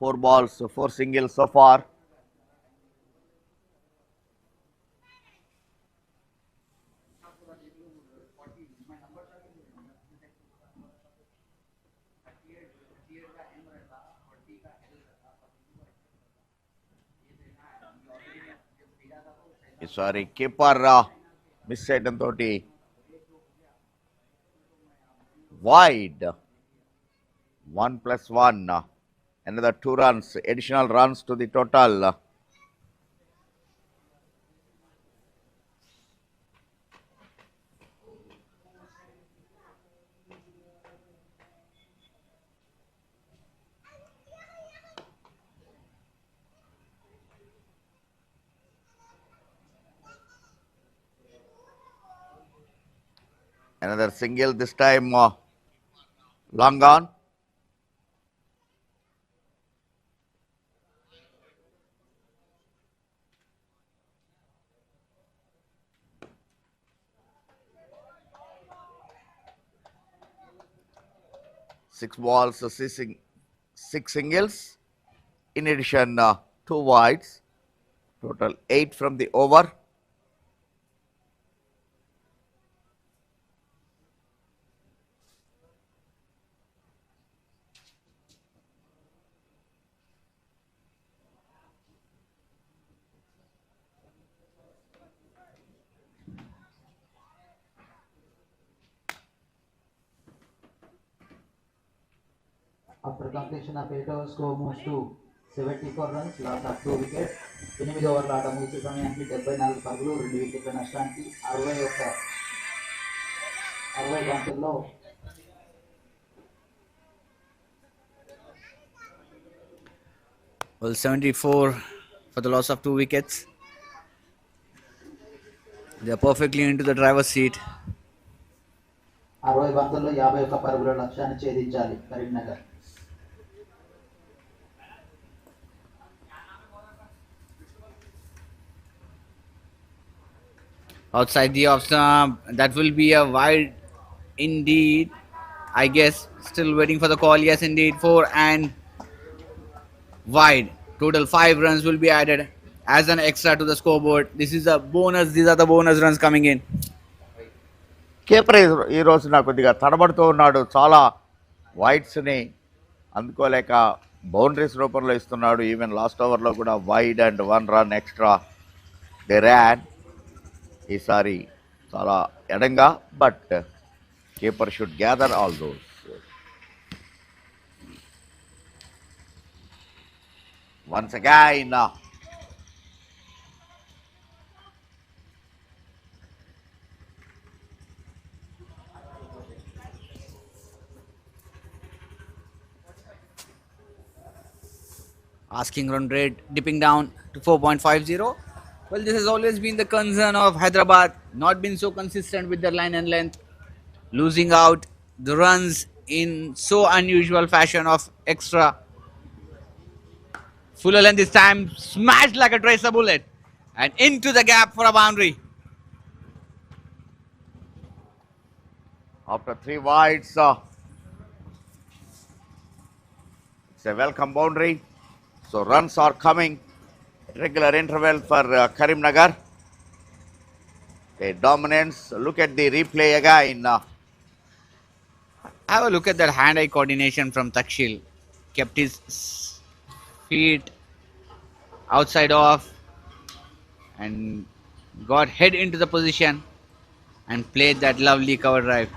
4 balls, 4 singles so far. Sorry, keeper miss చేయడంతో wide. 1+1, another 2 runs, additional runs to the total. Another single, this time long on. Six balls, 6 singles. In addition, 2 wides. Total 8 from the over. After completion of 8 overs, score moves to 74 runs, loss of 2 wickets. 8 ఓవర్ల ఆట ముగిసే సమయానికి 74 పరుగులు 2 వికెట్ల నష్టానికి 60 బంతుల్లో Well, 74 for the loss of 2 wickets. They are perfectly into the driver's seat. 60 బంతుల్లో 51 పరుగుల లక్ష్యాన్ని ఛేదించాలి Karimnagar. Outside the off stump, that will be a wide indeed. I guess still waiting for the call. Yes, indeed, 4 and wide. Total 5 runs will be added as an extra to the scoreboard. This is a bonus. These are the bonus runs coming in. Keeper ఈ రోజున కొద్దిగా తడబడుతూ ఉన్నాడు. చాలా వైడ్స్ని అందుకోలేక boundaries రూపంలో ఇస్తున్నాడు. Even last ఓవర్లో కూడా wide and 1 run extra they ran. ఈసారి చాలా ఎడంగా, but keeper should gather all those. Once again, Asking run rate dipping down to 4.50. Well, this has always been the concern of Hyderabad, not been so consistent with their line and length, losing out the runs in so unusual fashion of extra. Fuller length this time, smashed like a tracer bullet and into the gap for a boundary. after 3 wides, it's a welcome boundary. So runs are coming at regular interval for Karim Nagar. A dominance. Look at the replay again. Have a look at that hand-eye coordination from Takshil. Kept his feet outside off and got head into the position and played that lovely cover drive.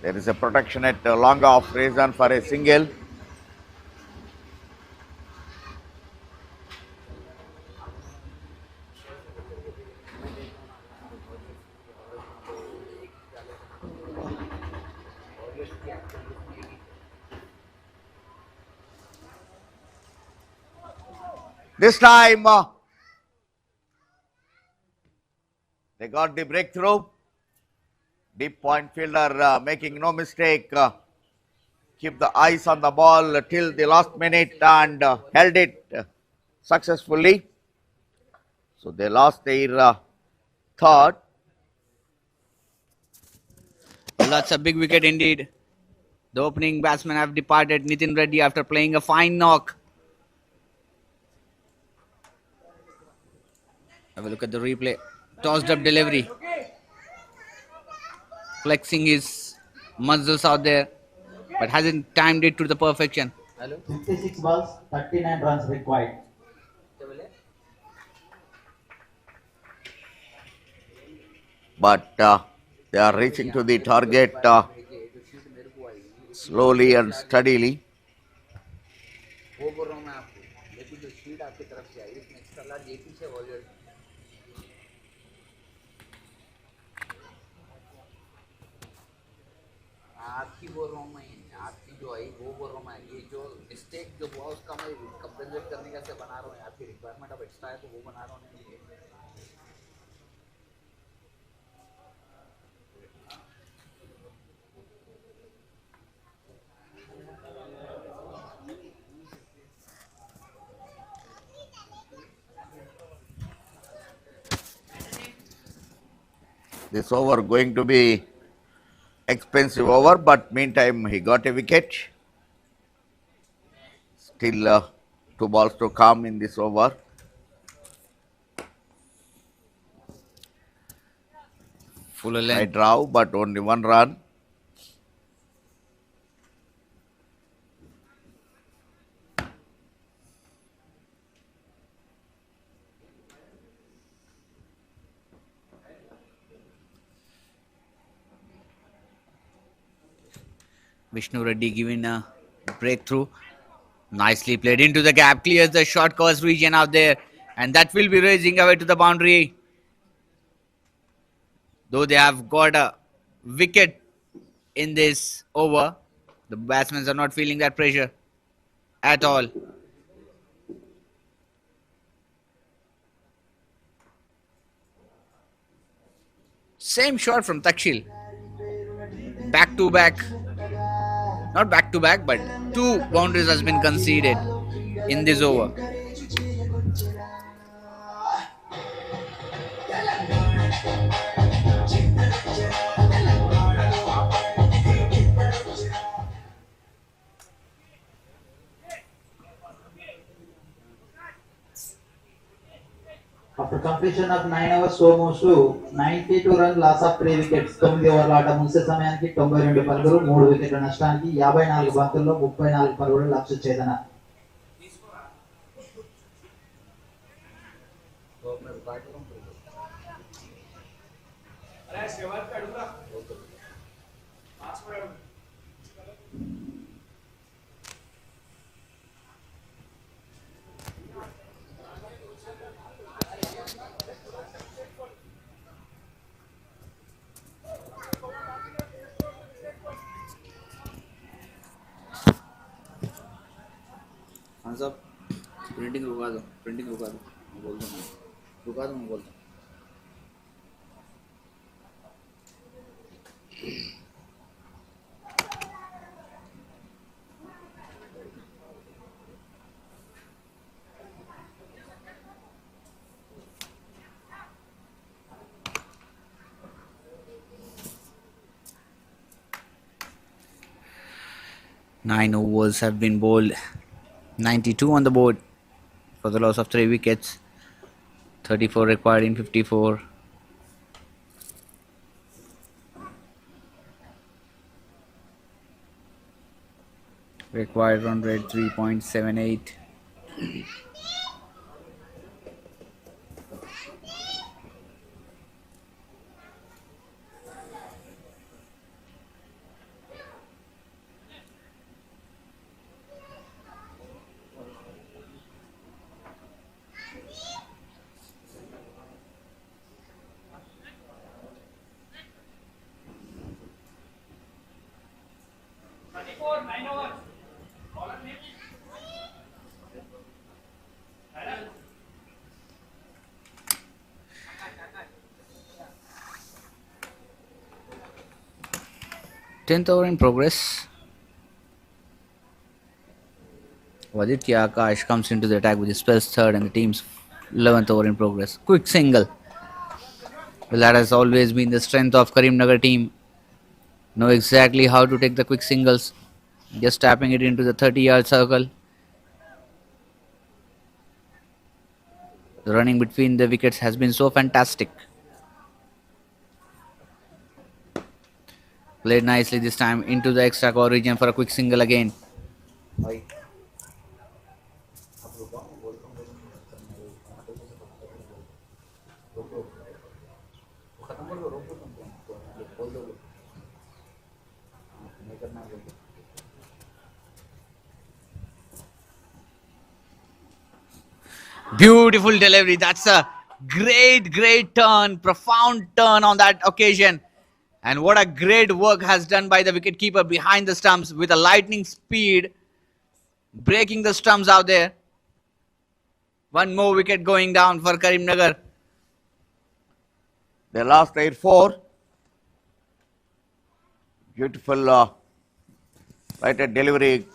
There is a protection at long off reason for a single. This time, they got the breakthrough. Deep point fielder making no mistake. Keep the eyes on the ball till the last minute and held it successfully. So they lost their third. Well, that's a big wicket indeed. The opening batsmen have departed. Nitin Reddy after playing a fine knock. Have a look at the replay. Tossed up delivery. Flexing his muscles out there, but hasn't timed it to the perfection. 56 balls, 39 runs required. But they are reaching to the target slowly and steadily. आपकी बोल रहा हूँ मैं, आपकी जो है वो बोल रहा हूँ मैं, ये जो मिस्टेक जो हुआ उसका मैं कंपेंसेट करने का से बना रहा हूँ, आपकी रिक्वायरमेंट अब एक्स्ट्रा है तो वो बना रहा हूँ. This over going to be expensive over, but meantime he got a wicket. Still 2 balls to come in this over. Fuller I length. draw, but only 1 run. Vishnu Reddy giving a breakthrough. Nicely played into the gap. Clears the short course region out there. And that will be raising away to the boundary. Though they have got a wicket in this over, the batsmen are not feeling that pressure at all. Same shot from Takshil. Back to back. Not back to back, but 2 boundaries has been conceded in this over. After completion of 9 overs, so moves to 92 run loss of 3 wickets. 9 ఓవర్ల ఆట ముగిసే సమయానికి 92 పరుగులు 3 వికెట్ల నష్టానికి 54 బంతుల్లో 34 పరుగుల లక్ష్య ఛేదన. साहब प्रिंटिंग रुका दो, प्रिंटिंग रुका दो, मैं बोल दूँ, रुका दो, मैं बोल दूँ. Nine overs have been bowled. 92 on the board for the loss of 3 wickets. 34 required in 54. Required run rate 3.78. Tenth over in progress. Vaditya Akash comes into the attack with his spells third and the team's 11th over in progress. Quick single. Well, that has always been the strength of Karim Nagar team. Know exactly how to take the quick singles. Just tapping it into the 30-yard circle. The running between the wickets has been so fantastic. Played nicely this time into the extra core region for a quick single again. Beautiful delivery. That's a great turn, profound turn on that occasion. And what a great work has done by the wicketkeeper behind the stumps with a lightning speed, breaking the stumps out there. One more wicket going down for Karim Nagar. They lost 8-4. Beautiful righted delivery.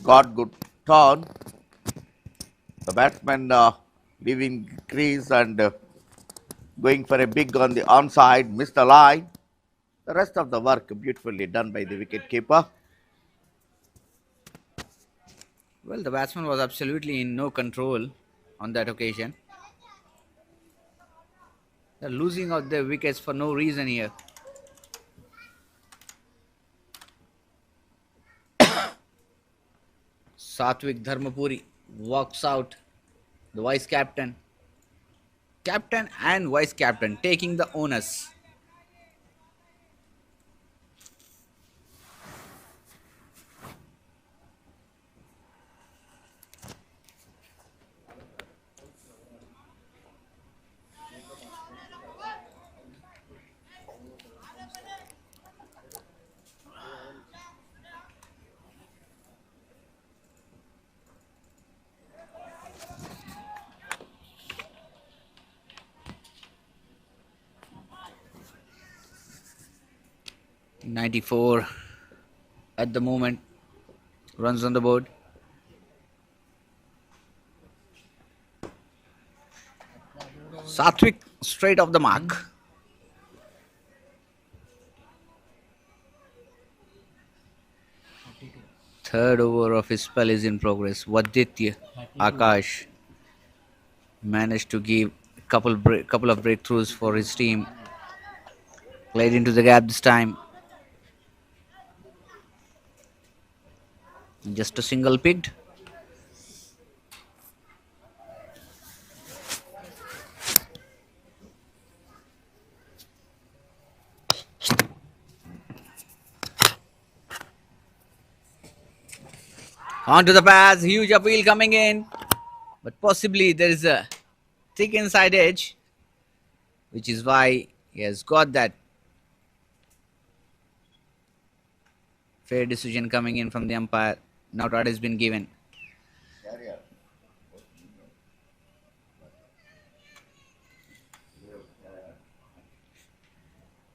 Got good turn. The batsman leaving crease and going for a big on the onside, missed the line. The rest of the work beautifully done by the wicket keeper. Well, the batsman was absolutely in no control on that occasion. They're losing out their wickets for no reason here. Satvik Dharmapuri walks out, the vice captain. Captain and vice captain taking the onus. .94 at the moment. Runs on the board. Satvik straight off the mark. Third over of his spell is in progress. Vaditya Akash managed to give a couple of breakthroughs for his team. Played into the gap this time. Just a single picked. Onto the pass, huge appeal coming in. But possibly there is a thick inside edge, which is why he has got that fair decision coming in from the umpire. Not what has been given.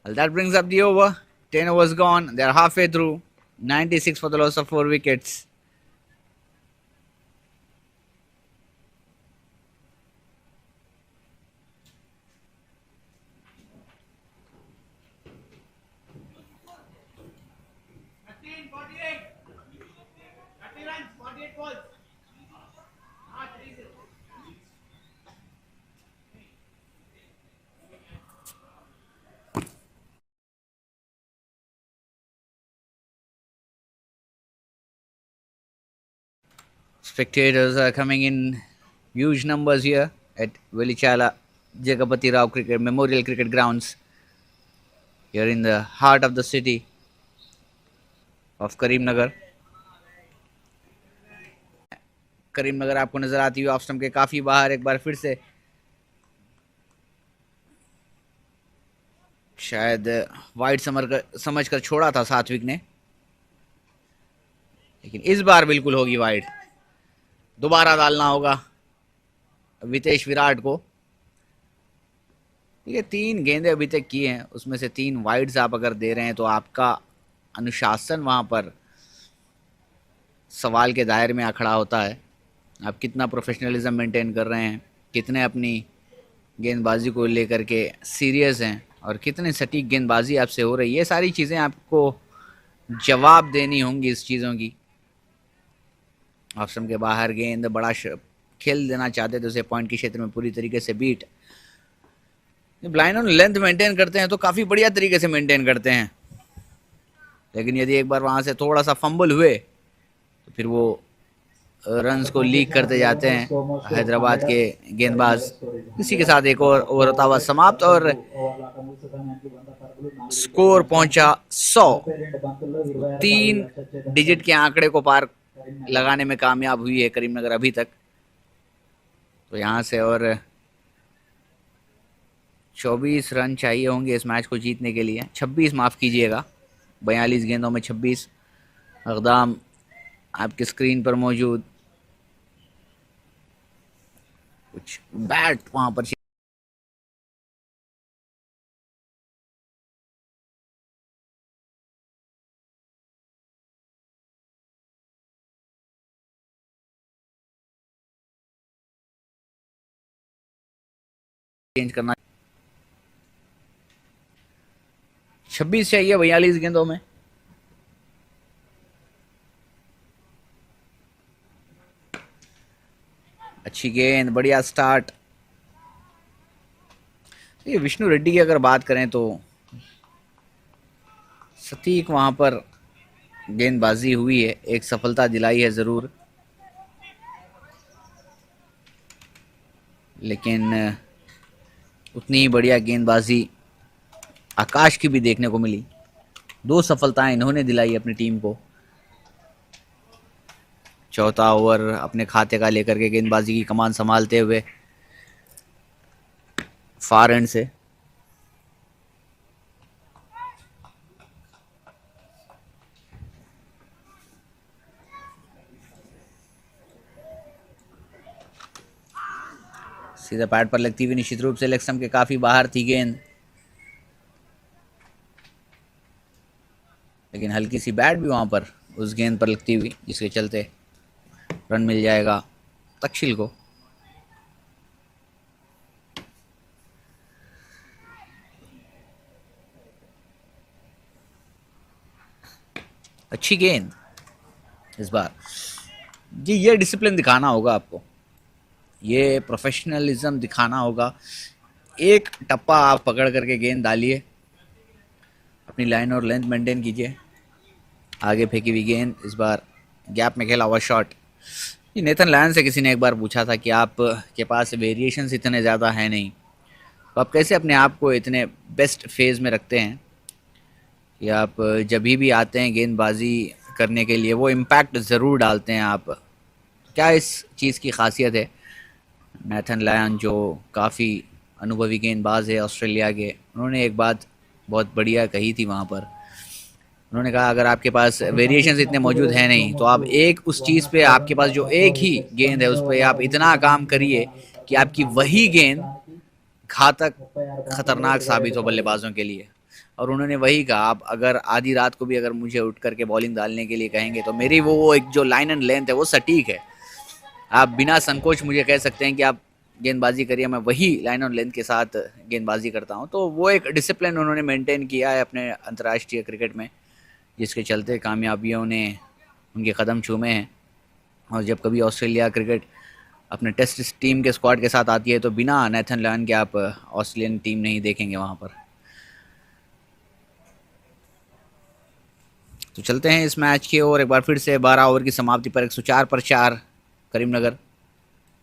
Well, that brings up the over. 10 overs gone. They are halfway through. 96 for the loss of 4 wickets. Spectators are coming in huge numbers here at Velichala Jagapati Rao Cricket Memorial Cricket Grounds here in the heart of the city of Karimnagar. Karimnagar आपको नजर आती हुई off stump के काफी बाहर एक बार फिर से शायद वाइड समझकर छोड़ा था सात्विक ने, लेकिन इस बार बिल्कुल होगी वाइड। दोबारा डालना होगा वितेश विराट को। ठीक है, 3 गेंदें अभी तक की हैं, उसमें से 3 वाइड्स आप अगर दे रहे हैं तो आपका अनुशासन वहां पर सवाल के दायरे में आ खड़ा होता है। आप कितना प्रोफेशनलिज्म मेंटेन कर रहे हैं, कितने अपनी गेंदबाजी को लेकर के सीरियस हैं और कितने सटीक गेंदबाजी आपसे हो रही है, ये सारी चीज़ें आपको जवाब देनी होंगी इस चीज़ों की। ऑफ स्टंप के बाहर गेंद बड़ा खेल देना चाहते थे उसे पॉइंट के क्षेत्र में पूरी तरीके से beat. Line on length maintain करते हैं तो काफ़ी बढ़िया तरीके से मेंटेन करते हैं, लेकिन यदि एक बार वहाँ से थोड़ा सा फंबल हुए तो फिर वो रन्स को लीक करते जाते हैं हैदराबाद के गेंदबाज। इसी के साथ एक और ओवर होता हुआ समाप्त और स्कोर पहुंचा 100। 3 डिजिट के आंकड़े को पार लगाने में कामयाब हुई है करीमनगर अभी तक। तो यहाँ से और 24 रन चाहिए होंगे इस मैच को जीतने के लिए। 26 माफ़ कीजिएगा, 42 गेंदों में 26। अक़दाम आपके स्क्रीन पर मौजूद। कुछ बैट वहां पर चेंज करना। 26 चाहिए 42 गेंदों में। अच्छी गेंद, बढ़िया स्टार्ट। ये विष्णु रेड्डी की अगर बात करें तो सटीक वहां पर गेंदबाजी हुई है, एक सफलता दिलाई है ज़रूर, लेकिन उतनी ही बढ़िया गेंदबाजी आकाश की भी देखने को मिली। 2 सफलताएं इन्होंने दिलाई अपनी टीम को। चौथा ओवर अपने खाते का लेकर के गेंदबाजी की कमान संभालते हुए फार एंड से। सीधा पैड पर लगती हुई निश्चित रूप से लेग स्टंप के काफी बाहर थी गेंद, लेकिन हल्की सी बैट भी वहां पर उस गेंद पर लगती हुई, जिसके चलते रन मिल जाएगा तक्षशिल को। अच्छी गेंद इस बार। जी, ये डिसिप्लिन दिखाना होगा आपको, ये प्रोफेशनलिज्म दिखाना होगा। एक टप्पा आप पकड़ करके गेंद डालिए, अपनी लाइन और लेंथ मेंटेन कीजिए। आगे फेंकी हुई गेंद, इस बार गैप में खेला हुआ शॉट। ये नेथन लायन से किसी ने एक बार पूछा था कि आप के पास वेरिएशंस इतने ज़्यादा हैं नहीं, तो आप कैसे अपने आप को इतने बेस्ट फेज़ में रखते हैं कि आप जब भी आते हैं गेंदबाजी करने के लिए वो इम्पैक्ट ज़रूर डालते हैं आप। क्या इस चीज़ की खासियत है? नेथन लायन जो काफ़ी अनुभवी गेंदबाज है ऑस्ट्रेलिया के, उन्होंने एक बात बहुत बढ़िया कही थी वहाँ पर। उन्होंने कहा अगर आपके पास वेरिएशंस इतने मौजूद हैं नहीं, तो आप एक उस चीज़ पे, आपके पास जो एक ही गेंद है उस पर आप इतना काम करिए कि आपकी वही गेंद घातक खतरनाक साबित हो बल्लेबाजों के लिए। और उन्होंने वही कहा, आप अगर आधी रात को भी अगर मुझे उठ करके बॉलिंग डालने के लिए कहेंगे तो मेरी वो एक जो लाइन एंड लेंथ है वो सटीक है। आप बिना संकोच मुझे कह सकते हैं कि आप गेंदबाजी करिए, मैं वही लाइन और लेंथ के साथ गेंदबाजी करता हूं। तो वो एक डिसिप्लिन उन्होंने मेंटेन किया है अपने अंतर्राष्ट्रीय क्रिकेट में, जिसके चलते कामयाबियों ने उनके कदम चूमे हैं। और जब कभी ऑस्ट्रेलिया क्रिकेट अपने टेस्ट टीम के स्क्वाड के साथ आती है तो बिना नेथन लयन के आप ऑस्ट्रेलियन टीम नहीं देखेंगे वहाँ पर। तो चलते हैं इस मैच की ओर। एक बार फिर से 12 ओवर की समाप्ति पर 104 पर 4 करीमनगर,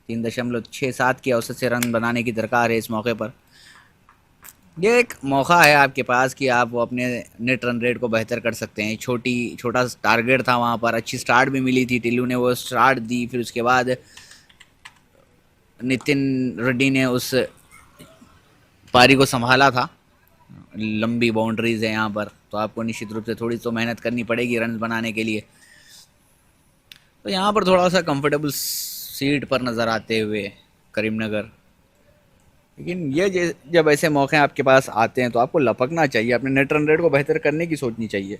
3.67 की औसत से रन बनाने की दरकार है इस मौके पर। ये एक मौका है आपके पास कि आप वो अपने नेट रन रेट को बेहतर कर सकते हैं। छोटा टारगेट था वहाँ पर, अच्छी स्टार्ट भी मिली थी, टिल्लू ने वो स्टार्ट दी, फिर उसके बाद नितिन रेड्डी ने उस पारी को संभाला था। लंबी बाउंड्रीज है यहाँ पर, तो आपको निश्चित रूप से थोड़ी तो मेहनत करनी पड़ेगी रन बनाने के लिए। तो यहाँ पर थोड़ा सा कंफर्टेबल सीट पर नज़र आते हुए करीमनगर, लेकिन ये जब ऐसे मौके आपके पास आते हैं तो आपको लपकना चाहिए, अपने नेट रन रेट को बेहतर करने की सोचनी चाहिए।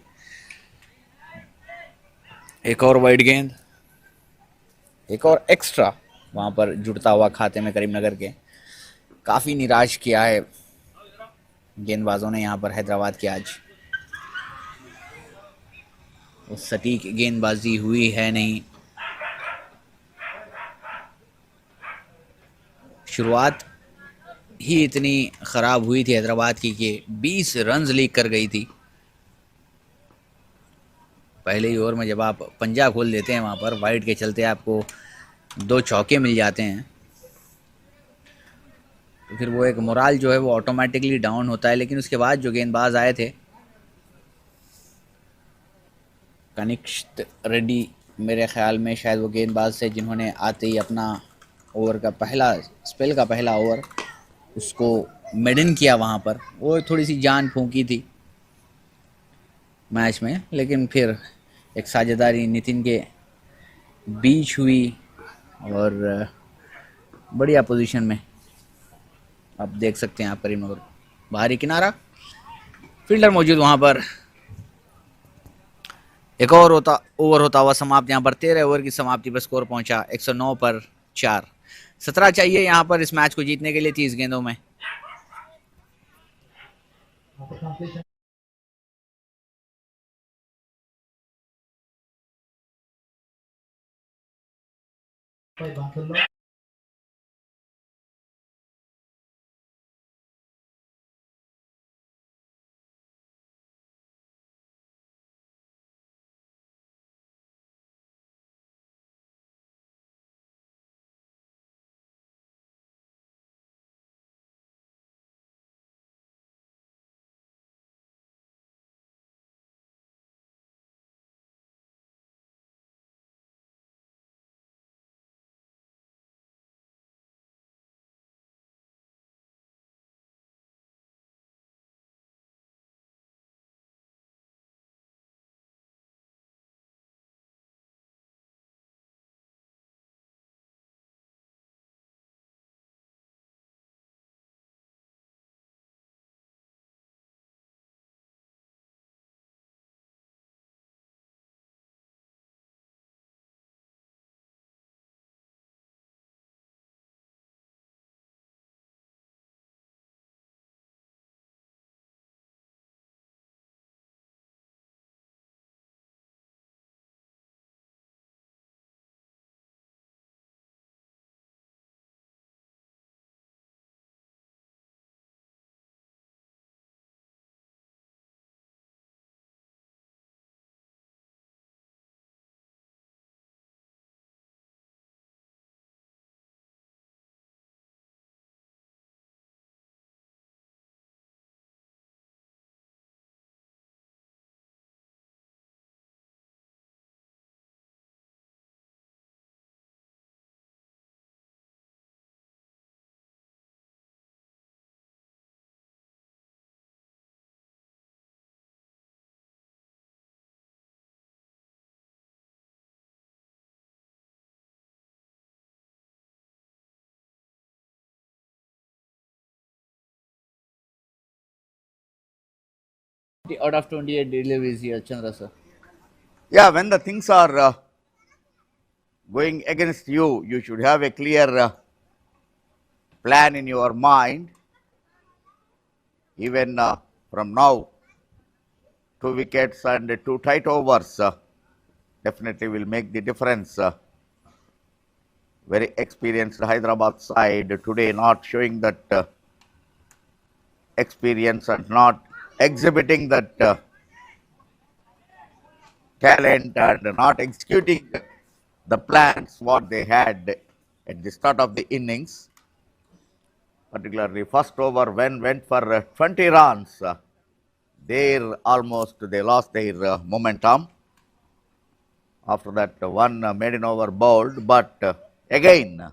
एक और वाइड गेंद, एक और एक्स्ट्रा वहाँ पर जुड़ता हुआ खाते में करीमनगर के। काफ़ी निराश किया है गेंदबाजों ने यहाँ पर हैदराबाद की आज। वो सटीक गेंदबाजी हुई है नहीं। शुरुआत ही इतनी ख़राब हुई थी हैदराबाद की कि 20 रन्स लीक कर गई थी पहले ही ओवर में। जब आप पंजा खोल देते हैं वहाँ पर वाइड के चलते आपको 2 चौके मिल जाते हैं तो फिर वो एक मोराल जो है वो ऑटोमेटिकली डाउन होता है। लेकिन उसके बाद जो गेंदबाज आए थे, कनिष्ठ रेड्डी मेरे ख्याल में शायद वो गेंदबाज थे जिन्होंने आते ही अपना ओवर का पहला स्पेल का पहला ओवर उसको मेडन किया वहाँ पर। वो थोड़ी सी जान फूंकी थी मैच में, लेकिन फिर एक साझेदारी नितिन के बीच हुई और बढ़िया पोजीशन में आप देख सकते हैं आप करीमनगर बाहरी किनारा, फील्डर मौजूद वहाँ पर। एक और ओवर होता हुआ समाप्त। यहाँ पर 13 ओवर की समाप्ति पर स्कोर पहुंचा 109 पर 4। 17 चाहिए यहाँ पर इस मैच को जीतने के लिए 30 गेंदों में। Out of 28 deliveries here, Chandra sir. Yeah, when the things are going against you, you should have a clear plan in your mind. Even from now, 2 wickets and 2 tight overs definitely will make the difference. Very experienced Hyderabad side today not showing that experience and not exhibiting that talent and not executing the plans what they had at the start of the innings. Particularly first over when went for 20 runs, there almost they lost their momentum. After that, one maiden over bowled, but again,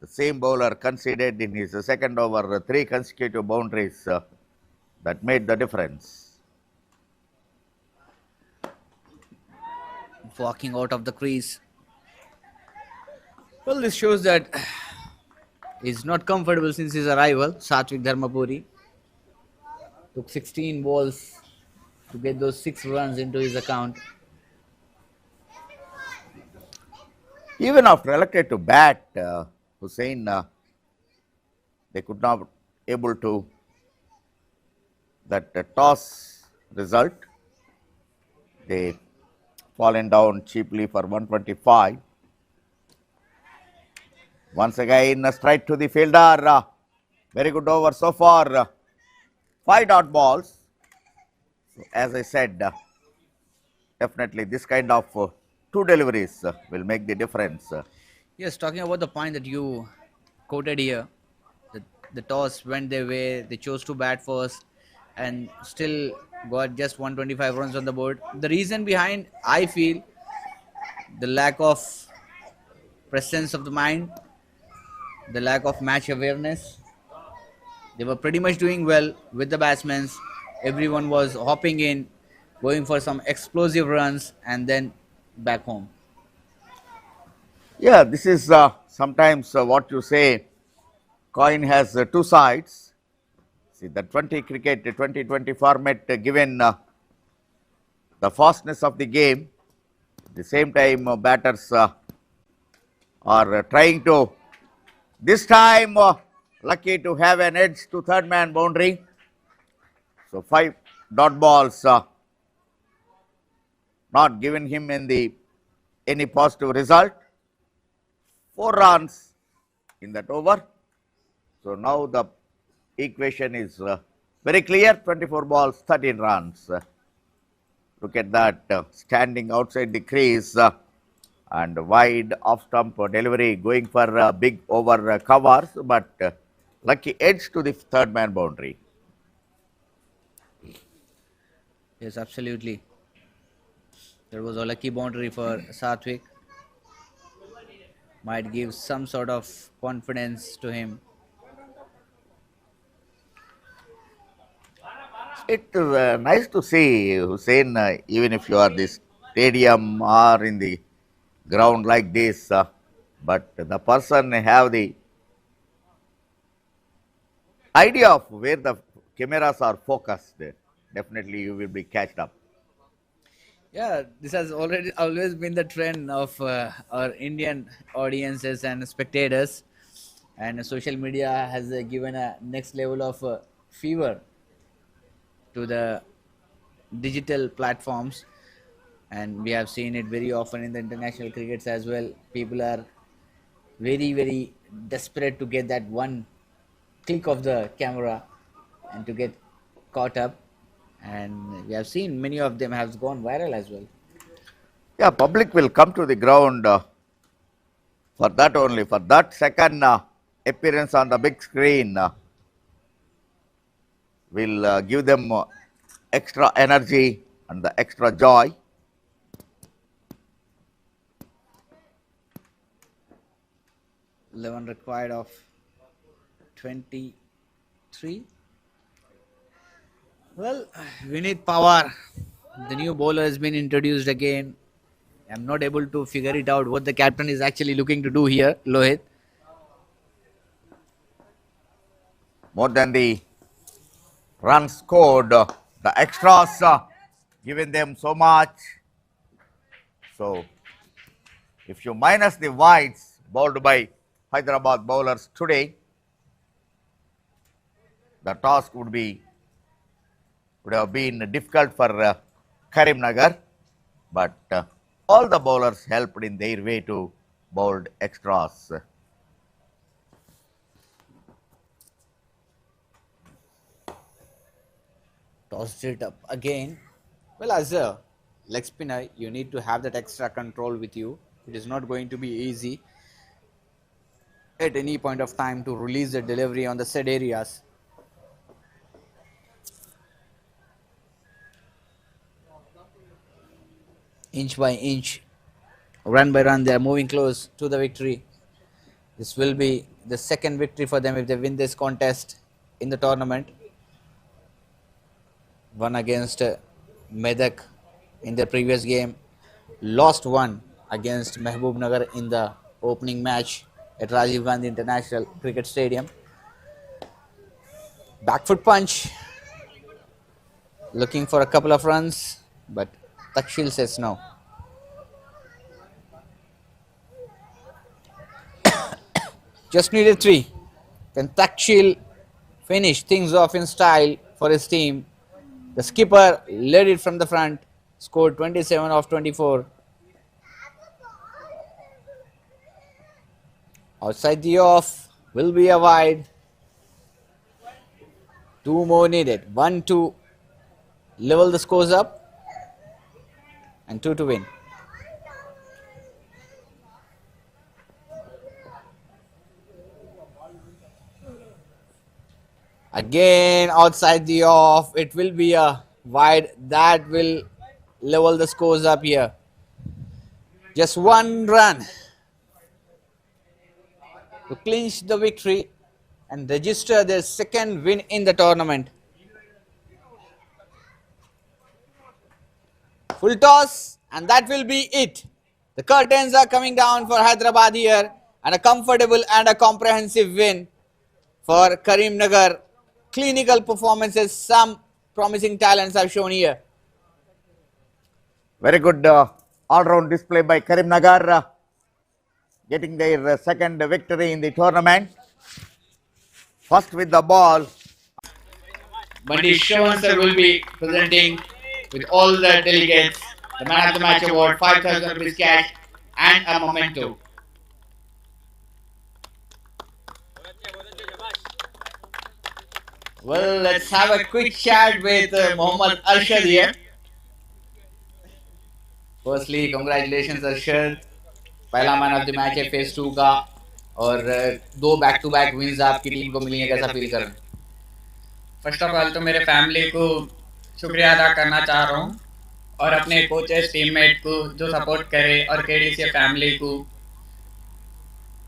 the same bowler conceded in his second over 3 consecutive boundaries that made the difference. Walking out of the crease. Well, this shows that he's not comfortable since his arrival. Satvik Dharmapuri took 16 balls to get those 6 runs into his account. Even after elected to bat, Hussain, they could not able to that toss result. They fallen down cheaply for 125. Once again, straight to the fielder. Very good over so far. 5 dot balls. So as I said, definitely this kind of 2 deliveries will make the difference. Yes, talking about the point that you quoted here, the toss went their way, they chose to bat first and still got just 125 runs on the board. The reason behind, I feel, the lack of presence of the mind, the lack of match awareness. They were pretty much doing well with the batsmen. Everyone was hopping in, going for some explosive runs and then back home. Yeah, this is sometimes what you say, coin has 2 sides. See, the 2020 format given the fastness of the game, at the same time batters are trying to, this time lucky to have an edge to third man boundary. So 5 dot balls not given him in the any positive result. 4 runs in that over. So now the equation is very clear. 24 balls, 13 runs. Look at that, standing outside the crease and wide off stump delivery, going for big over covers, but lucky edge to the third man boundary. Yes, absolutely. There was a lucky boundary for Satvik. Might give some sort of confidence to him. It's nice to see, Hussain, even if you are the stadium or in the ground like this, but the person have the idea of where the cameras are focused, definitely you will be catched up. Yeah, this has always been the trend of our Indian audiences and spectators, and social media has given a next level of fever to the digital platforms, and we have seen it very often in the international crickets as well. People are very desperate to get that one click of the camera and to get caught up, and we have seen many of them have gone viral as well. Yeah, public will come to the ground for that only, for that second appearance on the big screen will give them extra energy and the extra joy. Eleven required of 23. Well, we need power. The new bowler has been introduced again. I'm not able to figure it out what the captain is actually looking to do here, Lohit. More than the runs scored, The extras giving them so much. So, if you minus the wides bowled by Hyderabad bowlers today, the task would have been difficult for Karim Nagar, but all the bowlers helped in their way to bowled extras. Tossed it up again. Well, as a leg spinner, you need to have that extra control with you. It is not going to be easy at any point of time to release the delivery on the said areas. Inch by inch, run by run, they are moving close to the victory. This will be the second victory for them if they win this contest in the tournament. One against Medak in the previous game, lost one against Mahbub Nagar in the opening match at Rajiv Gandhi International Cricket Stadium. Back foot punch, looking for a couple of runs, but Takshil says no. Just needed 3. Can Takshil finish things off in style for his team? The skipper led it from the front, scored 27 of 24. Outside the off, will be a wide. 2 more needed. 1 to level the scores up and 2 to win. Again outside the off, it will be a wide that will level the scores up here. Just 1 run to clinch the victory and register their second win in the tournament. Full toss, and that will be it. The curtains are coming down for Hyderabad here, and a comfortable and a comprehensive win for Karim Nagar. Clinical performances, some promising talents are shown here. Very good all-round display by Karim Nagar, getting their second victory in the tournament. First with the ball. Bandit Shravan sir will be presenting with all the delegates the Man of the Match award, 5,000 rupees cash and a memento. Well, let's have a quick chat with Mohammad Arshad here. Firstly, congratulations Arshad. पहला man of the match है phase 2 का और 2 back to back wins आपकी team को मिली है, कैसा feel कर रहे हैं? फर्स्ट ऑफ ऑल तो मेरे फैमिली को शुक्रिया अदा करना चाह रहा हूँ और अपने कोचेस टीममेट को जो सपोर्ट करे और केडीसी फैमिली को,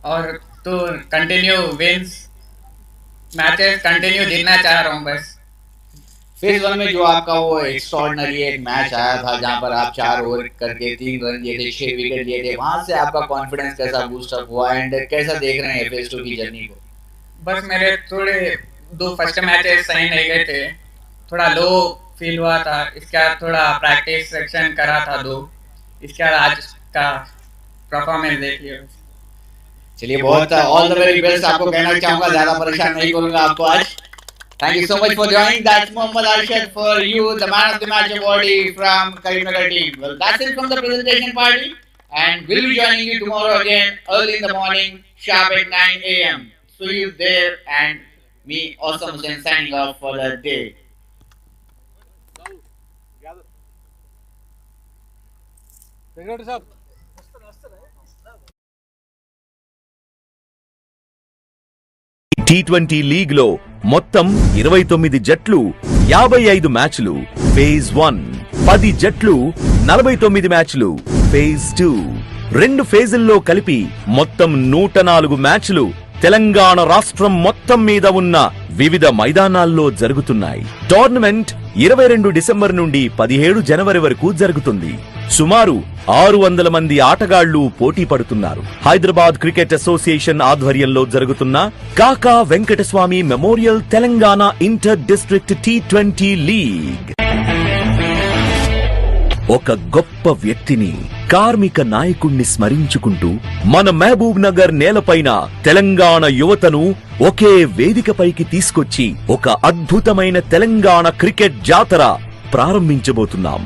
और तो कंटिन्यू विन्स मैचेस कंटिन्यू जीतना चाह रहा हूँ बस। फेज 1 में जो आपका वो एक्स्ट्राऑर्डिनरी एक मैच आया था जहां पर आप 4 ओवर करके 3 रन लिए थे, 6 विकेट लिए थे, वहां से आपका कॉन्फिडेंस कैसा बूस्ट अप हुआ एंड कैसा देख रहे हैं फेज 2 की जर्नी को? बस मेरे थोड़े 2 फर्स्ट मैचेस सही नहीं गए थे, थोड़ा लो फील हुआ था, इसके बाद थोड़ा प्रैक्टिस सेक्शन करा था 2, इसके बाद आज का परफॉर्मेंस देखिए। चलिए बहुत ऑल द वेरी बेस्ट आपको कहना चाहूंगा, ज्यादा परेशान नहीं करूंगा आपको आज। Thank you so much for joining. That's Mohammad Arshad for you, the Man of the Match awardee from Karimnagar team. Well, that's it from the presentation party, and we'll be joining you tomorrow again early in the morning, sharp at 9 a.m. See you there, and me, Awesome Hussain, signing off for the day. T20 league లో మొత్తం 29 జట్లు 55 మ్యాచ్లు phase 1, 10 జట్లు 49 మ్యాచ్లు phase 2, 2 ఫేజుల్లో కలిపి మొత్తం 104 మ్యాచ్లు తెలంగాణ రాష్ట్రం మొత్తం మీద ఉన్న వివిధ మైదానాల్లో జరుగుతున్నాయి. టోర్నమెంట్ 22 డిసెంబర్ నుండి 17 జనవరి వరకు జరుగుతుంది. సుమారు 600 మంది ఆటగాళ్లు పోటీ పడుతున్నారు. హైదరాబాద్ క్రికెట్ అసోసియేషన్ ఆధ్వర్యంలో జరుగుతున్న Kaka Venkataswamy memorial Telangana inter district T20 league. ఒక గొప్ప వ్యక్తిని, కార్మిక నాయకుణ్ణి స్మరించుకుంటూ మన మహబూబ్ నగర్ నేలపైన తెలంగాణ యువతను ఒకే వేదికపైకి తీసుకొచ్చి ఒక అద్భుతమైన తెలంగాణ క్రికెట్ జాతర ప్రారంభించబోతున్నాం.